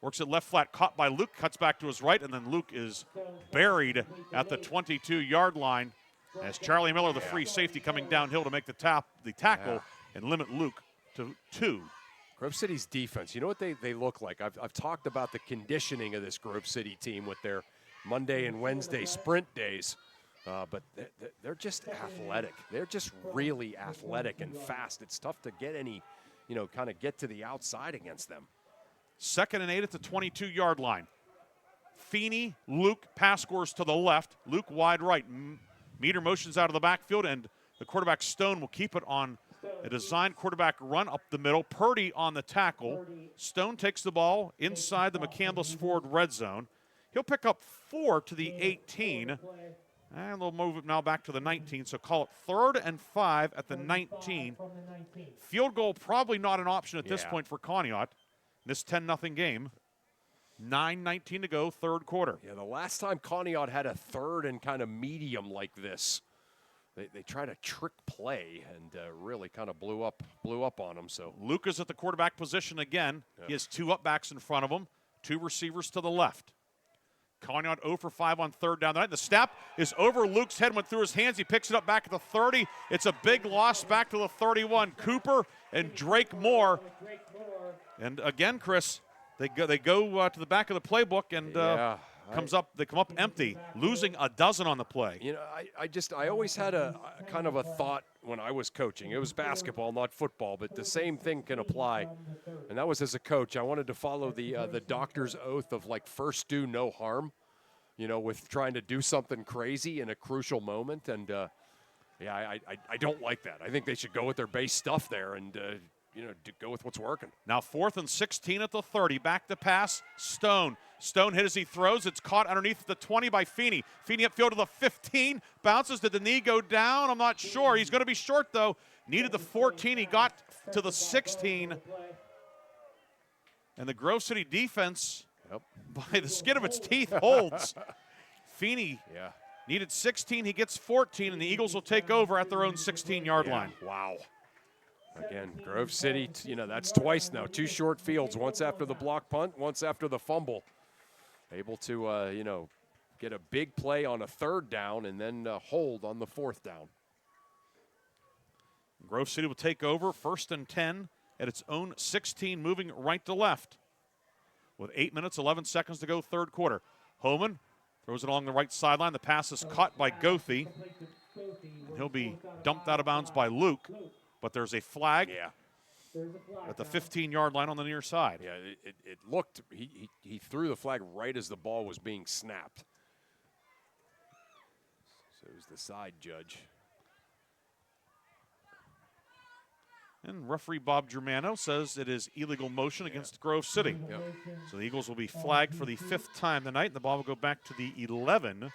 works it left flat, caught by Luke, cuts back to his right, and then Luke is buried at the 22-yard line as Charlie Miller, the free safety, coming downhill to make the tackle and limit Luke to 2. Grove City's defense, you know what they look like? I've talked about the conditioning of this Grove City team with their Monday and Wednesday sprint days, but they're just athletic. They're just really athletic and fast. It's tough to get any, kind of get to the outside against them. 2nd and 8 at the 22-yard line. Feeney, Luke, pass scores to the left. Luke wide right. Meter motions out of the backfield, and the quarterback Stone will keep it on a designed quarterback run up the middle. Purdy on the tackle. Stone takes the ball inside the McCandless Ford red zone. He'll pick up 4 to the 18, and they'll move it now back to the 19, so call it 3rd and 5 at the 19. Field goal probably not an option at this point for Conneaut in this 10-0 game. 9:19 to go, 3rd quarter. Yeah, the last time Conneaut had a 3rd and kind of medium like this, they tried a trick play and really kind of blew up on them. So Luke is at the quarterback position again. Yep. He has 2 upbacks in front of him, 2 receivers to the left. Conneaut 0 for 5 on 3rd down the night. The snap is over Luke's head, went through his hands. He picks it up back at the 30. It's a big loss back to the 31. Cooper and Drake Moore. And again, Chris, they go to the back of the playbook and they come up empty, losing a dozen on the play. I always had a kind of a thought when I was coaching. It was basketball, not football, but the same thing can apply. And that was as a coach. I wanted to follow the doctor's oath of first do no harm, with trying to do something crazy in a crucial moment. And I don't like that. I think they should go with their base stuff there and go with what's working. Now 4th and 16 at the 30. Back to pass. Stone hit as he throws. It's caught underneath the 20 by Feeney. Feeney upfield to the 15. Bounces. Did the knee go down? I'm not sure. He's going to be short, though. Needed the 14. He got to the 16. And the Grove City defense, by the skin of its teeth, holds. Feeney needed 16. He gets 14, and the Eagles will take over at their own 16-yard line. Wow. Again, Grove City, that's twice now. 2 short fields, once after the block punt, once after the fumble. Able to, get a big play on a 3rd down and then hold on the 4th down. Grove City will take over 1st and 10 at its own 16, moving right to left. With 8 minutes, 11 seconds to go, 3rd quarter. Homan throws it along the right sideline. The pass is caught by Goethe. And he'll be dumped out of bounds by Luke. But there's a flag at the 15-yard line on the near side. Yeah, it looked, he threw the flag right as the ball was being snapped. So it was the side judge. And referee Bob Germano says it is illegal motion against Grove City. Yep. So the Eagles will be flagged for the 5th time tonight, and the ball will go back to the 11.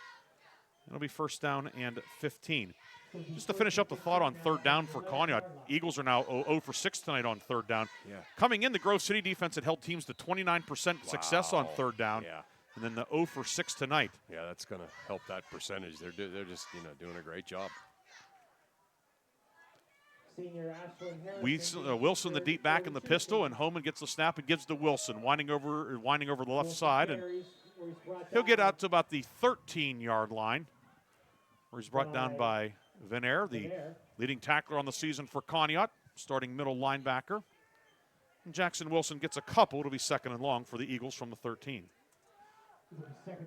It'll be 1st down and 15. Just to finish up the thought on 3rd down for Conneaut, Eagles are now 0 for 6 tonight on 3rd down. Yeah. Coming in, the Grove City defense had held teams to 29% success on 3rd down. Yeah. And then the 0 for 6 tonight. Yeah, that's going to help that percentage. They're just doing a great job. Wilson, the deep back in the pistol, and Homan gets the snap and gives to Wilson, winding over the left side, and he'll get out to about the 13-yard line, where he's brought down by Venair, the leading tackler on the season for Conneaut, starting middle linebacker. And Jackson Wilson gets a couple. It'll be 2nd and long for the Eagles from the 13.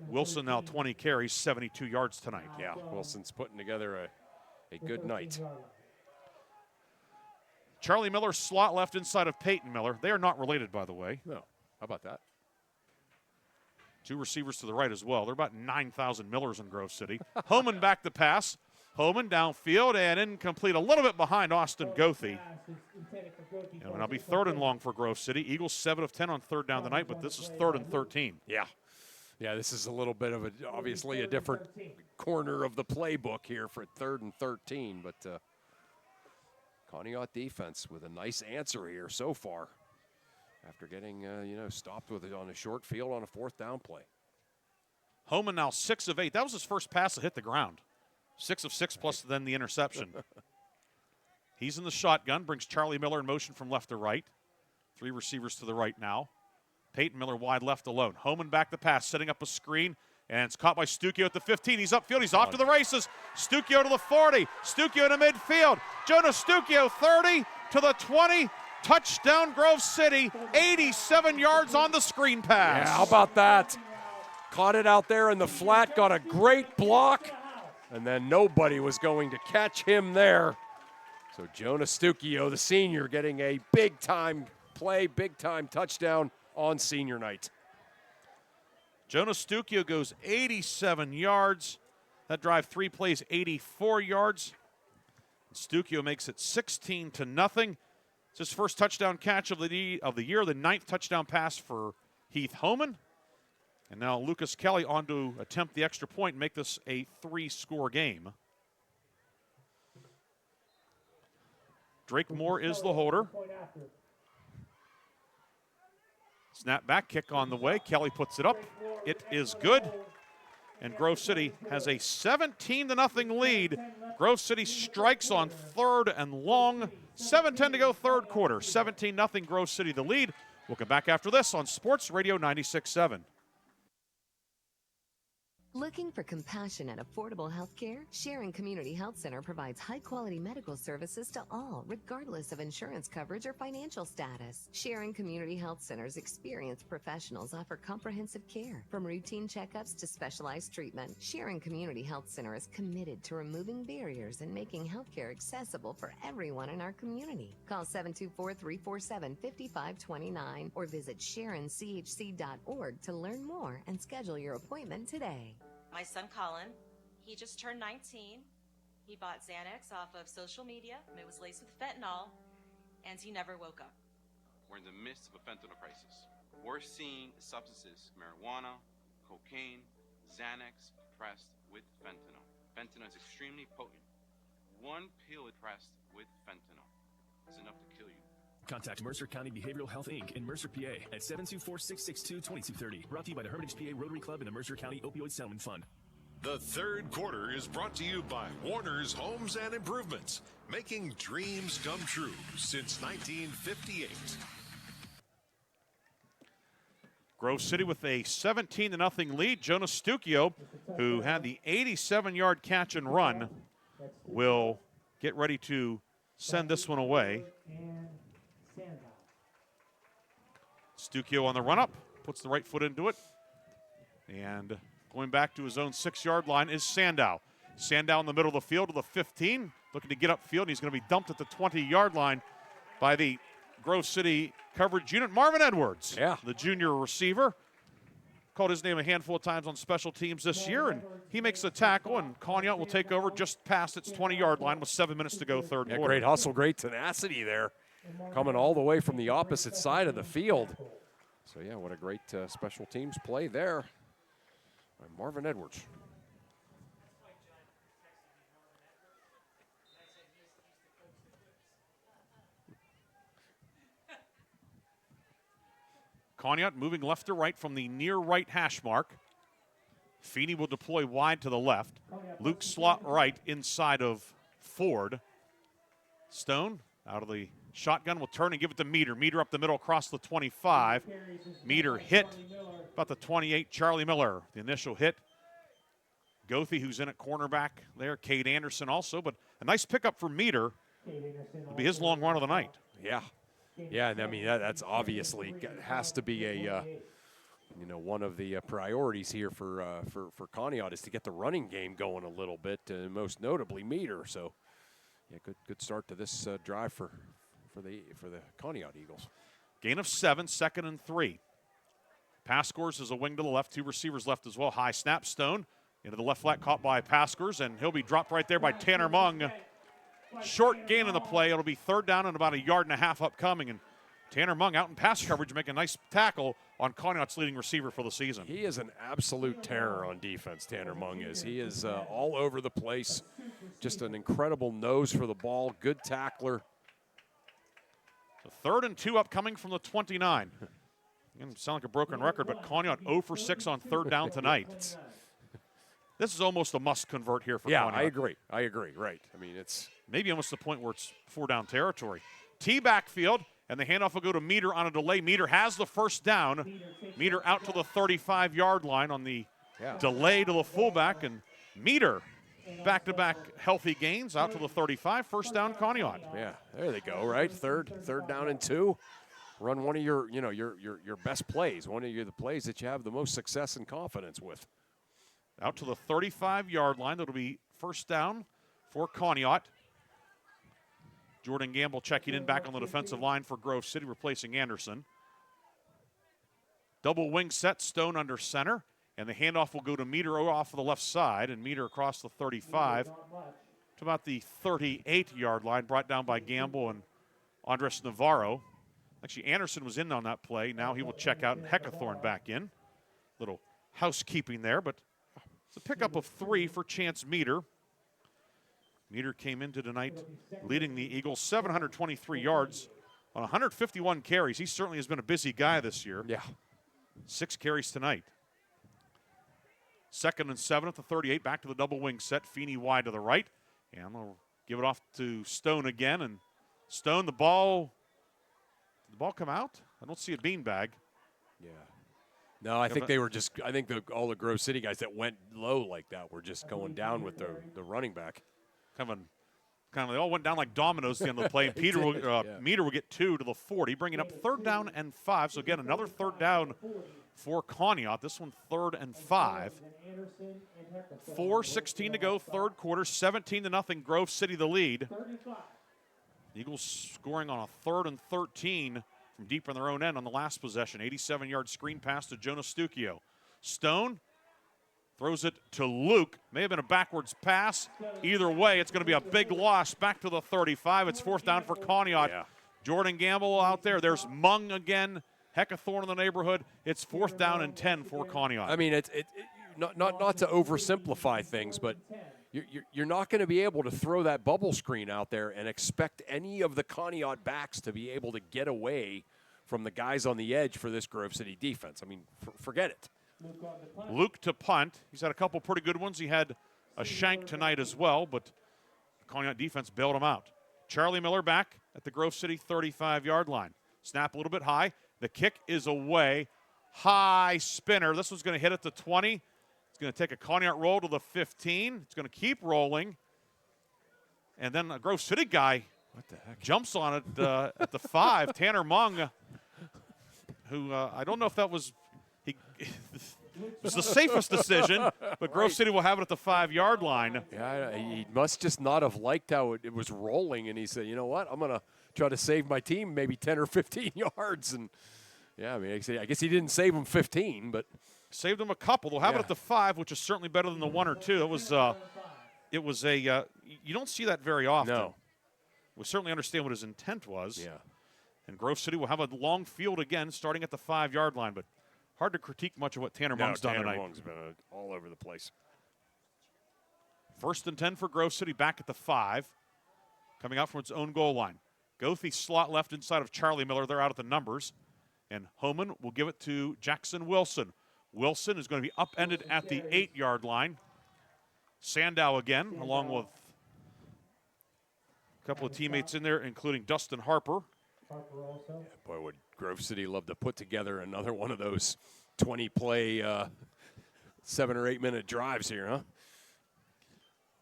Wilson now 20 carries, 72 yards tonight. Yeah, Wilson's putting together a good night. Charlie Miller, slot left inside of Peyton Miller. They are not related, by the way. No. How about that? 2 receivers to the right as well. There are about 9,000 Millers in Grove City. Homan back to pass. Homan downfield and incomplete. A little bit behind Austin Goethe. And it'll be 3rd and long for Grove City. Eagles 7 of 10 on 3rd down tonight, but this is 3rd and 13. Yeah. Yeah, this is a little bit of obviously a different corner of the playbook here for 3rd and 13, but Conneaut defense with a nice answer here so far after getting, stopped with it on a short field on a 4th down play. Homan now 6 of 8. That was his first pass that hit the ground. 6 of 6 plus then the interception. He's in the shotgun, brings Charlie Miller in motion from left to right. 3 receivers to the right now. Peyton Miller wide left alone. Homan back the pass, setting up a screen, And it's caught by Stukio at the 15. He's upfield. He's off to the races. Stukio to the 40. Stukio to midfield. Jonas Stukio, 30 to the 20. Touchdown, Grove City. 87 yards on the screen pass. Yeah, how about that? Caught it out there in the flat, got a great block, and then nobody was going to catch him there. So Jonas Stukio, the senior, getting a big-time play, big-time touchdown on senior night. Jonas Stukio goes 87 yards. That drive 3 plays 84 yards. Stukio makes it 16-0. It's his first touchdown catch of the year, the 9th touchdown pass for Heath Homan. And now Lucas Kelly on to attempt the extra point and make this a 3-score game. Drake Moore is the holder. Snap back kick on the way. Kelly puts it up. It is good. And Grove City has a 17-0 lead. Grove City strikes on 3rd and long. 7:10 to go, 3rd quarter. 17-0 Grove City the lead. We'll come back after this on Sports Radio 96.7. Looking for compassionate, affordable health care? Sharon Community Health Center provides high-quality medical services to all, regardless of insurance coverage or financial status. Sharon Community Health Center's experienced professionals offer comprehensive care, from routine checkups to specialized treatment. Sharon Community Health Center is committed to removing barriers and making healthcare accessible for everyone in our community. Call 724-347-5529 or visit sharonchc.org to learn more and schedule your appointment today. My son Colin, he just turned 19. He bought Xanax off of social media. It was laced with fentanyl, and he never woke up. We're in the midst of a fentanyl crisis. We're seeing substances, marijuana, cocaine, Xanax pressed with fentanyl. Fentanyl is extremely potent. One pill pressed with fentanyl is enough to kill you. Contact Mercer County Behavioral Health, Inc. in Mercer, PA at 724-662-2230. Brought to you by the Hermitage PA Rotary Club and the Mercer County Opioid Settlement Fund. The 3rd quarter is brought to you by Warner's Homes and Improvements, making dreams come true since 1958. Grove City with a 17-0 lead. Jonas Stukio, who had the 87-yard catch and run, will get ready to send this one away. Stukio on the run-up, puts the right foot into it. And going back to his own 6-yard line is Sandow. Sandow in the middle of the field to the 15, looking to get upfield. He's going to be dumped at the 20-yard line by the Grove City coverage unit. Marvin Edwards, the junior receiver. Called his name a handful of times on special teams this year, and he makes the tackle, and Conneaut will take over just past its 20-yard line with 7 minutes to go, 3rd quarter. Great hustle, great tenacity there. Coming all the way from the opposite side of the field. So, yeah, what a great special teams play there by Marvin Edwards. Conneaut moving left to right from the near right hash mark. Feeney will deploy wide to the left. Luke slot right inside of Ford. Stone out of the shotgun will turn and give it to Meter. Meter up the middle across the 25. Meter hit about the 28. Charlie Miller, the initial hit. Goethe, who's in at cornerback there. Cade Anderson also, but a nice pickup for Meter. It'll be his long run of the night. Yeah. Yeah, and I mean, that's obviously has to be a, one of the priorities here for Conneaut is to get the running game going a little bit, most notably Meter. So, yeah, good start to this drive for the Conneaut Eagles. Gain of 7, 2nd and 3. Paskors is a wing to the left, 2 receivers left as well. High snap, Stone into the left flat, caught by Paskors, and he'll be dropped right there by Tanner Mung. Short gain in the play. It'll be 3rd down and about 1.5 yards upcoming, and Tanner Mung out in pass coverage, make a nice tackle on Conneaut's leading receiver for the season. He is an absolute terror on defense, Tanner Mung is. He is all over the place. Just an incredible nose for the ball, good tackler. So 3rd and 2 upcoming from the 29. It sound like a broken record, but Conneaut 0 for 6 on 3rd down tonight. This is almost a must convert here for Conneaut. I agree, right. I mean, it's maybe almost the point where it's 4-down territory. T-backfield, and the handoff will go to Meter on a delay. Meter has the 1st down. Meter out to the 35-yard line on the delay to the fullback, and Meter back-to-back healthy gains out to the 35. First down, Conneaut. Yeah, there they go, right? Third down and 2. Run one of your best plays, one of the plays that you have the most success and confidence with. Out to the 35-yard line. That'll be first down for Conneaut. Jordan Gamble checking in back on the defensive line for Grove City, replacing Anderson. Double wing set, Stone under center, and the handoff will go to Meter off of the left side, and Meter across the 35 to about the 38-yard line, brought down by Gamble and Andres Navarro. Actually, Anderson was in on that play. Now he will check out, and Heckathorn back in. Little housekeeping there, but it's a pickup of 3 for Chance Meter. Meter came into tonight leading the Eagles 723 yards on 151 carries. He certainly has been a busy guy this year. Yeah. 6 carries tonight. 2nd and 7 at the 38. Back to the double wing set. Feeney wide to the right. And they'll give it off to Stone again. And Stone, the ball. Did the ball come out? I don't see a beanbag. Yeah. No, I think they were just. I think all the Grove City guys that went low like that were just going down with the running back. Kind of, they all went down like dominoes at the end of the play. And Meter will get 2 to the 40, bringing up 3rd down and 5. So again, another 3rd down for Conneaut. This one 3rd and 5. 4:16 to go, 3rd quarter. 17-0. Grove City the lead. Eagles scoring on a 3rd and 13 from deep in their own end on the last possession. 87-yard screen pass to Jonas Stucchio. Stone throws it to Luke. May have been a backwards pass. Either way, it's going to be a big loss back to the 35. It's 4th down for Conneaut. Yeah. Jordan Gamble out there. There's Mung again. Heckathorn in the neighborhood. It's 4th down and 10 for Conneaut. I mean, not to oversimplify things, but you're not going to be able to throw that bubble screen out there and expect any of the Conneaut backs to be able to get away from the guys on the edge for this Grove City defense. I mean, forget it. Luke to punt. He's had a couple pretty good ones. He had a shank tonight as well, but the Conneaut defense bailed him out. Charlie Miller back at the Grove City 35-yard line. Snap a little bit high. The kick is away. High spinner. This one's going to hit at the 20. It's going to take a Conneaut roll to the 15. It's going to keep rolling. And then a Grove City guy jumps on it at the 5. Tanner Mung, who I don't know if that was it was the safest decision, but Grove City will have it at the 5-yard line. Yeah, he must just not have liked how it was rolling, and he said, you know what, I'm going to try to save my team maybe 10 or 15 yards. And, yeah, I mean, I guess he didn't save them 15, but. Saved them a couple. They'll have it at the 5, which is certainly better than the 1 or 2. It was you don't see that very often. No. We certainly understand what his intent was. Yeah. And Grove City will have a long field again starting at the 5-yard line, but hard to critique much of what Tanner Mung's done tonight. Tanner Mung's been all over the place. 1st and 10 for Grove City back at the 5, coming out from its own goal line. Goethe slot left inside of Charlie Miller. They're out at the numbers. And Homan will give it to Jackson Wilson. Wilson is going to be upended at the 8-yard line. Sandow again, along with a couple of teammates in there, including Dustin Harper. Boy, would Grove City love to put together another one of those 20-play 7 or 8 minute drives here, huh?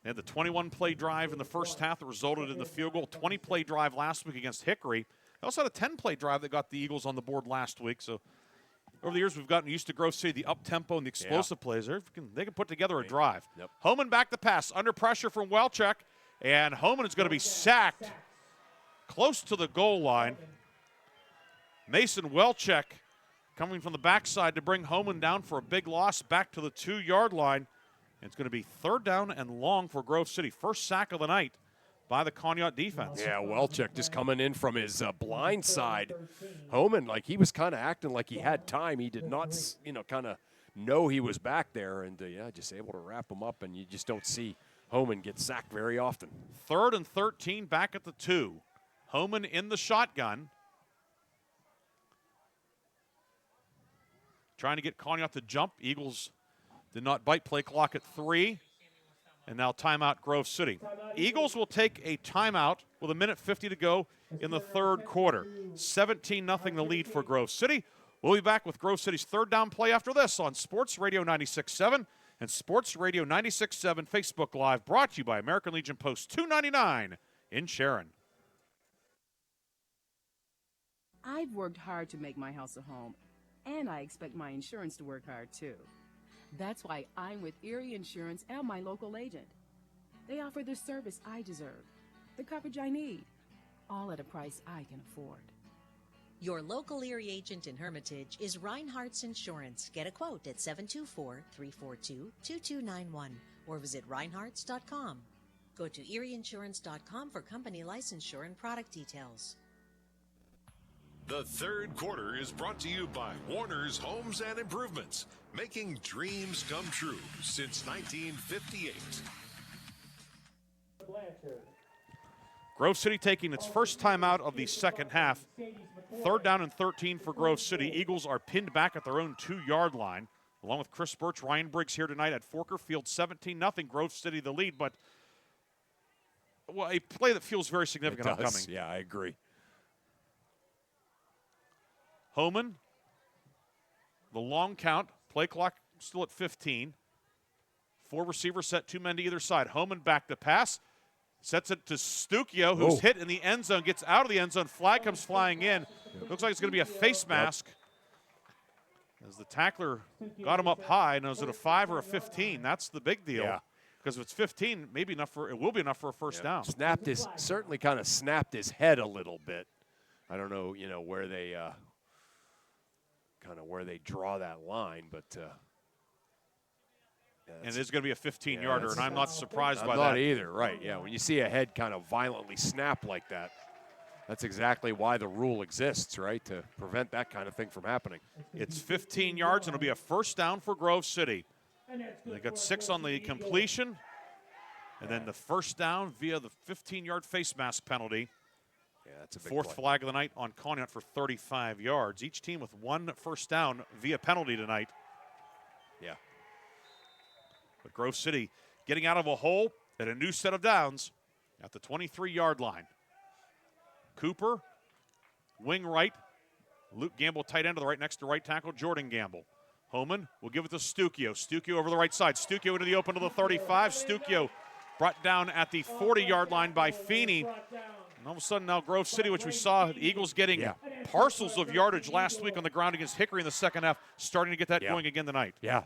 They had the 21-play drive in the first half that resulted in the field goal. 20-play drive last week against Hickory. They also had a 10-play drive that got the Eagles on the board last week. So over the years, we've gotten used to Grove City, the up-tempo and the explosive plays. They can put together a drive. Yep. Homan back the pass, under pressure from Welchek, and Homan is going to be sacked close to the goal line. Mason Welchek coming from the backside to bring Homan down for a big loss back to the 2-yard line. And it's going to be 3rd down and long for Grove City. First sack of the night by the Conneaut defense. Yeah, Welchek just coming in from his blind side. Homan, like he was kind of acting like he had time. He did not, kind of know he was back there. And, just able to wrap him up. And you just don't see Homan get sacked very often. 3rd and 13 back at the 2. Homan in the shotgun. Trying to get Conneaut to jump. Eagles did not bite. Play clock at 3. And now timeout Grove City. Eagles will take a timeout with 1:50 to go in the 3rd quarter. 17-0 the lead for Grove City. We'll be back with Grove City's third down play after this on Sports Radio 96.7 and Sports Radio 96.7 Facebook Live, brought to you by American Legion Post 299 in Sharon. I've worked hard to make my house a home, and I expect my insurance to work hard too. That's why I'm with Erie Insurance and my local agent. They offer the service I deserve, the coverage I need, all at a price I can afford. Your local Erie agent in Hermitage is Reinhardt's Insurance. Get a quote at 724-342-2291 or visit reinhardts.com. Go to erieinsurance.com for company licensure and product details. The third quarter is brought to you by Warner's Homes and Improvements, making dreams come true since 1958. Grove City taking its first time out of the second half. Third down and 13 for Grove City. Eagles are pinned back at their own 2-yard line. Along with Chris Burtch, Ryan Briggs here tonight at Forker Field. 17-0, Grove City the lead, but a play that feels very significant upcoming. Yeah, I agree. Homan, the long count, play clock still at 15. 4 receivers set, 2 men to either side. Homan back to pass, sets it to Stukio, who's hit in the end zone, gets out of the end zone. Flag comes flying in. Looks like it's going to be a face mask. As the tackler got him up high, and was it a 5 or a 15? That's the big deal. Yeah. Because if it's 15, it will be enough for a first down. Certainly kind of snapped his head a little bit. I don't know, where they where they draw that line, but and it is going to be a 15-yarder, and I'm not surprised by that. Not either, right? Yeah, when you see a head kind of violently snap like that, that's exactly why the rule exists, right? To prevent that kind of thing from happening. It's 15 yards, and it'll be a first down for Grove City. They got 6 on the completion, and then the first down via the 15-yard face mask penalty. Yeah, that's a big Fourth play. flag of the night on Conneaut for 35 yards. Each team with 1 first down via penalty tonight. Yeah. But Grove City getting out of a hole at a new set of downs at the 23-yard line. Cooper, wing right. Luke Gamble, tight end to the right next to right tackle Jordan Gamble. Homan will give it to Stukio. Stukio over the right side. Stukio into the open to the 35. Stukio brought down at the 40-yard line by Feeney. And all of a sudden now Grove City, which we saw the Eagles getting parcels of yardage last week on the ground against Hickory in the second half, starting to get that going again tonight. Yeah,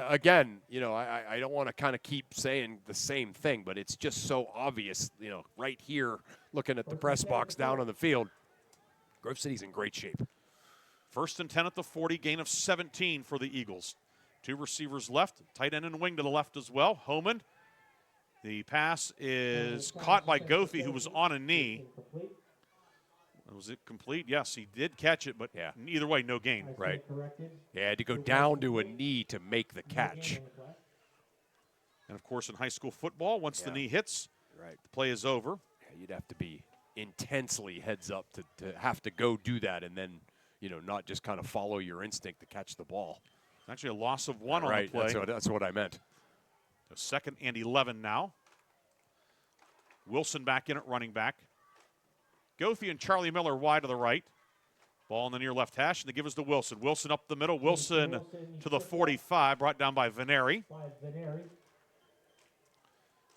again, I don't want to kind of keep saying the same thing, but it's just so obvious, right here, looking at the press box down on the field, Grove City's in great shape. First and 10 at the 40, gain of 17 for the Eagles. 2 receivers left, tight end and wing to the left as well. Homan. The pass is caught by Goethe, who was on a knee. Was it complete? Yes, he did catch it, but either way, no gain. Right. Yeah, had to go down to a knee to make the catch. And, of course, in high school football, once the knee hits, the play is over. Yeah, you'd have to be intensely heads up to have to go do that and then, not just kind of follow your instinct to catch the ball. Actually a loss of 1 on the play. That's what I meant. So 2nd and 11 now. Wilson back in at running back. Goethe and Charlie Miller wide to the right. Ball in the near left hash, and they give us to Wilson. Wilson up the middle. Wilson to the 45, brought down by Veneri.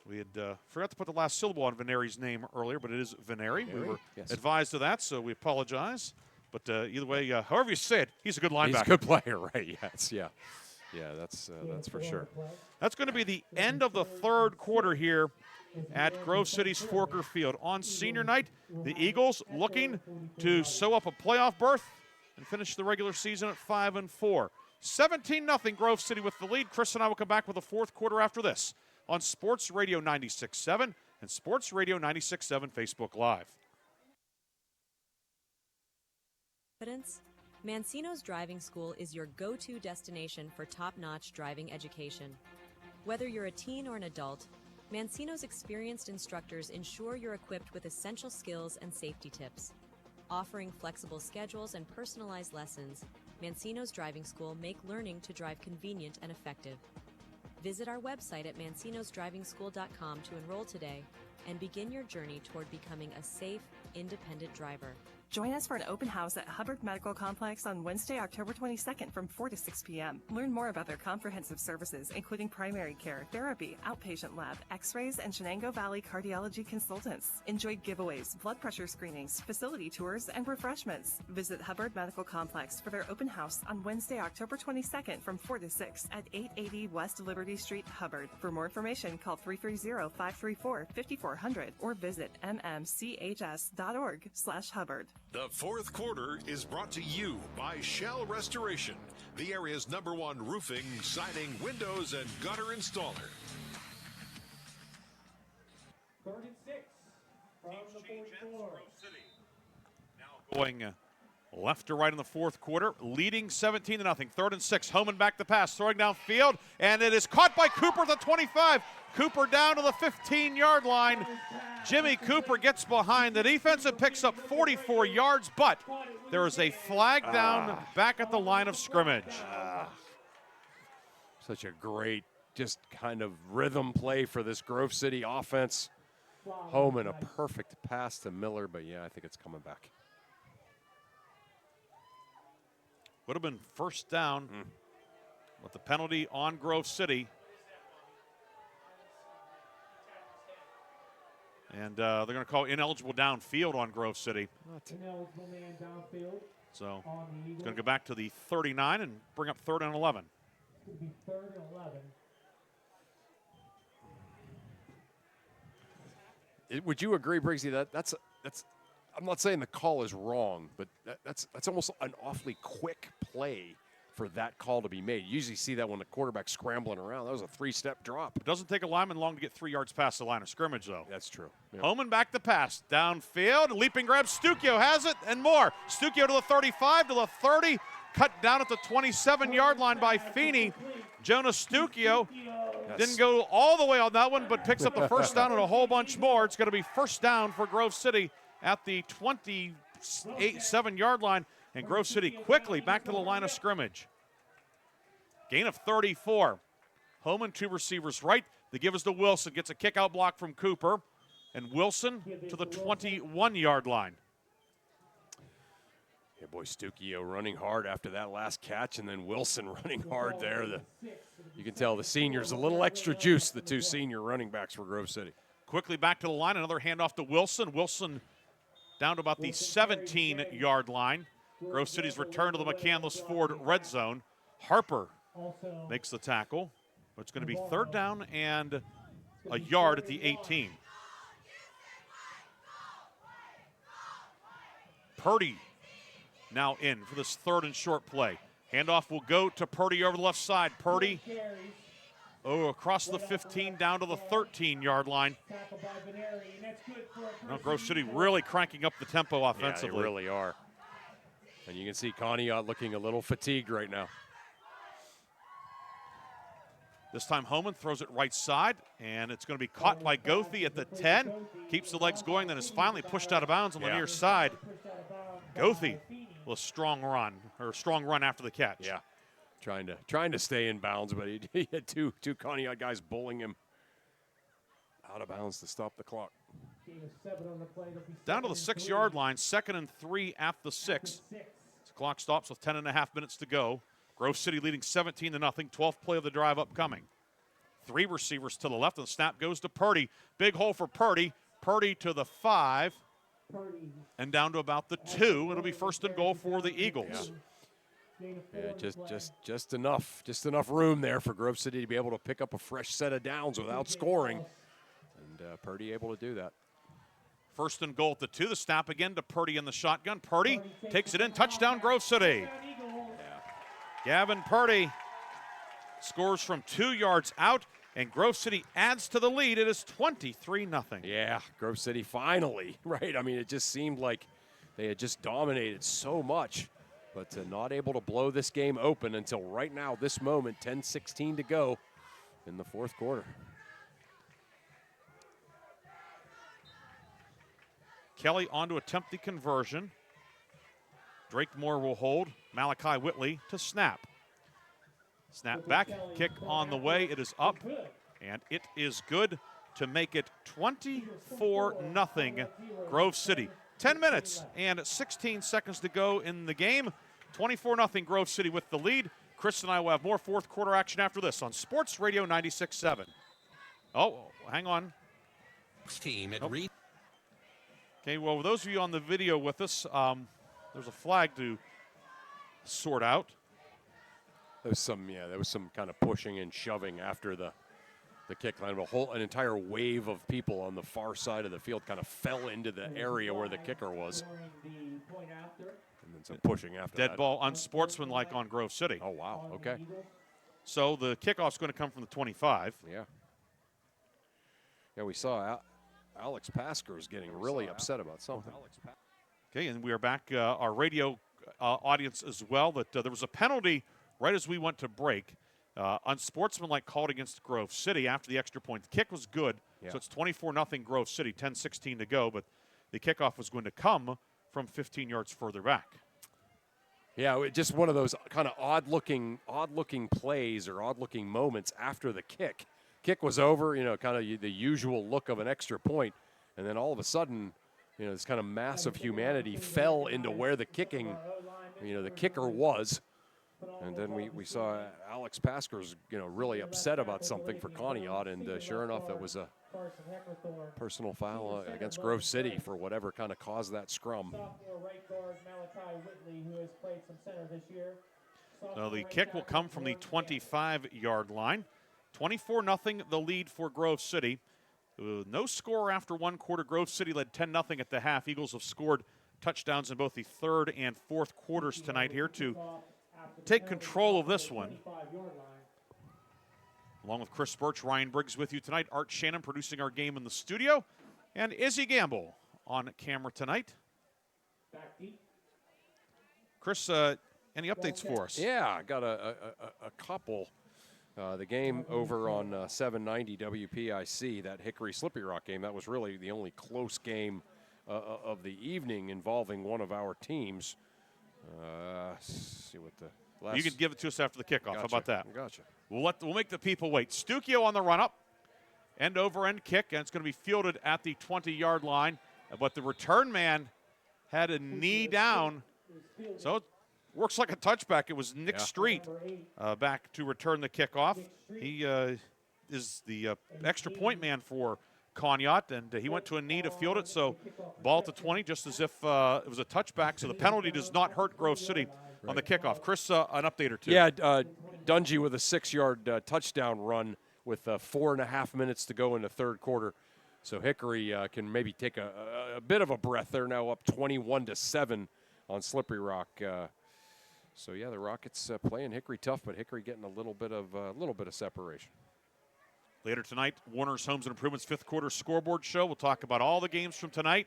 We had forgot to put the last syllable on Veneri's name earlier, but it is Veneri. We were advised of that, so we apologize. But either way, however you say it, he's a good linebacker. He's a good player, right? Yes, yeah. Yeah, that's for sure. That's going to be the end of the third quarter here at Grove City's Forker Field. On senior night, the Eagles looking to sew up a playoff berth and finish the regular season at 5-4. 17-0 Grove City with the lead. Chris and I will come back with the fourth quarter after this on Sports Radio 96.7 and Sports Radio 96.7 Facebook Live. Mancino's Driving School is your go-to destination for top-notch driving education. Whether you're a teen or an adult, Mancino's experienced instructors ensure you're equipped with essential skills and safety tips. Offering flexible schedules and personalized lessons, Mancino's Driving School make learning to drive convenient and effective. Visit our website at mancinosdrivingschool.com to enroll today and begin your journey toward becoming a safe, independent driver. Join us for an open house at Hubbard Medical Complex on Wednesday, October 22nd from 4 to 6 p.m. Learn more about their comprehensive services, including primary care, therapy, outpatient lab, x-rays, and Shenango Valley cardiology consultants. Enjoy giveaways, blood pressure screenings, facility tours, and refreshments. Visit Hubbard Medical Complex for their open house on Wednesday, October 22nd from 4 to 6 at 880 West Liberty Street, Hubbard. For more information, call 330-534-5400 or visit mmchs.org/Hubbard. The fourth quarter is brought to you by Shell Restoration, the area's #1 roofing, siding, windows, and gutter installer. 3rd and 6 from the 44. Going left to right in the fourth quarter, leading 17-0. 3rd and 6. Homan back to pass, throwing downfield, and it is caught by Cooper at the 25. Cooper down to the 15-yard line. Jimmy Cooper gets behind the defense and picks up 44 yards, but there is a flag down back at the line of scrimmage. Such a great, just kind of rhythm play for this Grove City offense. Homan, a perfect pass to Miller, but yeah, I think it's coming back. Would have been first down with the penalty on Grove City. And they're going to call ineligible downfield on Grove City. Ineligible man downfield. So on the it's going to go back to the 39 and bring up 3rd and 11. It's going to be 3rd and 11. Would you agree, Briggsy, that's I'm not saying the call is wrong, but that's almost an awfully quick play for that call to be made. You usually see that when the quarterback's scrambling around. That was a 3-step drop. It doesn't take a lineman long to get 3 yards past the line of scrimmage, though. That's true. Yeah. Homan back to pass. Downfield, leaping grab. Stukio has it, and more. Stukio to the 35, to the 30. Cut down at the 27-yard line by Feeney. Jonas Stukio didn't go all the way on that one, but picks up the first down and a whole bunch more. It's going to be first down for Grove City at the 27-yard line. And Grove City quickly back to the line of scrimmage. Gain of 34. Homan, 2 receivers right. They give us to Wilson. Gets a kick-out block from Cooper. And Wilson to the 21-yard line. Yeah, boy, Stukio running hard after that last catch, and then Wilson running hard there. You can tell the seniors a little extra juice, the 2 senior running backs for Grove City. Quickly back to the line. Another handoff to Wilson. Wilson down to about the 17-yard line. Grove City's return to the McCandless Ford red zone. Harper makes the tackle. But it's going to be 3rd down and a yard at the 18. Purdy now in for this 3rd and short play. Handoff will go to Purdy over the left side. Purdy across the 15 down to the 13-yard line. Now Grove City really cranking up the tempo offensively. Yeah, they really are. And you can see Conneaut looking a little fatigued right now. This time Homan throws it right side, and it's going to be caught by Goethe at the 10. Keeps the legs going, then is finally pushed out of bounds on the near side. Goethe with a strong run after the catch. Yeah, trying to stay in bounds, but he had two Conneaut guys bowling him out of bounds to stop the clock. Down to the 6-yard line, 2nd and 3 at the 6. The clock stops with 10.5 minutes to go. Grove City leading 17-0. 12th play of the drive upcoming. 3 receivers to the left, and the snap goes to Purdy. Big hole for Purdy. Purdy to the 5, and down to about the 2. It'll be 1st and goal for the Eagles. Yeah, just enough room there for Grove City to be able to pick up a fresh set of downs without scoring, and Purdy able to do that. 1st and goal at the 2. The snap again to Purdy in the shotgun. Purdy takes it in. Touchdown, Grove City. Gavin Purdy scores from 2 yards out, and Grove City adds to the lead. It is 23-0. Yeah, Grove City finally, right? I mean, it just seemed like they had just dominated so much, but not able to blow this game open until right now, this moment, 10:16 to go in the fourth quarter. Kelly on to attempt the conversion. Drake Moore will hold. Malachi Whitley to snap. Snap back, kick on the way. It is up, and it is good to make it 24-0. Grove City 10 minutes and 16 seconds to go in the game. 24-0 Grove City with the lead. Chris and I will have more fourth quarter action after this on Sports Radio 96.7. Oh, hang on. Team at Reed. Okay, well, those of you on the video with us, there's a flag to sort out. There was some kind of pushing and shoving after the kick line. An entire wave of people on the far side of the field kind of fell into the area where the kicker was. And then some pushing after that. Dead ball, unsportsmanlike on Grove City. Oh, wow. Okay. So the kickoff's going to come from the 25. Yeah. Yeah, we saw Alex Paskers getting really upset about something. Okay, and we are back, our radio audience as well, that there was a penalty right as we went to break. Unsportsmanlike called against Grove City after the extra point. The kick was good, so it's 24-0 Grove City, 10:16 to go, but the kickoff was going to come from 15 yards further back. Yeah, just one of those kind of odd-looking plays or odd-looking moments after the kick. Kick was over, kind of the usual look of an extra point, and then all of a sudden, this kind of mass of humanity fell into where the the kicker was. And then we saw Alex Paskers, really upset about something for Conneaut, and sure enough, that was a personal foul against Grove City for whatever kind of caused that scrum. So the kick will come from the 25-yard line. 24-0 the lead for Grove City. No score after one quarter. Grove City led 10-0 at the half. Eagles have scored touchdowns in both the third and fourth quarters tonight here to take control of this one. Along with Chris Burtch, Ryan Briggs with you tonight. Art Shannon producing our game in the studio. And Izzy Gamble on camera tonight. Chris, any updates for us? Yeah, I got a couple. The game over on 790 WPIC, that Hickory Slippery Rock game, that was really the only close game of the evening involving one of our teams. See what the last. You can give it to us after the kickoff. Gotcha. How about that? Gotcha. We'll make the people wait. Stukio on the run-up. End-over-end kick, and it's going to be fielded at the 20-yard line. But the return man had a knee down, so it works like a touchback. It was Nick Street back to return the kickoff. He is the extra point man for Conneaut, and he went to a knee to field it, so ball to 20, just as if it was a touchback. So the penalty does not hurt Grove City on the kickoff. Chris, an update or two. Yeah, Dungy with a 6-yard touchdown run with 4.5 minutes to go in the third quarter. So Hickory can maybe take a bit of a breath. They're now up 21-7 on Slippery Rock. So yeah, the Rockets playing Hickory tough, but Hickory getting a little bit of separation. Later tonight, Warner's Homes and Improvements fifth quarter scoreboard show. We'll talk about all the games from tonight.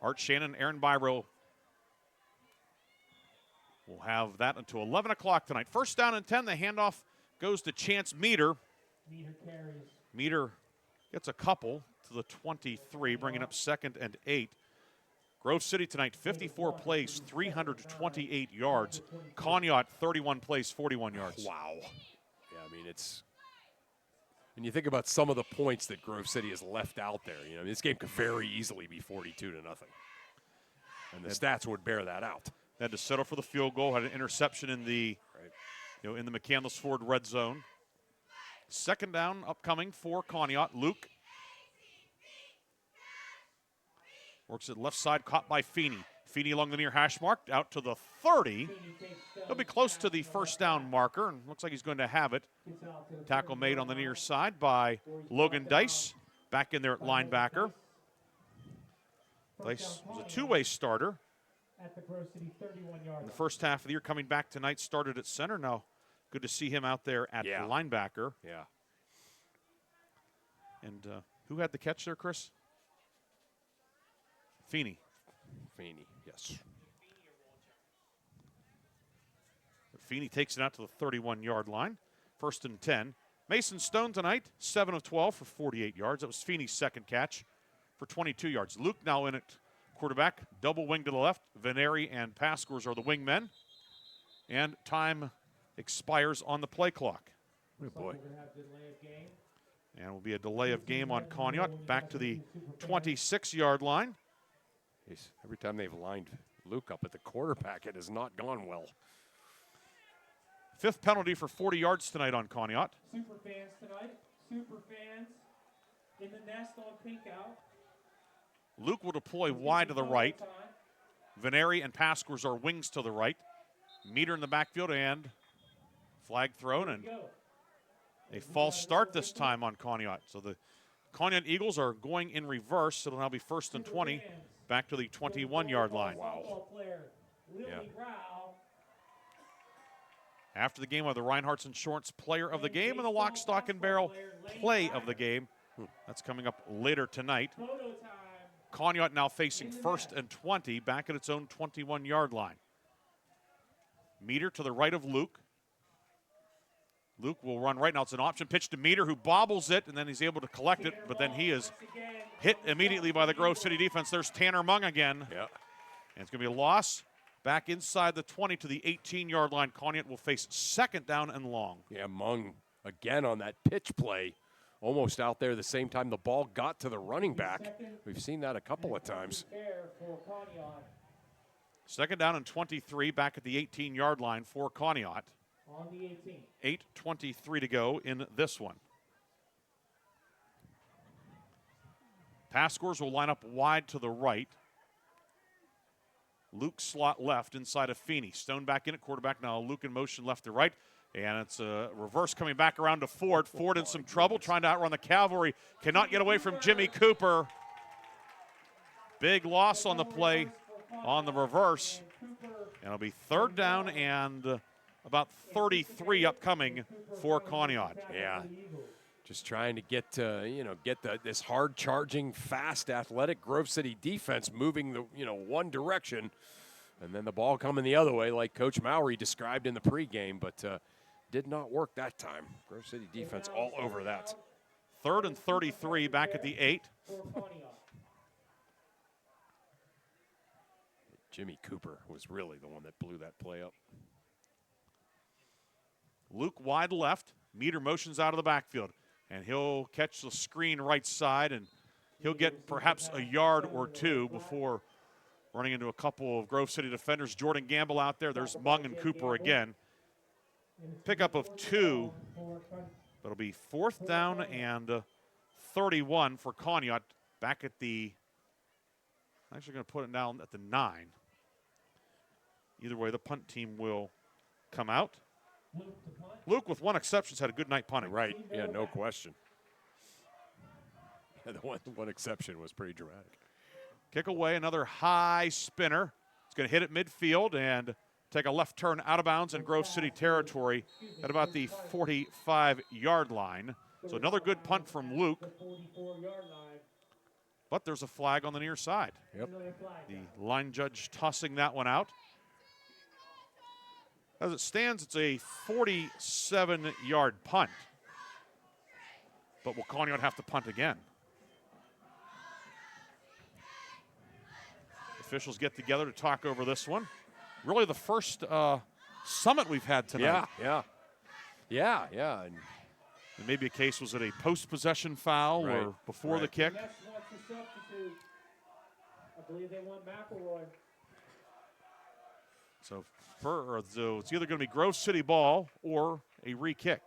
Art Shannon, Aaron Byro will have that until 11 o'clock tonight. First down and 10. The handoff goes to Chance Meter. Meter gets a couple to the 23, bringing up 2nd and 8. Grove City tonight, 54 plays, 328 yards. Conneaut, 31 plays, 41 yards. Wow. Yeah, I mean, it's – and you think about some of the points that Grove City has left out there. This game could very easily be 42-0. And the stats would bear that out. Had to settle for the field goal, had an interception in the in the McCandless Ford red zone. Second down upcoming for Conneaut. Luke works it left side, caught by Feeney. Feeney along the near hash mark, out to the 30. He'll be close to the first down marker, and looks like he's going to have it. Tackle made on the near side by Logan Dice, back in there at linebacker. Dice was a two-way starter in the first half of the year, coming back tonight, started at center. Now, good to see him out there at linebacker. Yeah. And who had the catch there, Chris? Feeney. Feeney, yes. Feeney takes it out to the 31-yard line. 1st and 10. Mason Stone tonight, 7 of 12 for 48 yards. That was Feeney's second catch for 22 yards. Luke now in at quarterback, double wing to the left. Veneri and Paskers are the wingmen. And time expires on the play clock. Oh boy. And it will be a delay of game on Conneaut. Back to the 26-yard line. Every time they've lined Luke up at the quarterback, it has not gone well. 5th penalty for 40 yards tonight on Conneaut. Super fans tonight. Super fans in the nest on pink out. Luke will deploy wide to the right. Veneri and Pasquers are wings to the right. Meter in the backfield and flag thrown, and a false start this time on Conneaut. So the Conneaut Eagles are going in reverse. It'll now be 1st and 20, back to the 21-yard line. Wow. Yeah. After the game, of the Reinhardt's Insurance Player of the Game and the Lock, Stock, and Barrel Play of the Game. That's coming up later tonight. Conneaut now facing 1st and 20, back at its own 21-yard line. Meter to the right of Luke. Luke will run right now. It's an option pitch to Meter, who bobbles it, and then he's able to collect it, but then he is hit immediately by the Grove City defense. There's Tanner Mung again. Yeah. And it's going to be a loss back inside the 20 to the 18-yard line. Conneaut will face 2nd down and long. Yeah, Mung again on that pitch play, almost out there the same time the ball got to the running back. We've seen that a couple of times. 2nd down and 23, back at the 18-yard line for Conneaut. On the 18. 8:23 to go in this one. Pass scores will line up wide to the right. Luke slot left inside of Feeney. Stone back in at quarterback now. Luke in motion left to right. And it's a reverse coming back around to Ford. Ford in some trouble trying to outrun the cavalry. Cannot get away from Jimmy Cooper. Big loss on the play on the reverse. And it'll be 3rd down and about 33 upcoming for Conneaut. Yeah, just trying to get this hard charging, fast, athletic Grove City defense moving the one direction, and then the ball coming the other way, like Coach Mowry described in the pregame, but did not work that time. Grove City defense all over that. 3rd and 33, back at the 8. Jimmy Cooper was really the one that blew that play up. Luke wide left. Meter motions out of the backfield. And he'll catch the screen right side, and he'll get perhaps a yard or two before running into a couple of Grove City defenders. Jordan Gamble out there. There's Mung and Cooper again. Pickup of 2. That'll be 4th down and 31 for Conneaut. Back at the, actually going to put it down at the 9. Either way, the punt team will come out. Luke, with one exception, had a good night punting. Right, yeah, no question. Yeah, the one exception was pretty dramatic. Kick away, another high spinner. It's going to hit at midfield and take a left turn out of bounds in Grove City territory at about the 45-yard line. So another good punt from Luke. But there's a flag on the near side. Yep. The line judge tossing that one out. As it stands, it's a 47-yard punt. But will Conneaut have to punt again? Officials get together to talk over this one. Really the first summit we've had tonight. Yeah. And it may be a case, was it a post-possession foul or before the kick? Nest wants a substitute. I believe they want McElroy. So it's either going to be Grove City ball or a re-kick.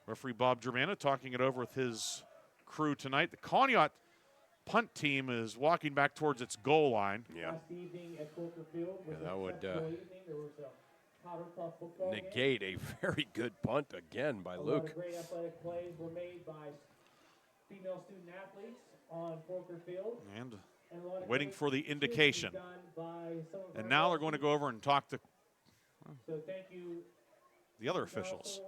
Referee Bob Germana talking it over with his crew tonight. The Conneaut punt team is walking back towards its goal line. Yeah. Last evening at Corker Field was that a would successful evening. There was a Powder Puff football negate a very good punt again by game. Luke. A lot of great athletic plays were made by female student athletes on Corker Field. And a lot of waiting great for the activities indication. done by some of And our now they're going to go over and talk to So thank you. the other officials.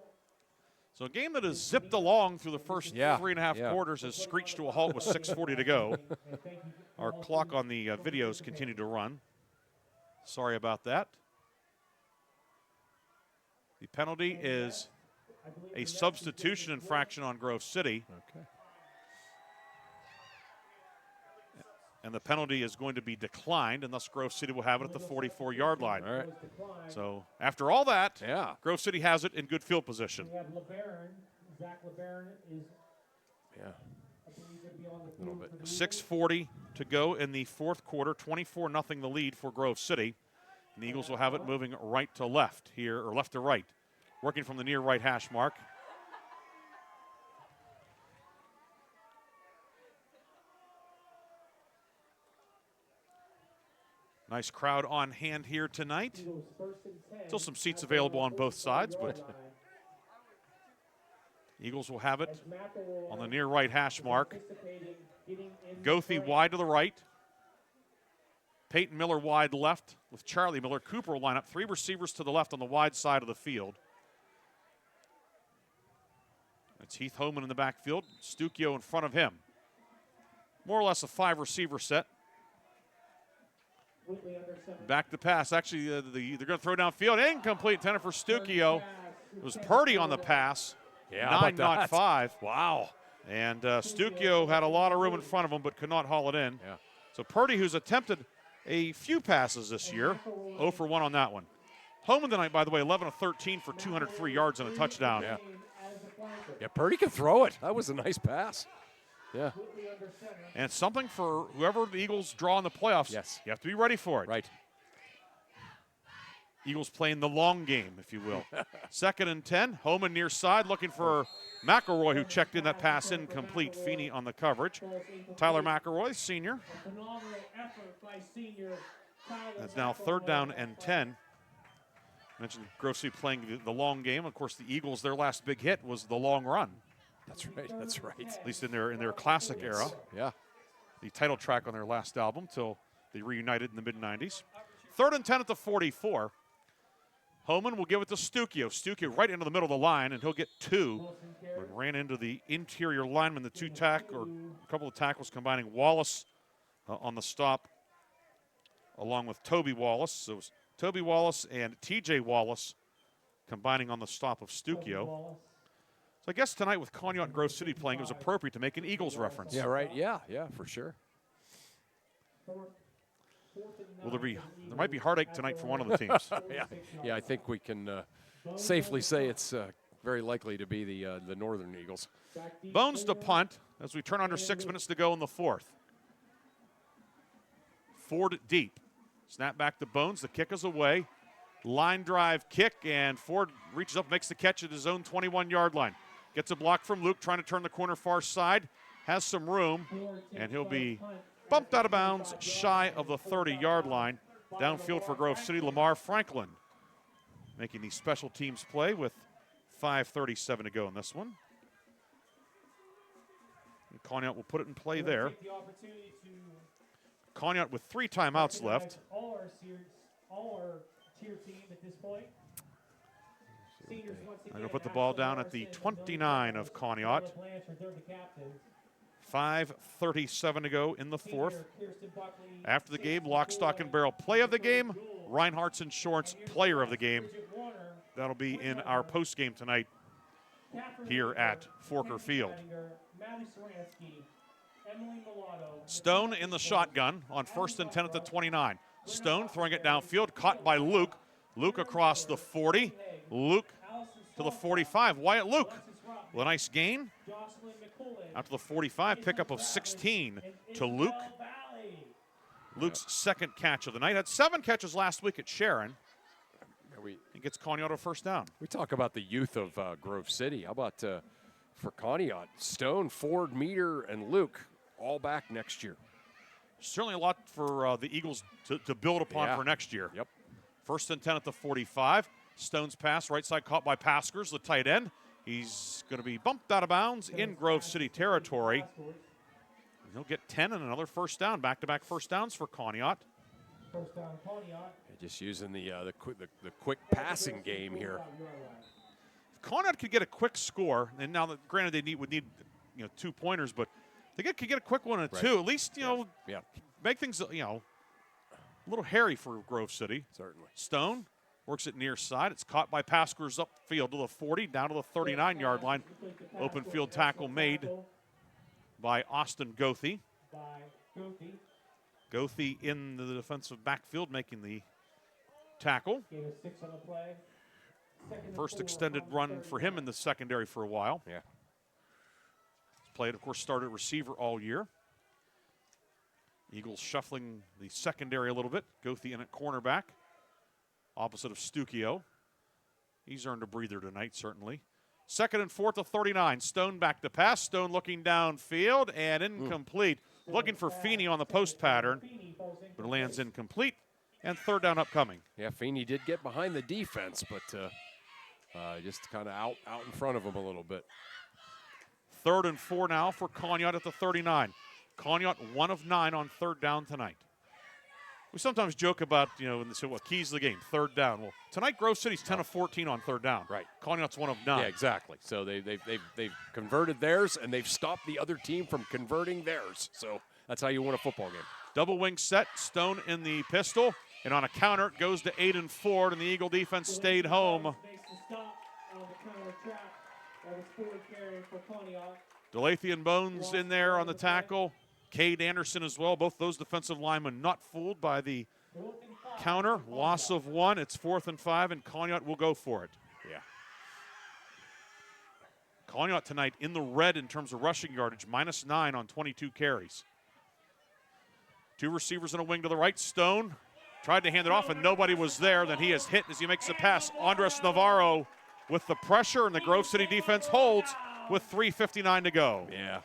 So a game that has zipped along through the first 3.5 quarters has screeched to a halt with 6:40 to go. Our clock on the videos continue to run. Sorry about that. The penalty is a substitution infraction on Grove City. Okay. And the penalty is going to be declined, and thus Grove City will have it at the 44-yard line. All right. So after all that, Grove City has it in good field position. We have LeBaron. Zach LeBaron is. Yeah. I believe A little bit. 6:40 to go in the fourth quarter. 24-0 the lead for Grove City. And the Eagles will have it moving right to left here, or left to right. Working from the near right hash mark. Nice crowd on hand here tonight. Still some seats available on both sides, but Eagles will have it on the near right hash mark. Goethe wide to the right. Peyton Miller wide left with Charlie Miller. Cooper will line up 3 receivers to the left on the wide side of the field. It's Heath Homan in the backfield. Stukio in front of him. More or less a 5-receiver set. Back to pass. Actually, they're going to throw downfield. Incomplete, intended for Stukio. It was Purdy on the pass. Yeah, 9, not 5. Wow. And Stukio had a lot of room in front of him, but could not haul it in. Yeah. So Purdy, who's attempted a few passes this year, 0 for 1 on that one. Homan tonight, by the way, 11 of 13 for 203 yards and a touchdown. Yeah. Yeah, Purdy can throw it. That was a nice pass. Yeah. And it's something for whoever the Eagles draw in the playoffs. Yes. You have to be ready for it. Right. Eagles playing the long game, if you will. 2nd and 10. Homan near side looking for McElroy, who checked in that pass incomplete. Feeney on the coverage. Tyler McElroy, senior. That's now 3rd down and 10. Mentioned Grove City playing the long game. Of course, the Eagles, their last big hit was the long run. That's right. That's right. At least in their classic era. Yeah. The title track on their last album till they reunited in the mid-90s. 3rd and 10 at the 44. Homan will give it to Stukio. Stukio right into the middle of the line, and he'll get 2. But ran into the interior lineman, a couple of tackles combining Wallace on the stop, along with Toby Wallace. So it was Toby Wallace and T.J. Wallace combining on the stop of Stukio. So I guess tonight with Conneaut and Grove City playing, it was appropriate to make an Eagles reference. Yeah, right. Yeah, for sure. Will there might be heartache tonight for one of the teams. Yeah, I think we can safely say it's very likely to be the Northern Eagles. Bones to punt as we turn under 6 minutes to go in the 4th. Ford deep. Snap back to Bones. The kick is away. Line drive kick, and Ford reaches up, makes the catch at his own 21-yard line. Gets a block from Luke, trying to turn the corner far side. Has some room, and he'll be bumped out of bounds shy of the 30-yard line. Downfield for Grove City, Lamar Franklin making the special teams play with 5:37 to go in this one. And Conneaut will put it in play there. Conneaut with 3 timeouts left. All our tier team at this point. I'm going to put the ball down at the 29 of Conneaut. 5:37 to go in the 4th. After the game, lock, stock, and barrel play of the game. Reinhardt's Insurance player of the game. That'll be in our post game tonight here at Forker Field. Stone in the shotgun on 1st and 10 at the 29. Stone throwing it downfield, caught by Luke. Luke across the 40. Luke to the 45. Wyatt Luke with a nice gain. Out to the 45, pickup of 16 to Luke. Luke's 2nd catch of the night. Had 7 catches last week at Sharon. He gets Conneaut a 1st down. We talk about the youth of Grove City. How about for Conneaut? Stone, Ford, Meter, and Luke all back next year. Certainly a lot for the Eagles to build upon for next year. Yep. 1st and 10 at the 45. Stone's pass, right side caught by Paskers, the tight end. He's going to be bumped out of bounds in Grove City territory. He'll get 10 and another 1st down. Back-to-back 1st downs for Conneaut. First down, Conneaut. Just using the quick passing game here. If Conneaut could get a quick score, and now that granted they would need 2 pointers, but they could get a quick one and 2. At least make things a little hairy for Grove City. Certainly. Stone works it near side. It's caught by Paskers upfield to the 40, down to the 39-yard line. Open field tackle made by Austin Goethe. Goethe in the defensive backfield making the tackle. First extended run for him in the secondary for a while. Yeah. played, of course, started at receiver all year. Eagles shuffling the secondary a little bit. Goethe in at cornerback, opposite of Stukio. He's earned a breather tonight, certainly. 2nd and 4 to 39. Stone back to pass. Stone looking downfield and incomplete. Looking for Feeney on the post pattern, but it lands incomplete. And 3rd down upcoming. Yeah, Feeney did get behind the defense, but just kind of out in front of him a little bit. 3rd and 4 now for Conneaut at the 39. Conneaut 1 of 9 on 3rd down tonight. We sometimes joke about, what keys to the game, 3rd down. Well, tonight Grove City's 10 of 14 on 3rd down. Right. Conneaut's 1 of 9. Yeah, exactly. So they've converted theirs, and they've stopped the other team from converting theirs. So that's how you win a football game. Double wing set, Stone in the pistol, and on a counter it goes to Aiden Ford, and the Eagle defense stayed home. Delathian Bones in there on the tackle. Cade Anderson as well. Both those defensive linemen not fooled by the counter. Loss of 1. It's 4th and 5, and Conneaut will go for it. Yeah. Conneaut tonight in the red in terms of rushing yardage, -9 on 22 carries. 2 receivers and a wing to the right. Stone tried to hand it off, and nobody was there. Then he is hit as he makes the pass. Andres Navarro with the pressure, and the Grove City defense holds with 3:59 to go. Yeah.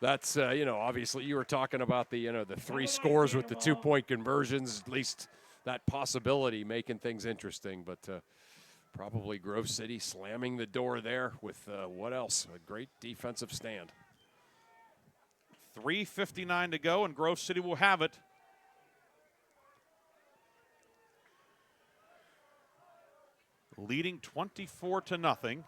That's, obviously you were talking about the 3 scores with the 2-point conversions, at least that possibility making things interesting. But probably Grove City slamming the door there with what else? A great defensive stand. 3:59 to go, and Grove City will have it. Leading 24-0.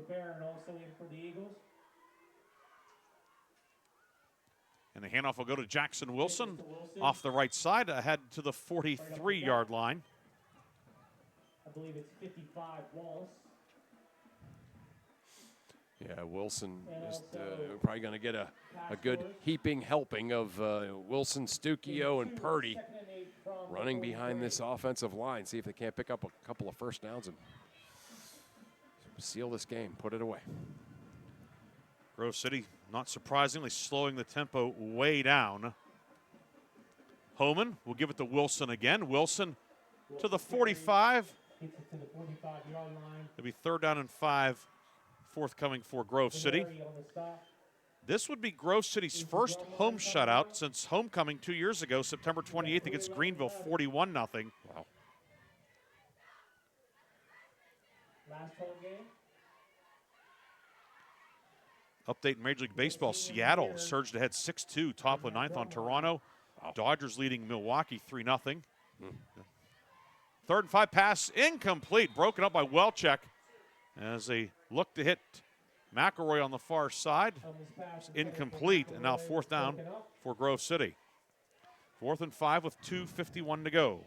Barron also in for the Eagles. And the handoff will go to Jackson Wilson off the right side, ahead to the 43-yard line. I believe it's 55 Wallace. Yeah, Wilson just probably going to get a good heaping helping of Wilson, Stukio, and Purdy running behind this offensive line. See if they can't pick up a couple of first downs and seal this game, put it away. Grove City, not surprisingly, slowing the tempo way down. Homan will give it to Wilson again. Wilson to the 45. Gets it to the 45-yard line. It'll be 3rd down and 5, forthcoming for Grove City. This would be Grove City's first home shutout since homecoming 2 years ago, September 28th against Greenville, 41-0. Wow. Last home game. Update in Major League Baseball, Seattle surged ahead 6-2, top of 9th on Toronto. Wow. Dodgers leading Milwaukee 3-0. 3rd and 5 pass incomplete, broken up by Welchek as they look to hit McElroy on the far side. It's incomplete, and now 4th down for Grove City. 4th and 5 with 2:51 to go.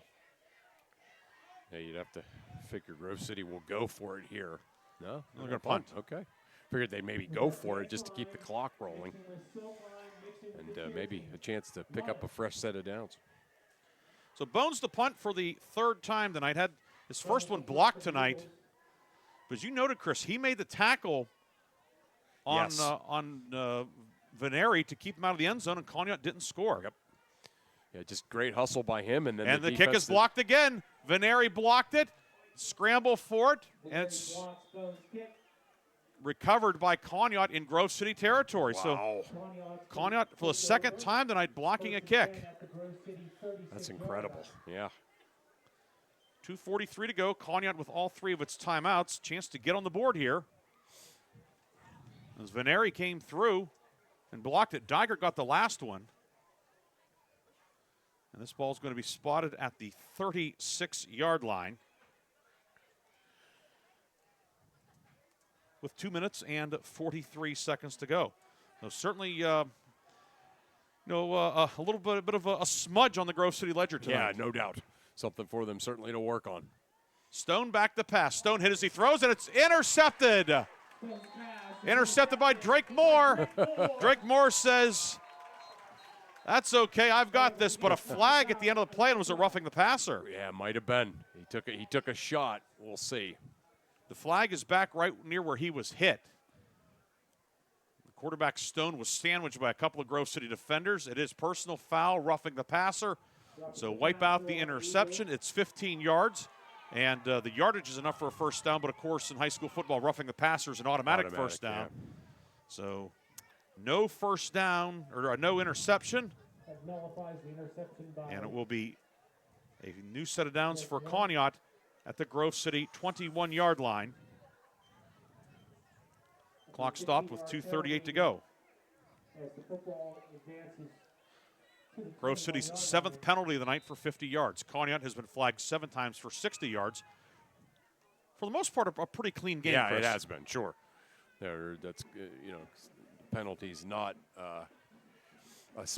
Yeah, you'd have to figure Grove City will go for it here. No? They're going to punt. Okay. Figured they'd maybe go for it just to keep the clock rolling. And maybe a chance to pick up a fresh set of downs. So Bones the punt for the 3rd time tonight. Had his first one blocked tonight. But as you noted, Chris, he made the tackle on Veneri to keep him out of the end zone, and Conneaut didn't score. Yep. Yeah, just great hustle by him. And then the kick is blocked again. Veneri blocked it. Scramble for it, and it's recovered by Conneaut in Grove City territory. Wow. So Conneaut for the 2nd time tonight blocking a kick. That's incredible. Yeah. 2:43 to go. Conneaut with all 3 of its timeouts. Chance to get on the board here. As Veneri came through and blocked it. Diger got the last one. And this ball is going to be spotted at the 36-yard line. With 2 minutes and 43 seconds to go. So certainly, a little bit of a smudge on the Grove City ledger tonight. Yeah, no doubt. Something for them certainly to work on. Stone back to pass. Stone hit as he throws, and it's intercepted. Intercepted by Drake Moore. Drake Moore says That's okay. I've got this. But a flag at the end of the play, and was it roughing the passer? Yeah, might have been. He took a shot. We'll see. The flag is back right near where he was hit. The quarterback Stone was sandwiched by a couple of Grove City defenders. It is personal foul, roughing the passer. So wipe out the interception. It's 15 yards. And the yardage is enough for a first down, but of course in high school football, roughing the passer is an automatic first down. Yeah. So no first down, or no interception. That nullifies the interception by. And it will be a new set of downs for Conneaut at the Grove City 21-yard line. Clock stopped with 2:38 to go. As the football advances. Grove City's 7th penalty of the night for 50 yards. Conneaut has been flagged 7 times for 60 yards. For the most part, a pretty clean game. Yeah, Chris. it has been, sure. That's penalties not a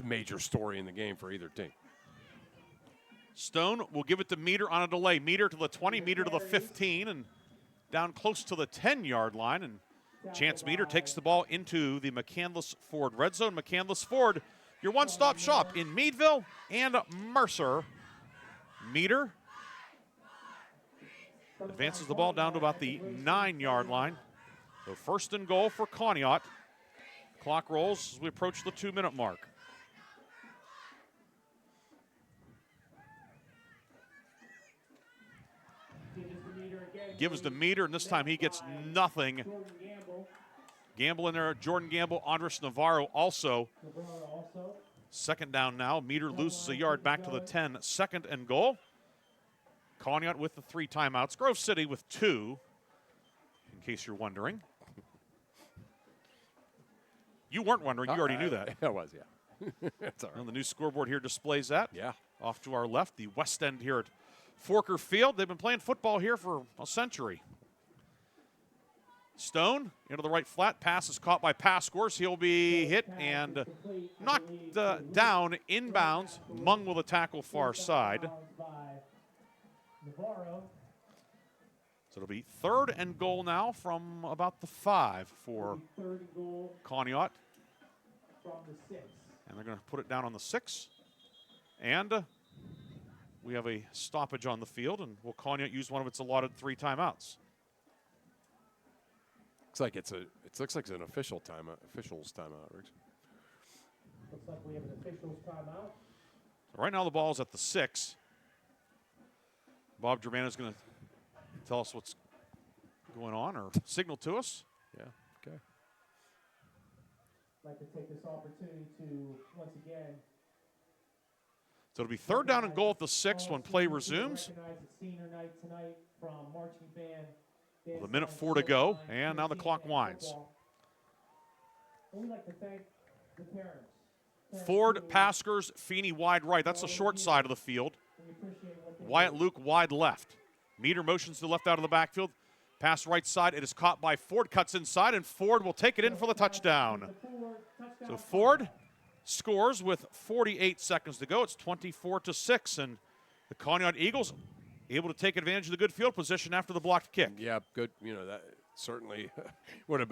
major story in the game for either team. Stone will give it to Meter on a delay. Meter to the 20, Meter to the 15, and down close to the 10-yard line. And Chance Meter takes the ball into the McCandless Ford red zone. McCandless Ford, your one-stop shop in Meadville and Mercer. Meter advances the ball down to about the 9-yard line. So first and goal for Conneaut. Clock rolls as we approach the 2-minute mark. Gives to Meter, and this time he gets nothing. Gamble in there, Jordan Gamble, Andres Navarro also. Second down now. Meter loses a yard back to the 10. Second and goal. Conneaut with the 3 timeouts. Grove City with 2, in case you're wondering. You weren't wondering. You already knew that. I was, yeah. That's all right. And the new scoreboard here displays that. Yeah. Off to our left, the west end here at Forker Field. They've been playing football here for a century. Stone into the right flat. Pass is caught by Pascourse. He'll be hit and knocked down inbounds. Mung with a tackle far side. So it'll be 3rd and goal now from about the 5 for Conneaut. And they're going to put it down on the 6. And we have a stoppage on the field, and will Conneaut use one of its allotted 3 timeouts? Looks like it's an official's timeout, Riggs. Looks like we have an official's timeout. Right now the ball's at the 6. Bob Germano is going to tell us what's going on or signal to us. Yeah, okay. I'd like to take this opportunity to, once again, so it'll be 3rd down and goal at the 6 when play resumes. recognize it's senior night tonight from marching band. With 1:04 to go, and now the clock winds. We'd like to thank the parents. Ford, Paskers, Feeney wide right. That's the short side of the field. Wyatt Luke wide left. Meter motions to the left out of the backfield. Pass right side. It is caught by Ford. Cuts inside, and Ford will take it in for the touchdown. So Ford scores with 48 seconds to go. It's 24-6, and the Conneaut Eagles able to take advantage of the good field position after the blocked kick. Yeah, good. That certainly would have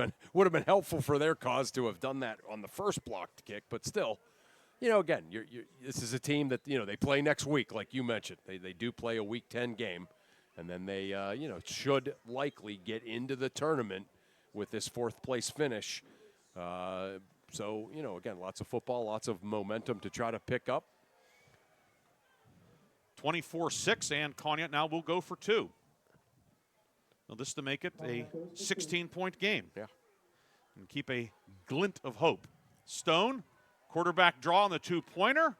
been helpful for their cause to have done that on the first blocked kick. But still, again, this is a team that they play next week, like you mentioned. They do play a Week 10 game, and then they should likely get into the tournament with this 4th place finish. So again, lots of football, lots of momentum to try to pick up. 24-6, and Conneaut now will go for 2. Now this to make it a 16-point game. Yeah. And keep a glint of hope. Stone, quarterback draw on the 2-pointer,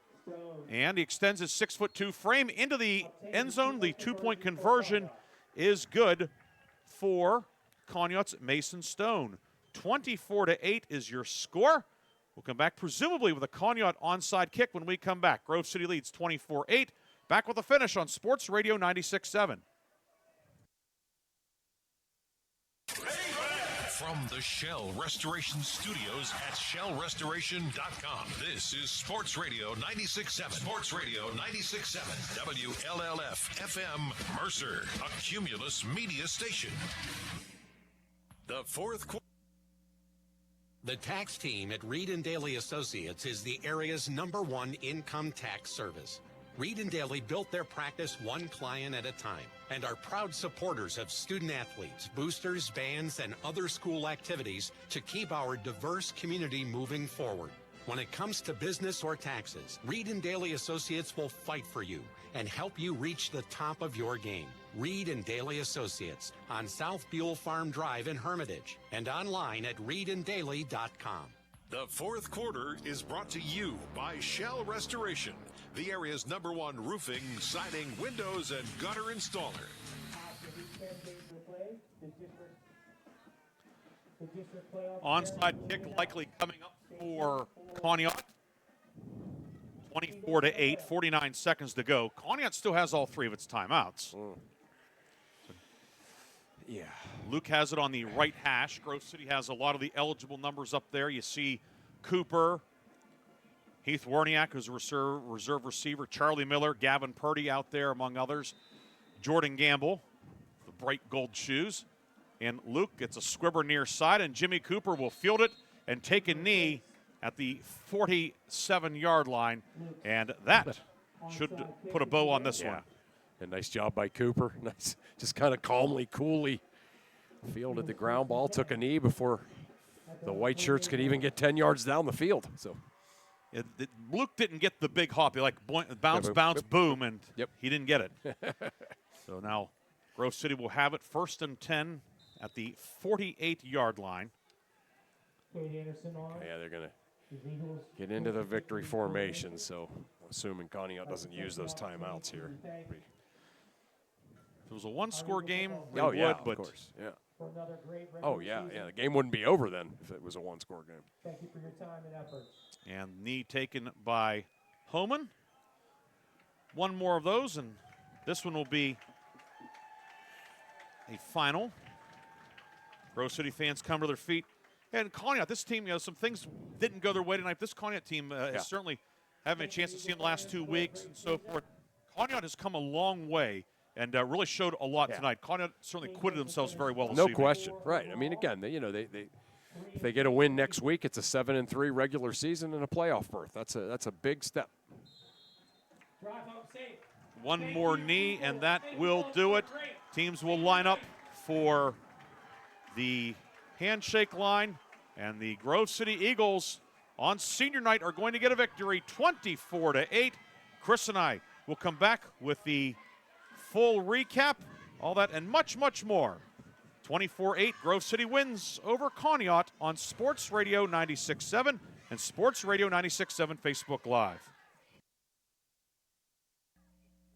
and he extends his 6'2" frame into the end zone. The 2-point conversion is good for Conneaut's Mason Stone. 24-8 is your score. We'll come back presumably with a Conneaut onside kick when we come back. Grove City leads 24-8. Back with the finish on Sports Radio 96.7. From the Shell Restoration Studios at shellrestoration.com. This is Sports Radio 96.7. Sports Radio 96.7. WLLF FM Mercer, a Cumulus media station. The 4th quarter. The tax team at Reed and Daly Associates is the area's #1 income tax service. Reed and Daly built their practice one client at a time and are proud supporters of student athletes, boosters, bands, and other school activities to keep our diverse community moving forward. When it comes to business or taxes, Reed and Daly Associates will fight for you and help you reach the top of your game. Reed and Daly Associates on South Buell Farm Drive in Hermitage and online at reedanddaly.com. The fourth quarter is brought to you by Shell Restoration, the area's #1 roofing, siding, windows, and gutter installer. Onside kick likely coming up for Conneaut. 24-8, 49 seconds to go. Conneaut still has all three of its timeouts. Yeah. Luke has it on the right hash. Grove City has a lot of the eligible numbers up there. You see Cooper, Heath Warniak, who's a reserve receiver, Charlie Miller, Gavin Purdy out there, among others. Jordan Gamble, the bright gold shoes. And Luke gets a squibber near side, and Jimmy Cooper will field it and take a knee at the 47-yard line. And that should put a bow on this one. A nice job by Cooper. Nice, just kind of calmly, coolly fielded the ground ball, took a knee before the white shirts could even get 10 yards down the field. So Luke didn't get the big hop. He bounce, boom, and he didn't get it. So now Grove City will have it 1st and 10 at the 48-yard line. Yeah, they're going to get into the victory formation, so assuming Conneaut doesn't use those timeouts here. If it was a one-score game, they oh, would, yeah, but of course, yeah. Oh, yeah, the game wouldn't be over then if it was a one-score game. Thank you for your time and effort. And knee taken by Homan. One more of those, and this one will be a final. Grove City fans come to their feet. And Conneaut, this team, some things didn't go their way tonight. This Conneaut team is certainly having a chance to see in the last 2 weeks and so forth. Conneaut has come a long way and really showed a lot tonight. Conneaut certainly acquitted themselves very well this evening. No question, right. I mean, again, if they get a win next week, it's a 7-3 regular season and a playoff berth. That's a big step. One more knee, and that will do it. Teams will line up for the handshake line, and the Grove City Eagles on senior night are going to get a victory 24-8. Chris and I will come back with the full recap, all that and much, much more. 24-8, Grove City wins over Conneaut on Sports Radio 96.7 and Sports Radio 96.7 Facebook Live.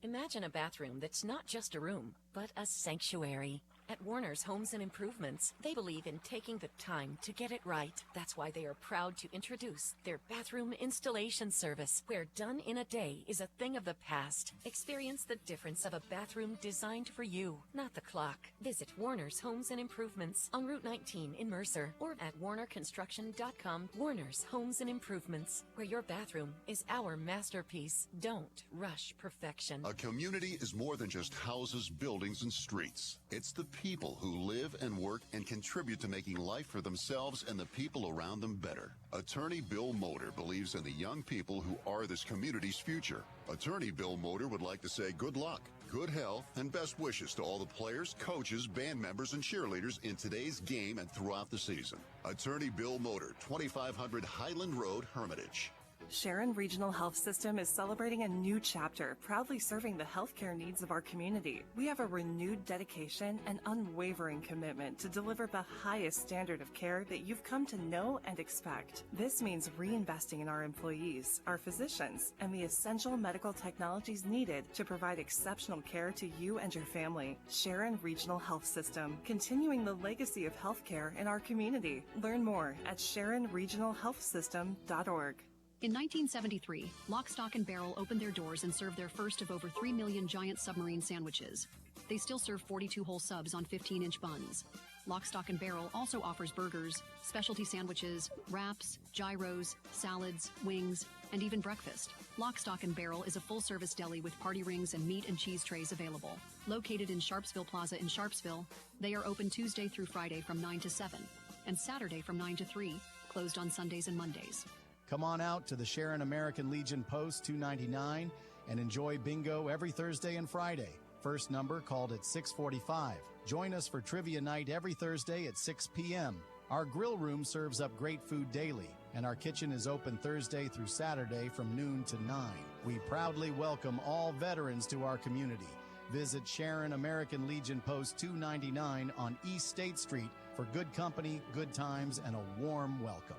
Imagine a bathroom that's not just a room, but a sanctuary. At Warner's Homes and Improvements, they believe in taking the time to get it right. That's why they are proud to introduce their bathroom installation service, where done in a day is a thing of the past. Experience the difference of a bathroom designed for you, not the clock. Visit Warner's Homes and Improvements on Route 19 in Mercer or at warnerconstruction.com. Warner's Homes and Improvements, where your bathroom is our masterpiece. Don't rush perfection. A community is more than just houses, buildings, and streets. It's the people who live and work and contribute to making life for themselves and the people around them better. Attorney Bill Motor believes in the young people who are this community's future. Attorney Bill Motor would like to say good luck, good health, and best wishes to all the players, coaches, band members, and cheerleaders in today's game and throughout the season. Attorney Bill Motor, 2500 Highland Road, Hermitage. Sharon Regional Health System is celebrating a new chapter, proudly serving the healthcare needs of our community. We have a renewed dedication and unwavering commitment to deliver the highest standard of care that you've come to know and expect. This means reinvesting in our employees, our physicians, and the essential medical technologies needed to provide exceptional care to you and your family. Sharon Regional Health System, continuing the legacy of healthcare in our community. Learn more at SharonRegionalHealthSystem.org. In 1973, Lock, Stock, and Barrel opened their doors and served their first of over 3 million giant submarine sandwiches. They still serve 42 whole subs on 15-inch buns. Lock, Stock, and Barrel also offers burgers, specialty sandwiches, wraps, gyros, salads, wings, and even breakfast. Lock, Stock, and Barrel is a full-service deli with party rings and meat and cheese trays available. Located in Sharpsville Plaza in Sharpsville, they are open Tuesday through Friday from 9 to 7 and Saturday from 9 to 3. closed on Sundays and Mondays. Come on out to the Sharon American Legion Post 299 and enjoy bingo every Thursday and Friday. First number called at 6:45. Join us for trivia night every Thursday at 6 p.m. Our grill room serves up great food daily, and our kitchen is open Thursday through Saturday from noon to 9. We proudly welcome all veterans to our community. Visit Sharon American Legion Post 299 on East State Street for good company, good times, and a warm welcome.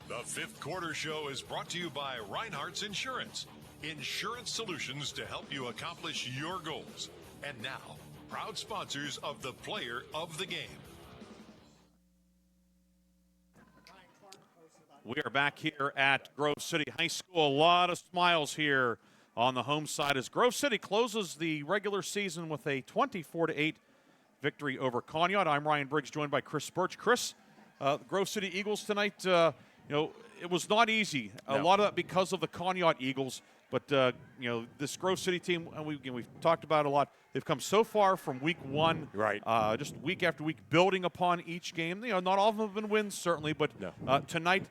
The Fifth Quarter Show is brought to you by Reinhardt's Insurance. Insurance solutions to help you accomplish your goals. And now, proud sponsors of the Player of the Game. We are back here at Grove City High School. A lot of smiles here on the home side as Grove City closes the regular season with a 24-8 victory over Conneaut. I'm Ryan Briggs, joined by Chris Burtch. Chris, Grove City Eagles tonight, it was not easy. No. A lot of that because of the Conneaut Eagles. But, this Grove City team, and we've talked about it a lot, they've come so far from week one. Right. Just week after week, building upon each game. Not all of them have been wins, certainly, but tonight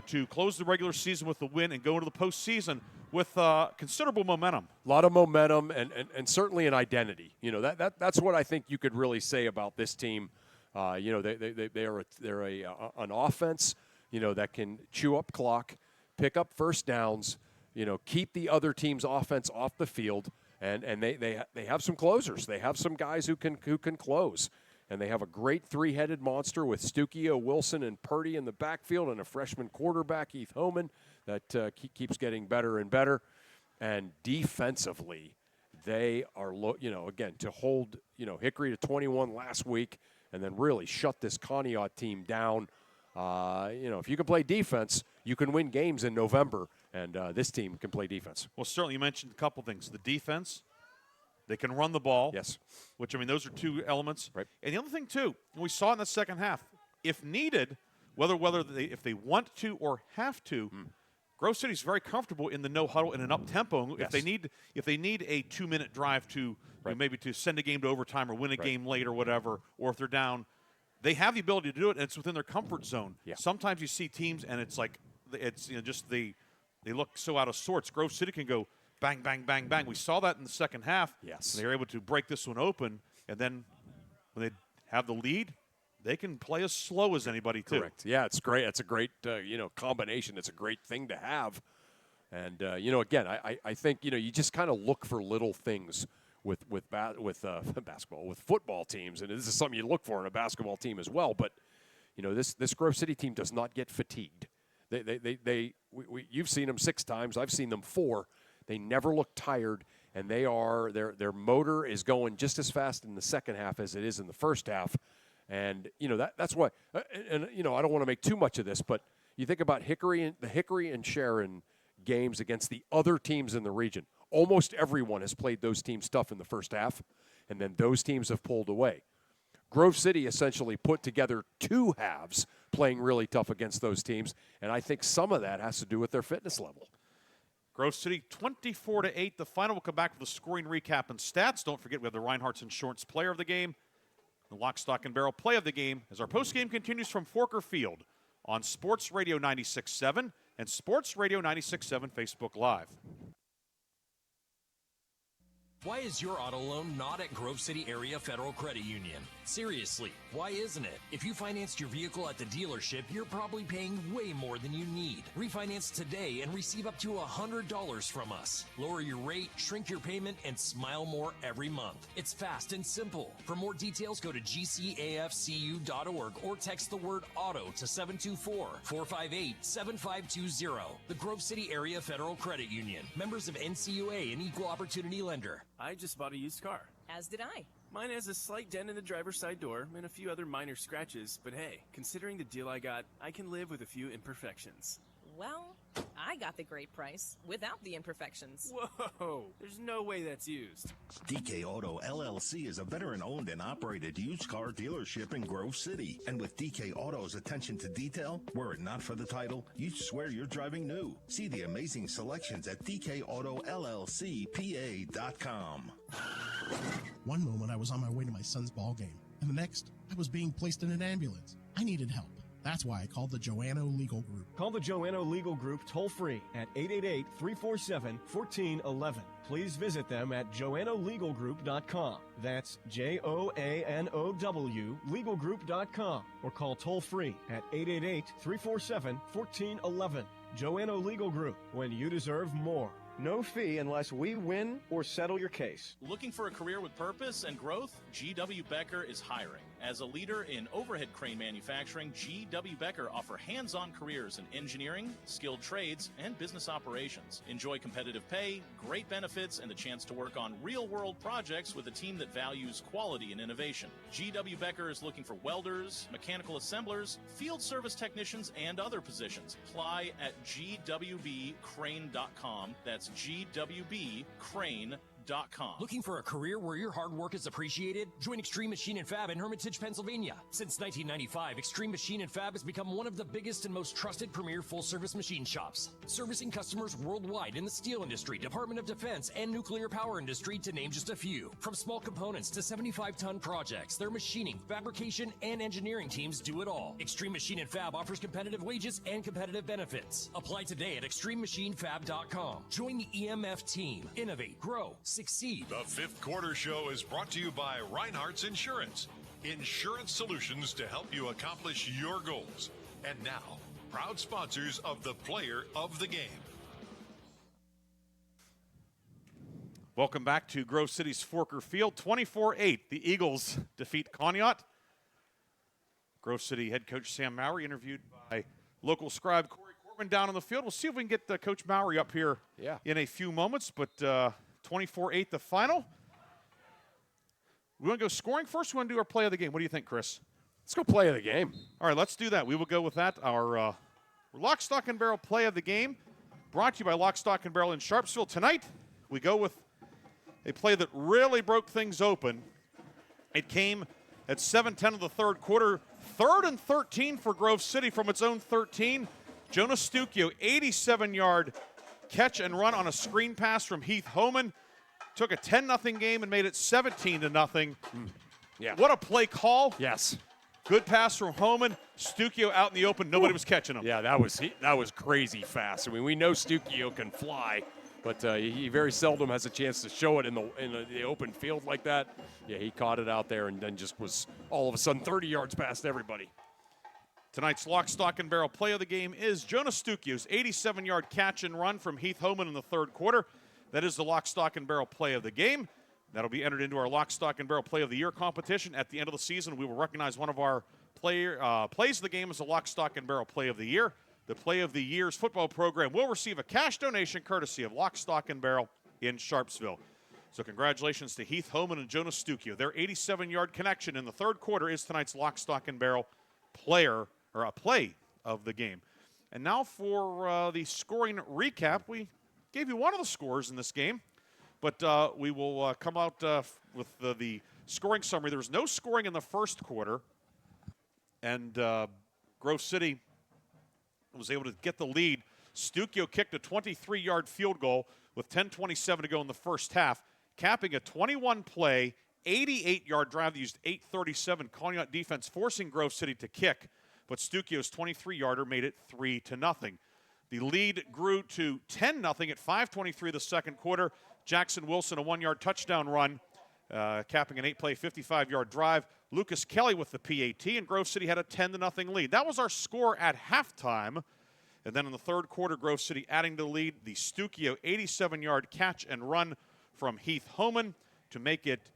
to close the regular season with a win and go into the postseason with considerable momentum. A lot of momentum and certainly an identity. That's what I think you could really say about this team. They're an offense, that can chew up clock, pick up first downs, keep the other team's offense off the field, and they have some closers. They have some guys who can close, and they have a great three-headed monster with Stukio, Wilson, and Purdy in the backfield, and a freshman quarterback, Heath Homan, that keeps getting better and better. And defensively, they are again, to hold Hickory to 21 last week, and then really shut this Conneaut team down. If you can play defense, you can win games in November, and this team can play defense. Well, certainly you mentioned a couple things. The defense, they can run the ball. Yes. Which, those are two elements. Right. And the other thing, too, and we saw in the second half, if needed, if they want to or have to, Grove City's very comfortable in the no huddle in an up tempo. Yes. If they need a 2-minute drive to maybe to send a game to overtime or win a game late or whatever, or if they're down, they have the ability to do it, and it's within their comfort zone. Yeah. Sometimes you see teams, and it's like they look so out of sorts. Grove City can go bang, bang, bang, bang. We saw that in the second half. Yes. They were able to break this one open, and then when they have the lead, they can play as slow as anybody, too. Correct. Yeah, it's great. It's a great, combination. It's a great thing to have. And, again, I think, you just kind of look for little things with basketball, with football teams. And this is something you look for in a basketball team as well. But, this Grove City team does not get fatigued. You've seen them 6 times. I've seen them 4. They never look tired, and their motor is going just as fast in the second half as it is in the first half. And, that's why, I don't want to make too much of this, but you think about the Hickory and Sharon games against the other teams in the region. Almost everyone has played those teams tough in the first half, and then those teams have pulled away. Grove City essentially put together 2 halves playing really tough against those teams, and I think some of that has to do with their fitness level. Grove City 24-8. The final will come back with a scoring recap and stats. Don't forget we have the Reinhardt's Insurance Player of the Game, the Lock, Stock, and Barrel Play of the Game, as our postgame continues from Forker Field on Sports Radio 96.7 and Sports Radio 96.7 Facebook Live. Why is your auto loan not at Grove City Area Federal Credit Union? Seriously, why isn't it? If you financed your vehicle at the dealership, you're probably paying way more than you need. Refinance today and receive up to $100 from us. Lower your rate, shrink your payment, and smile more every month. It's fast and simple. For more details, go to gcafcu.org or text the word AUTO to 724-458-7520. The Grove City Area Federal Credit Union. Members of NCUA and Equal Opportunity Lender. I just bought a used car. As did I. Mine has a slight dent in the driver's side door and a few other minor scratches, but hey, considering the deal I got, I can live with a few imperfections. Well, I got the great price without the imperfections. Whoa, there's no way that's used. DK Auto LLC is a veteran-owned and operated used car dealership in Grove City. And with DK Auto's attention to detail, were it not for the title, you'd swear you're driving new. See the amazing selections at DKAutoLLCPA.com. One moment I was on my way to my son's ball game, and the next I was being placed in an ambulance. I needed help, That's why I called the Joanno Legal Group. Call the Joanno Legal Group toll-free at 888-347-1411. Please visit them at joannolegalgroup.com. That's Joanow legalgroup.com. Or call toll-free at 888-347-1411. Joanno Legal Group, when you deserve more. No fee unless we win or settle your case. Looking for a career with purpose and growth? G.W. Becker is hiring. As a leader in overhead crane manufacturing, G.W. Becker offer hands-on careers in engineering, skilled trades, and business operations. Enjoy competitive pay, great benefits, and the chance to work on real-world projects with a team that values quality and innovation. G.W. Becker is looking for welders, mechanical assemblers, field service technicians, and other positions. Apply at gwbcrane.com. That's gwbcrane.com. Looking for a career where your hard work is appreciated? Join Extreme Machine and Fab in Hermitage, Pennsylvania. Since 1995, Extreme Machine and Fab has become one of the biggest and most trusted premier full-service machine shops, servicing customers worldwide in the steel industry, Department of Defense, and nuclear power industry, to name just a few. From small components to 75-ton projects, their machining, fabrication, and engineering teams do it all. Extreme Machine and Fab offers competitive wages and competitive benefits. Apply today at extrememachinefab.com. Join the EMF team. Innovate, grow, succeed. The Fifth Quarter Show is brought to you by Reinhardt's Insurance. Insurance solutions to help you accomplish your goals. And now, proud sponsors of the Player of the Game. Welcome back to Grove City's Forker Field. 24-8, the Eagles defeat Conneaut. Grove City head coach Sam Mowry, interviewed by local scribe Corey Corbin down on the field. We'll see if we can get Coach Mowry up here in a few moments, but 24-8 the final. We want to go scoring first? We want to do our play of the game. What do you think, Chris? Let's go play of the game. All right, let's do that. We will go with that. Our Lock, Stock, and Barrel play of the game, brought to you by Lock, Stock, and Barrel in Sharpsville. Tonight, we go with a play that really broke things open. It came at 7:10 of the third quarter. 3rd and 13 for Grove City from its own 13. Jonah Stucchio, 87-yard catch and run on a screen pass from Heath Homan. Took a 10-0 game and made it 17-0. Yeah. What a play call. Yes. Good pass from Homan. Stucchio out in the open. Nobody was catching him. Yeah, that was crazy fast. I mean, we know Stucchio can fly, but he very seldom has a chance to show it in the open field like that. Yeah, he caught it out there and then just was all of a sudden 30 yards past everybody. Tonight's Lock, Stock, and Barrel play of the game is Jonah Stucchio's 87-yard catch and run from Heath Homan in the third quarter. That is the Lock, Stock, and Barrel play of the game. That'll be entered into our Lock, Stock, and Barrel play of the year competition. At the end of the season, we will recognize one of our plays of the game as the Lock, Stock, and Barrel play of the year. The play of the year's football program will receive a cash donation courtesy of Lock, Stock, and Barrel in Sharpsville. So congratulations to Heath Homan and Jonah Stucchio. Their 87-yard connection in the third quarter is tonight's Lock, Stock, and Barrel play of the game. And now for the scoring recap. We gave you one of the scores in this game, but we will come out with the scoring summary. There was no scoring in the first quarter, and Grove City was able to get the lead. Stucchio kicked a 23-yard field goal with 10:27 to go in the first half, capping a 21-play, 88-yard drive that used 8:37 Conneaut defense, forcing Grove City to kick. But Stucchio's 23-yarder made it 3-0. The lead grew to 10-0 at 5:23 the second quarter. Jackson Wilson, a 1-yard touchdown run, capping an 8-play, 55-yard drive. Lucas Kelly with the PAT, and Grove City had a 10-0 lead. That was our score at halftime. And then in the third quarter, Grove City adding to the lead, the Stucchio 87-yard catch and run from Heath Homan to make it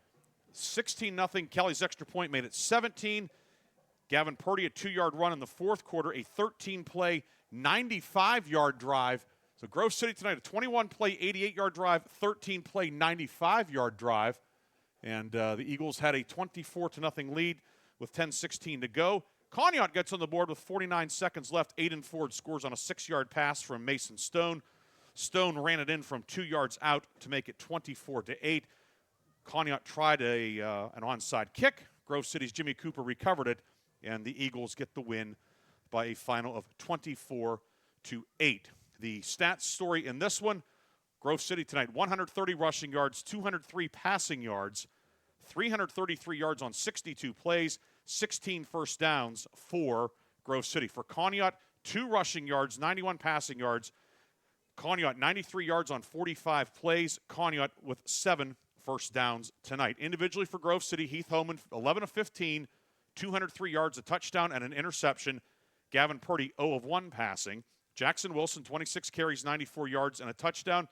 16-0. Kelly's extra point made it 17. Gavin Purdy, a 2-yard run in the fourth quarter, a 13-play, 95-yard drive. So Grove City tonight, a 21-play, 88-yard drive, 13-play, 95-yard drive. And the Eagles had a 24-0 lead with 10:16 to go. Conneaut gets on the board with 49 seconds left. Aiden Ford scores on a 6-yard pass from Mason Stone. Stone ran it in from 2 yards out to make it 24-8. Conneaut tried an onside kick. Grove City's Jimmy Cooper recovered it, and the Eagles get the win by a final of 24-8. The stats story in this one, Grove City tonight, 130 rushing yards, 203 passing yards, 333 yards on 62 plays, 16 first downs for Grove City. For Conneaut, 2 rushing yards, 91 passing yards. Conneaut, 93 yards on 45 plays. Conneaut with 7 first downs tonight. Individually for Grove City, Heath Homan, 11 of 15, 203 yards, a touchdown, and an interception. Gavin Purdy, 0 of 1 passing. Jackson Wilson, 26 carries, 94 yards, and a touchdown.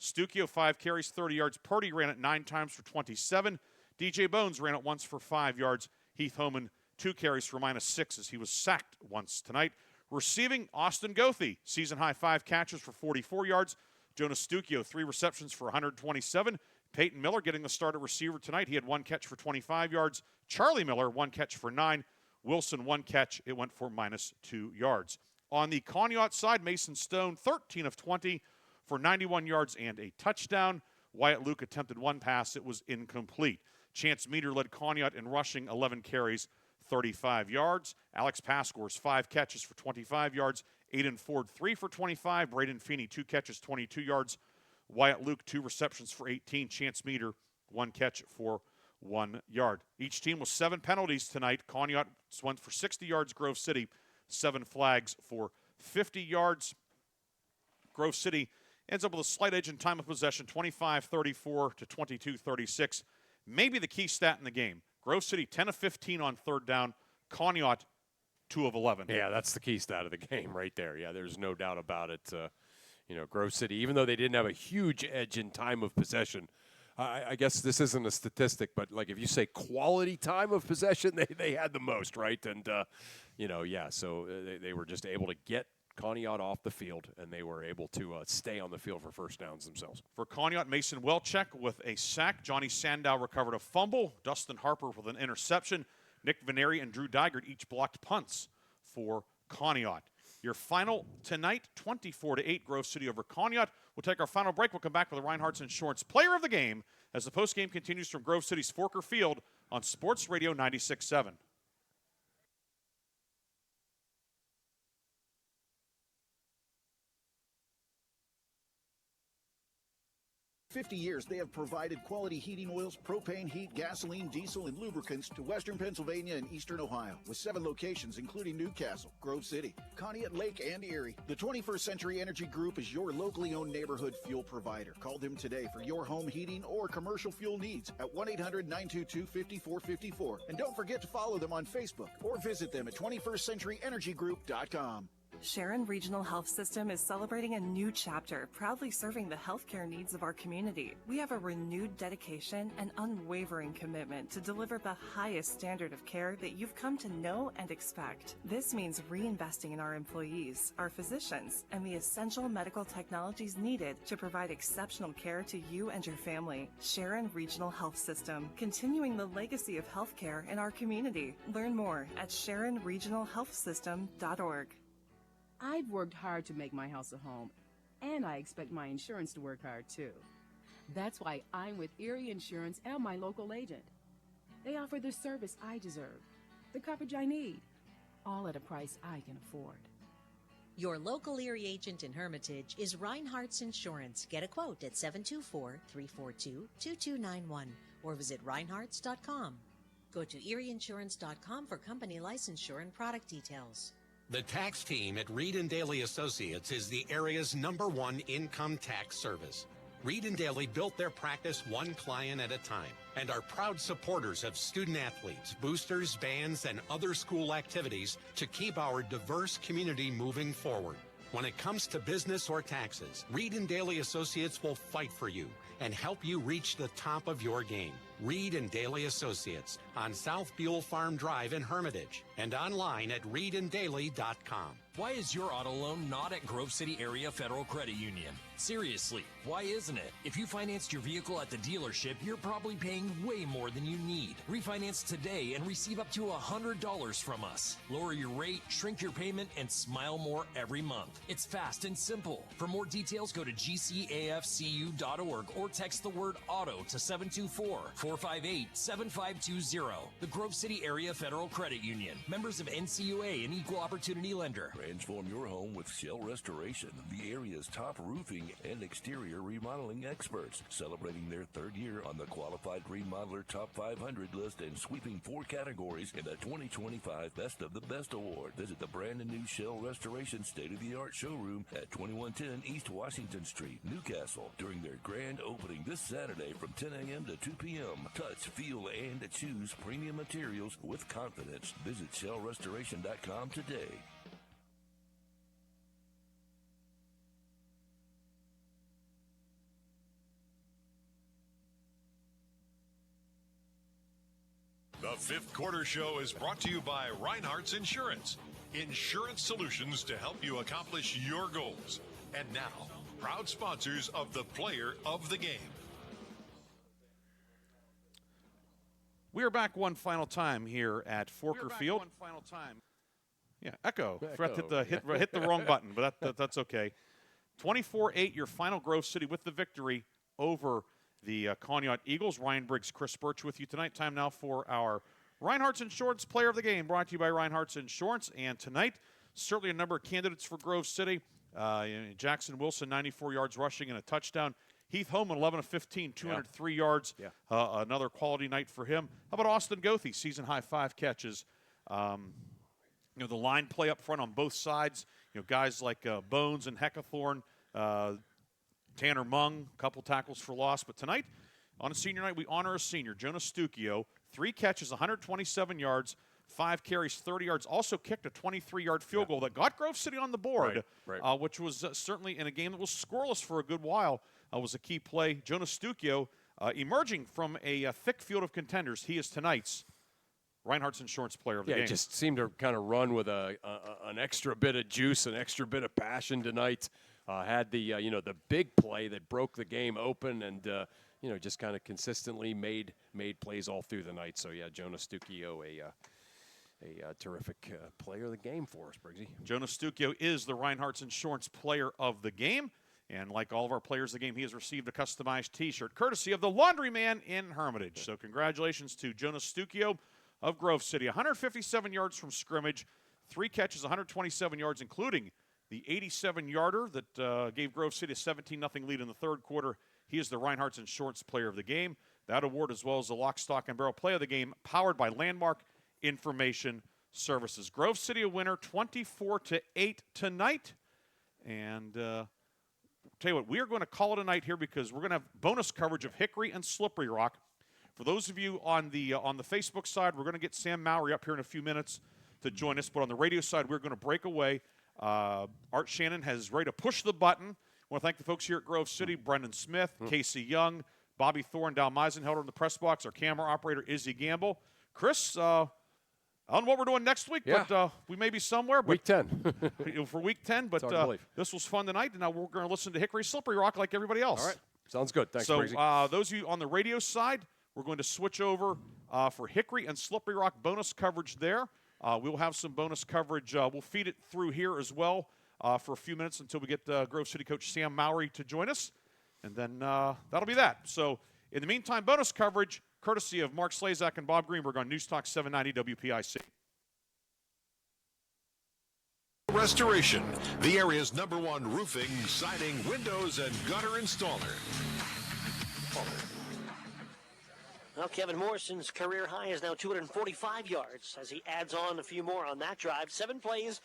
Stuckio, 5 carries, 30 yards. Purdy ran it 9 times for 27. DJ Bones ran it once for 5 yards. Heath Homan, 2 carries for -6 as he was sacked once tonight. Receiving, Austin Goethe, season-high 5 catches for 44 yards. Jonas Stuckio, 3 receptions for 127. Peyton Miller getting the start at receiver tonight. He had 1 catch for 25 yards. Charlie Miller, 1 catch for 9. Wilson, 1 catch. It went for -2 yards. On the Conneaut side, Mason Stone, 13 of 20 for 91 yards and a touchdown. Wyatt Luke attempted 1 pass. It was incomplete. Chance Meter led Conneaut in rushing, 11 carries, 35 yards. Alex Pascors, 5 catches for 25 yards. Aiden Ford, 3 for 25. Braden Feeney, 2 catches, 22 yards. Wyatt Luke, 2 receptions for 18. Chance Meter, 1 catch for 1 yard. Each team with 7 penalties tonight. Conneaut went for 60 yards. Grove City, 7 flags for 50 yards. Grove City ends up with a slight edge in time of possession, 25-34 to 22-36. Maybe the key stat in the game. Grove City, 10 of 15 on 3rd down. Conneaut, 2 of 11. Yeah, that's the key stat of the game right there. Yeah, there's no doubt about it. Grove City, even though they didn't have a huge edge in time of possession, I guess this isn't a statistic, but like if you say quality time of possession, they had the most, right? And, so they were just able to get Conneaut off the field, and they were able to stay on the field for first downs themselves. For Conneaut, Mason Welchek with a sack. Johnny Sandow recovered a fumble. Dustin Harper with an interception. Nick Veneri and Drew Dygert each blocked punts for Conneaut. Your final tonight, 24-8, Grove City over Conneaut. We'll take our final break. We'll come back with the Reinhardt's Insurance Player of the Game as the postgame continues from Grove City's Forker Field on Sports Radio 96.7. 50 years, they have provided quality heating oils, propane, heat, gasoline, diesel, and lubricants to western Pennsylvania and eastern Ohio, with 7 locations, including Newcastle, Grove City, Conneaut, Lake, and Erie. The 21st Century Energy Group is your locally owned neighborhood fuel provider. Call them today for your home heating or commercial fuel needs at 1-800-922-5454. And don't forget to follow them on Facebook or visit them at 21stcenturyenergygroup.com. Sharon Regional Health System is celebrating a new chapter, proudly serving the healthcare needs of our community. We have a renewed dedication and unwavering commitment to deliver the highest standard of care that you've come to know and expect. This means reinvesting in our employees, our physicians, and the essential medical technologies needed to provide exceptional care to you and your family. Sharon Regional Health System, continuing the legacy of healthcare in our community. Learn more at SharonRegionalHealthSystem.org. I've worked hard to make my house a home, and I expect my insurance to work hard too. That's why I'm with Erie Insurance and my local agent. They offer the service I deserve, the coverage I need, all at a price I can afford. Your local Erie agent in Hermitage is Reinhardt's Insurance. Get a quote at 724-342-2291 or visit reinhardts.com. Go to erieinsurance.com for company licensure and product details. The tax team at Reed & Daly Associates is the area's #1 income tax service. Reed & Daly built their practice 1 client at a time and are proud supporters of student athletes, boosters, bands, and other school activities to keep our diverse community moving forward. When it comes to business or taxes, Reed & Daly Associates will fight for you and help you reach the top of your game. Reed & Daly Associates on South Buell Farm Drive in Hermitage and online at reedanddaly.com. Why is your auto loan not at Grove City Area Federal Credit Union? Seriously, why isn't it? If you financed your vehicle at the dealership, you're probably paying way more than you need. Refinance today and receive up to $100 from us. Lower your rate, shrink your payment, and smile more every month. It's fast and simple. For more details, go to gcafcu.org or text the word AUTO to 724-4 458-7520. The Grove City Area Federal Credit Union. Members of NCUA and Equal Opportunity Lender. Transform your home with Shell Restoration, the area's top roofing and exterior remodeling experts, celebrating their third year on the Qualified Remodeler Top 500 list and sweeping 4 categories in the 2025 Best of the Best Award. Visit the brand new Shell Restoration state-of-the-art showroom at 2110 East Washington Street, Newcastle, during their grand opening this Saturday from 10 a.m. to 2 p.m. Touch, feel, and choose premium materials with confidence. Visit shellrestoration.com today. The Fifth Quarter Show is brought to you by Reinhardt's Insurance. Insurance solutions to help you accomplish your goals. And now, proud sponsors of the Player of the Game. We are back one final time here at Forker Field. One final time. Yeah, echo. Forgot to hit the wrong button, but that's okay. 24-8, your final Grove City with the victory over the Conneaut Eagles. Ryan Briggs, Chris Burtch with you tonight. Time now for our Reinhardt's Insurance Player of the Game, brought to you by Reinhardt's Insurance. And tonight, certainly a number of candidates for Grove City. Jackson Wilson, 94 yards rushing and a touchdown. Heath Homan, 11 of 15, 203 yards. Yeah. Another quality night for him. How about Austin Goethe, season-high 5 catches. The line play up front on both sides. Guys like Bones and Heckathorn, Tanner Mung, a couple tackles for loss. But tonight, on a senior night, we honor a senior, Jonah Stucchio. 3 catches, 127 yards, 5 carries, 30 yards. Also kicked a 23-yard field goal that got Grove City on the board, which was certainly in a game that was scoreless for a good while. Was a key play. Jonah Stucchio emerging from a thick field of contenders. He is tonight's Reinhardt's Insurance Player of the Game. Yeah, he just seemed to kind of run with an extra bit of juice, an extra bit of passion tonight. Had the the big play that broke the game open, and just kind of consistently made plays all through the night. So yeah, Jonah Stucchio, a terrific player of the game for us, Briggsy. Jonah Stucchio is the Reinhardt's Insurance Player of the Game. And like all of our players of the game, he has received a customized T-shirt courtesy of the Laundryman in Hermitage. So congratulations to Jonas Stucchio of Grove City. 157 yards from scrimmage, 3 catches, 127 yards, including the 87-yarder that gave Grove City a 17-0 lead in the third quarter. He is the Reinhardt's Insurance Player of the Game. That award, as well as the Lock, Stock, and Barrel Play of the Game, powered by Landmark Information Services. Grove City a winner, 24-8 tonight. And tell you what, we are going to call it a night here because we're going to have bonus coverage of Hickory and Slippery Rock. For those of you on the Facebook side, we're going to get Sam Mowry up here in a few minutes to join us. But on the radio side, we're going to break away. Art Shannon has ready to push the button. I want to thank the folks here at Grove City, Brendan Smith, Casey Young, Bobby Thorne, Dal Meisenhelder in the press box, our camera operator, Izzy Gamble. Chris, I don't know what we're doing next week, but we may be somewhere. But week 10. For week 10, but this was fun tonight, and now we're going to listen to Hickory Slippery Rock like everybody else. All right. Sounds good. Thanks, so, Briggsy. Those of you on the radio side, we're going to switch over for Hickory and Slippery Rock bonus coverage there. We'll have some bonus coverage. We'll feed it through here as well for a few minutes until we get Grove City coach Sam Mowry to join us, and then that'll be that. So in the meantime, bonus coverage courtesy of Mark Slazak and Bob Greenberg on News Talk 790 WPIC. Restoration, the area's #1 roofing, siding, windows, and gutter installer. Well, Kevin Morrison's career high is now 245 yards as he adds on a few more on that drive. 7 plays,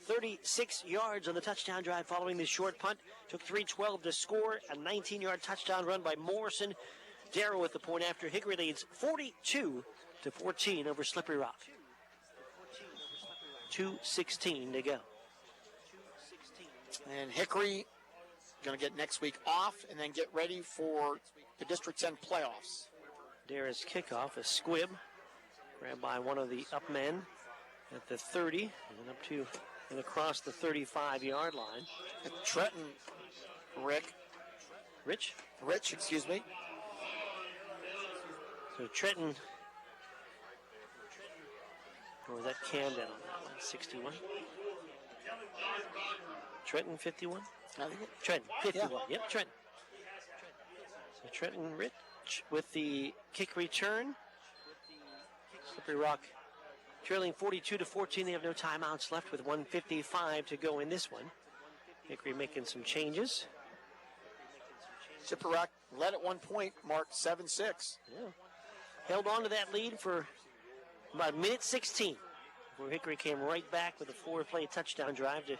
36 yards on the touchdown drive following the short punt. Took 3:12 to score. A 19-yard touchdown run by Morrison. Darrow with the point after. Hickory leads 42-14 over Slippery Rock. 2:16 to go. And Hickory going to get next week off and then get ready for the District 10 playoffs. There's kickoff, a squib, grabbed by one of the up men at the 30, and then up to and across the 35-yard line. Trenton, Rich, excuse me. So Trenton, or was that Camden on that one? 61. Trenton 51. Trenton 51. Yeah. Yep, Trenton. So Trenton with the kick return. Slippery Rock trailing 42-14. They have no timeouts left with 1:55 to go in this one. Hickory making some changes. Slippery Rock led at one point, marked 7-6. Yeah. Held on to that lead for about a minute 16. Where Hickory came right back with a 4-play touchdown drive to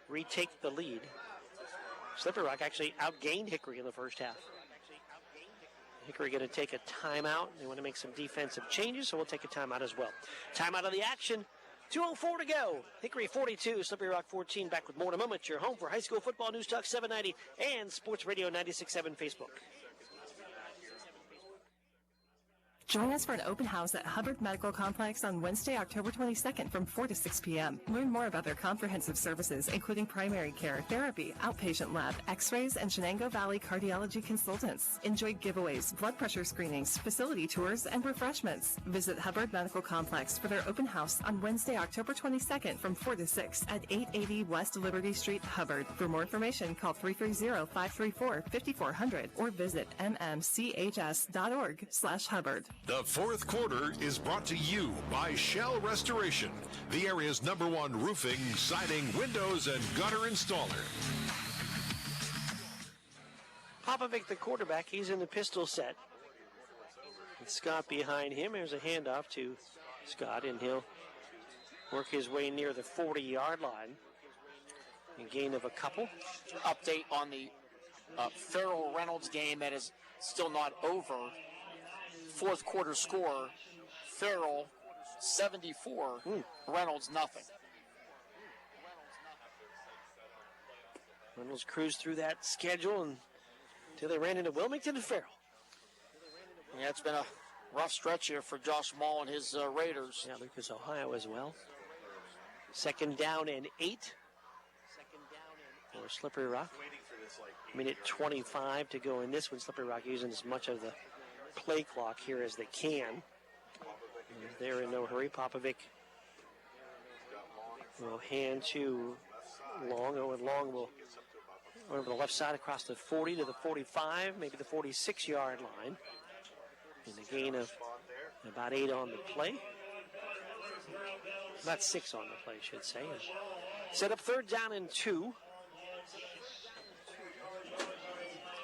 retake the lead. Slippery Rock actually outgained Hickory in the first half. Hickory going to take a timeout. They want to make some defensive changes, so we'll take a timeout as well. Timeout of the action. 2:04 to go. Hickory 42, Slippery Rock 14. Back with more in a moment. Your home for high school football News Talk 790 and Sports Radio 96.7 Facebook. Join us for an open house at Hubbard Medical Complex on Wednesday, October 22nd from 4 to 6 p.m. Learn more about their comprehensive services, including primary care, therapy, outpatient lab, x-rays, and Shenango Valley cardiology consultants. Enjoy giveaways, blood pressure screenings, facility tours, and refreshments. Visit Hubbard Medical Complex for their open house on Wednesday, October 22nd from 4 to 6 at 880 West Liberty Street, Hubbard. For more information, call 330-534-5400 or visit mmchs.org/Hubbard. The fourth quarter is brought to you by Shell Restoration, the area's #1 roofing, siding, windows, and gutter installer. Popovic, the quarterback, he's in the pistol set. And Scott behind him. There's a handoff to Scott, and he'll work his way near the 40-yard line. A gain of a couple. Update on the Farrell-Reynolds game that is still not over. Fourth quarter score, Farrell 74, Reynolds nothing. Reynolds cruised through that schedule until they ran into Wilmington and Farrell. Yeah, it's been a rough stretch here for Josh Mall and his Raiders. Yeah, Lucas, Ohio as well. 2nd down and 8 for Slippery Rock. Minute 25 to go in this one. Slippery Rock using as much of the play clock here as they can. They're in no hurry. Popovic will hand to Long. Owen Long will over the left side across the 40 to the 45, maybe the 46-yard line. And a gain of about 8 on the play. About 6 on the play, I should say. And set up 3rd down and 2.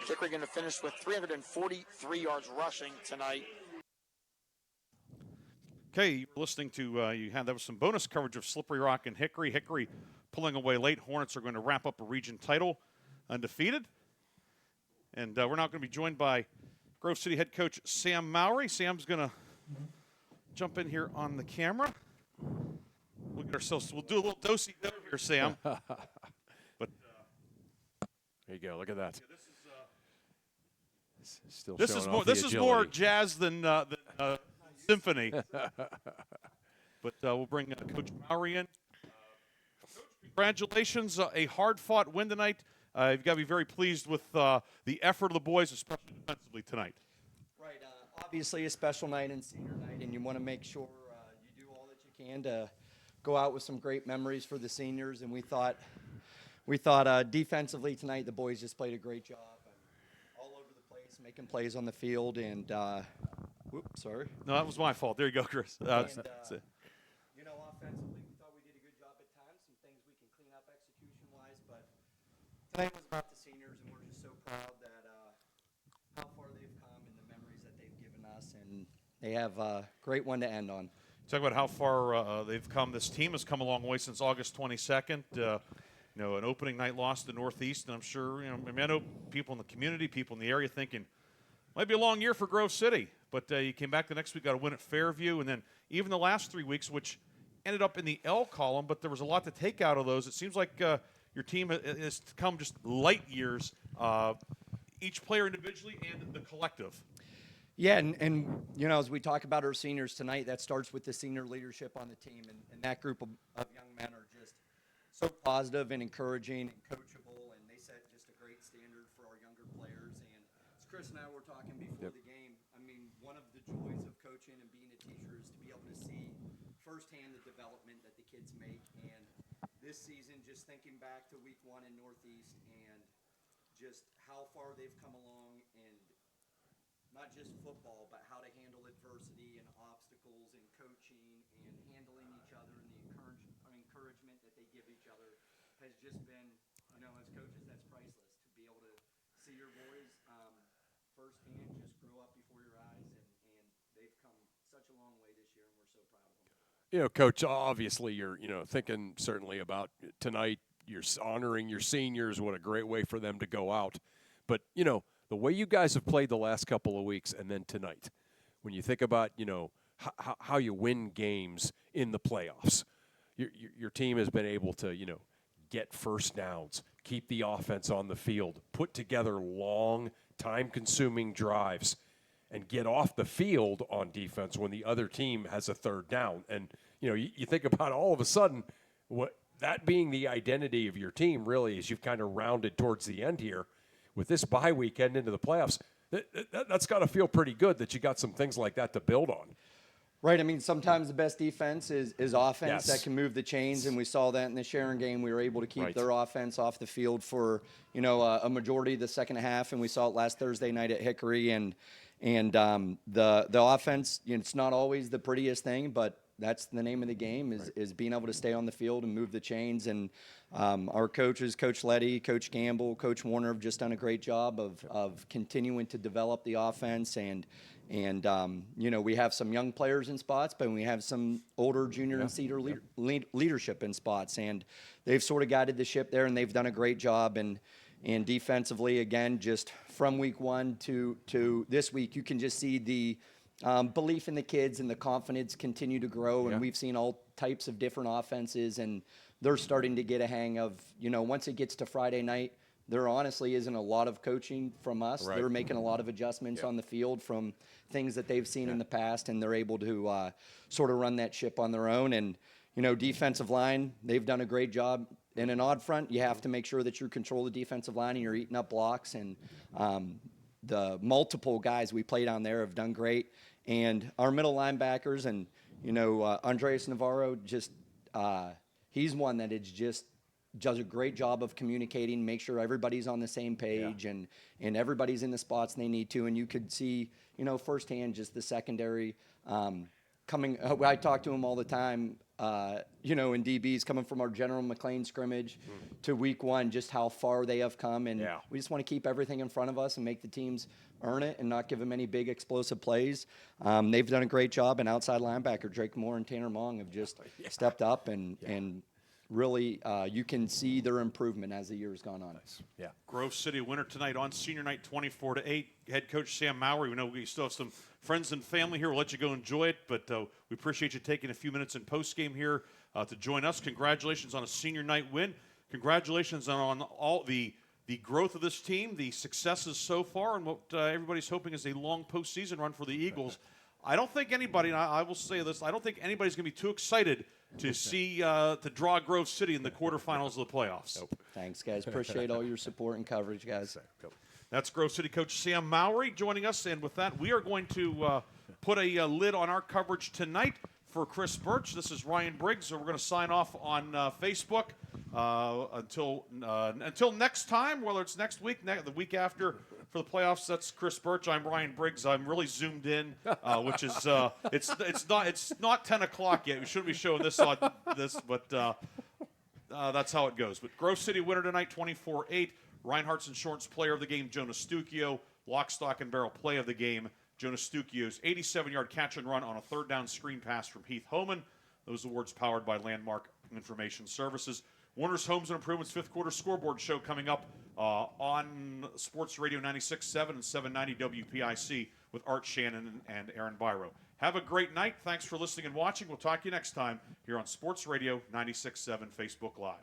Hickory going to finish with 343 yards rushing tonight. Okay, you're listening to, that was some bonus coverage of Slippery Rock and Hickory. Hickory pulling away late. Hornets are going to wrap up a region title undefeated. And we're now going to be joined by Grove City head coach Sam Mowry. Sam's going to jump in here on the camera. We'll get ourselves, we'll do a little do-si-do here, Sam. But there you go. Look at that. Yeah, Still this is more jazz than symphony. But we'll bring Coach Mowry in. Congratulations, a hard-fought win tonight. You've got to be very pleased with the effort of the boys, especially defensively tonight. Right. Obviously, a special night and senior night, and you want to make sure you do all that you can to go out with some great memories for the seniors. And we thought defensively tonight, the boys just played a great job. Making plays on the field, and whoops, sorry. No, that was my fault. There you go, Chris. Offensively, we thought we did a good job at times. Some things we can clean up execution-wise, but tonight was about the seniors, and we're just so proud that how far they've come and the memories that they've given us, and they have a great one to end on. Talk about how far they've come. This team has come a long way since August 22nd. An opening night loss to Northeast, and I'm sure, I know people in the community, people in the area thinking, might be a long year for Grove City, but you came back the next week, got a win at Fairview, and then even the last 3 weeks, which ended up in the L column, but there was a lot to take out of those. It seems like your team has come just light years, each player individually and the collective. Yeah, and as we talk about our seniors tonight, that starts with the senior leadership on the team, and that group of young men are just so positive and encouraging and coachable, and they set just a great standard for our younger players. And as Chris and I were talking before the game, one of the joys of coaching and being a teacher is to be able to see firsthand the development that the kids make. And this season, just thinking back to week 1 in Northeast and just how far they've come along, and not just football, but how to handle adversity and obstacles and coaching and handling each other and the encouragement that they give each other has just been, as coaches, that's priceless. To be able to see your boys firsthand just grow up before your eyes, and they've come such a long way this year, and we're so proud of them. Coach, obviously you're, thinking certainly about tonight. You're honoring your seniors. What a great way for them to go out. But, the way you guys have played the last couple of weeks and then tonight, when you think about, how you win games in the playoffs, your team has been able to, get first downs, keep the offense on the field, put together long, time-consuming drives, and get off the field on defense when the other team has a third down. And, you think about all of a sudden what that being the identity of your team really as you've kind of rounded towards the end here with this bye weekend into the playoffs. That's got to feel pretty good that you got some things like that to build on. Right. I mean, sometimes the best defense is offense Yes. that can move the chains, and we saw that in the Sharon game. We were able to keep their offense off the field for, a majority of the second half, and we saw it last Thursday night at Hickory. And the offense, it's not always the prettiest thing, but that's the name of the game is being able to stay on the field and move the chains. And our coaches, Coach Letty, Coach Gamble, Coach Warner, have just done a great job of continuing to develop the offense. And we have some young players in spots, but we have some older junior and senior leadership in spots. And they've sort of guided the ship there, and they've done a great job. And defensively, again, just from week one to this week, you can just see the belief in the kids and the confidence continue to grow. And we've seen all types of different offenses, and they're starting to get a hang of, once it gets to Friday night, there honestly isn't a lot of coaching from us. Right. They're making a lot of adjustments on the field from things that they've seen in the past, and they're able to sort of run that ship on their own. And, defensive line, they've done a great job. In an odd front, you have to make sure that you control the defensive line and you're eating up blocks. And the multiple guys we play down there have done great. And our middle linebackers and, Andres Navarro, just he's one that is just does a great job of communicating, make sure everybody's on the same page and everybody's in the spots they need to. And you could see, firsthand just the secondary coming. I talk to him all the time, in DBs coming from our General McLean scrimmage to week one, just how far they have come. And we just want to keep everything in front of us and make the teams earn it and not give them any big explosive plays. They've done a great job. And outside linebacker Drake Moore and Tanner Mong have just stepped up and really, you can see their improvement as the year's gone on. Yeah. Grove City winner tonight on senior night, 24-8. Head coach Sam Mowry. We know we still have some friends and family here. We'll let you go enjoy it, but we appreciate you taking a few minutes in post-game here to join us. Congratulations on a senior night win. Congratulations on all the growth of this team, the successes so far, and what everybody's hoping is a long postseason run for the Eagles. I don't think anybody, and I will say this, I don't think anybody's going to be too excited to see to draw Grove City in the quarterfinals of the playoffs. Nope. Thanks, guys. Appreciate all your support and coverage, guys. That's Grove City coach Sam Mowry joining us, and with that, we are going to put a lid on our coverage tonight for Chris Burtch. This is Ryan Briggs, so we're going to sign off on Facebook until next time, whether it's next week, the week after. For the playoffs, that's Chris Burtch. I'm Ryan Briggs. I'm really zoomed in, which is it's not 10 o'clock yet. We shouldn't be showing this on this, but that's how it goes. But Grove City winner tonight, 24-8. Reinhardt's Insurance Player of the Game, Jonah Stucchio. Lock, Stock, and Barrel Play of the Game, Jonah Stucchio's 87-yard catch and run on a third down screen pass from Heath Homan. Those awards powered by Landmark Information Services. Warner's Homes and Improvements fifth quarter scoreboard show coming up on Sports Radio 96.7 and 790 WPIC with Art Shannon and Aaron Byro. Have a great night. Thanks for listening and watching. We'll talk to you next time here on Sports Radio 96.7 Facebook Live.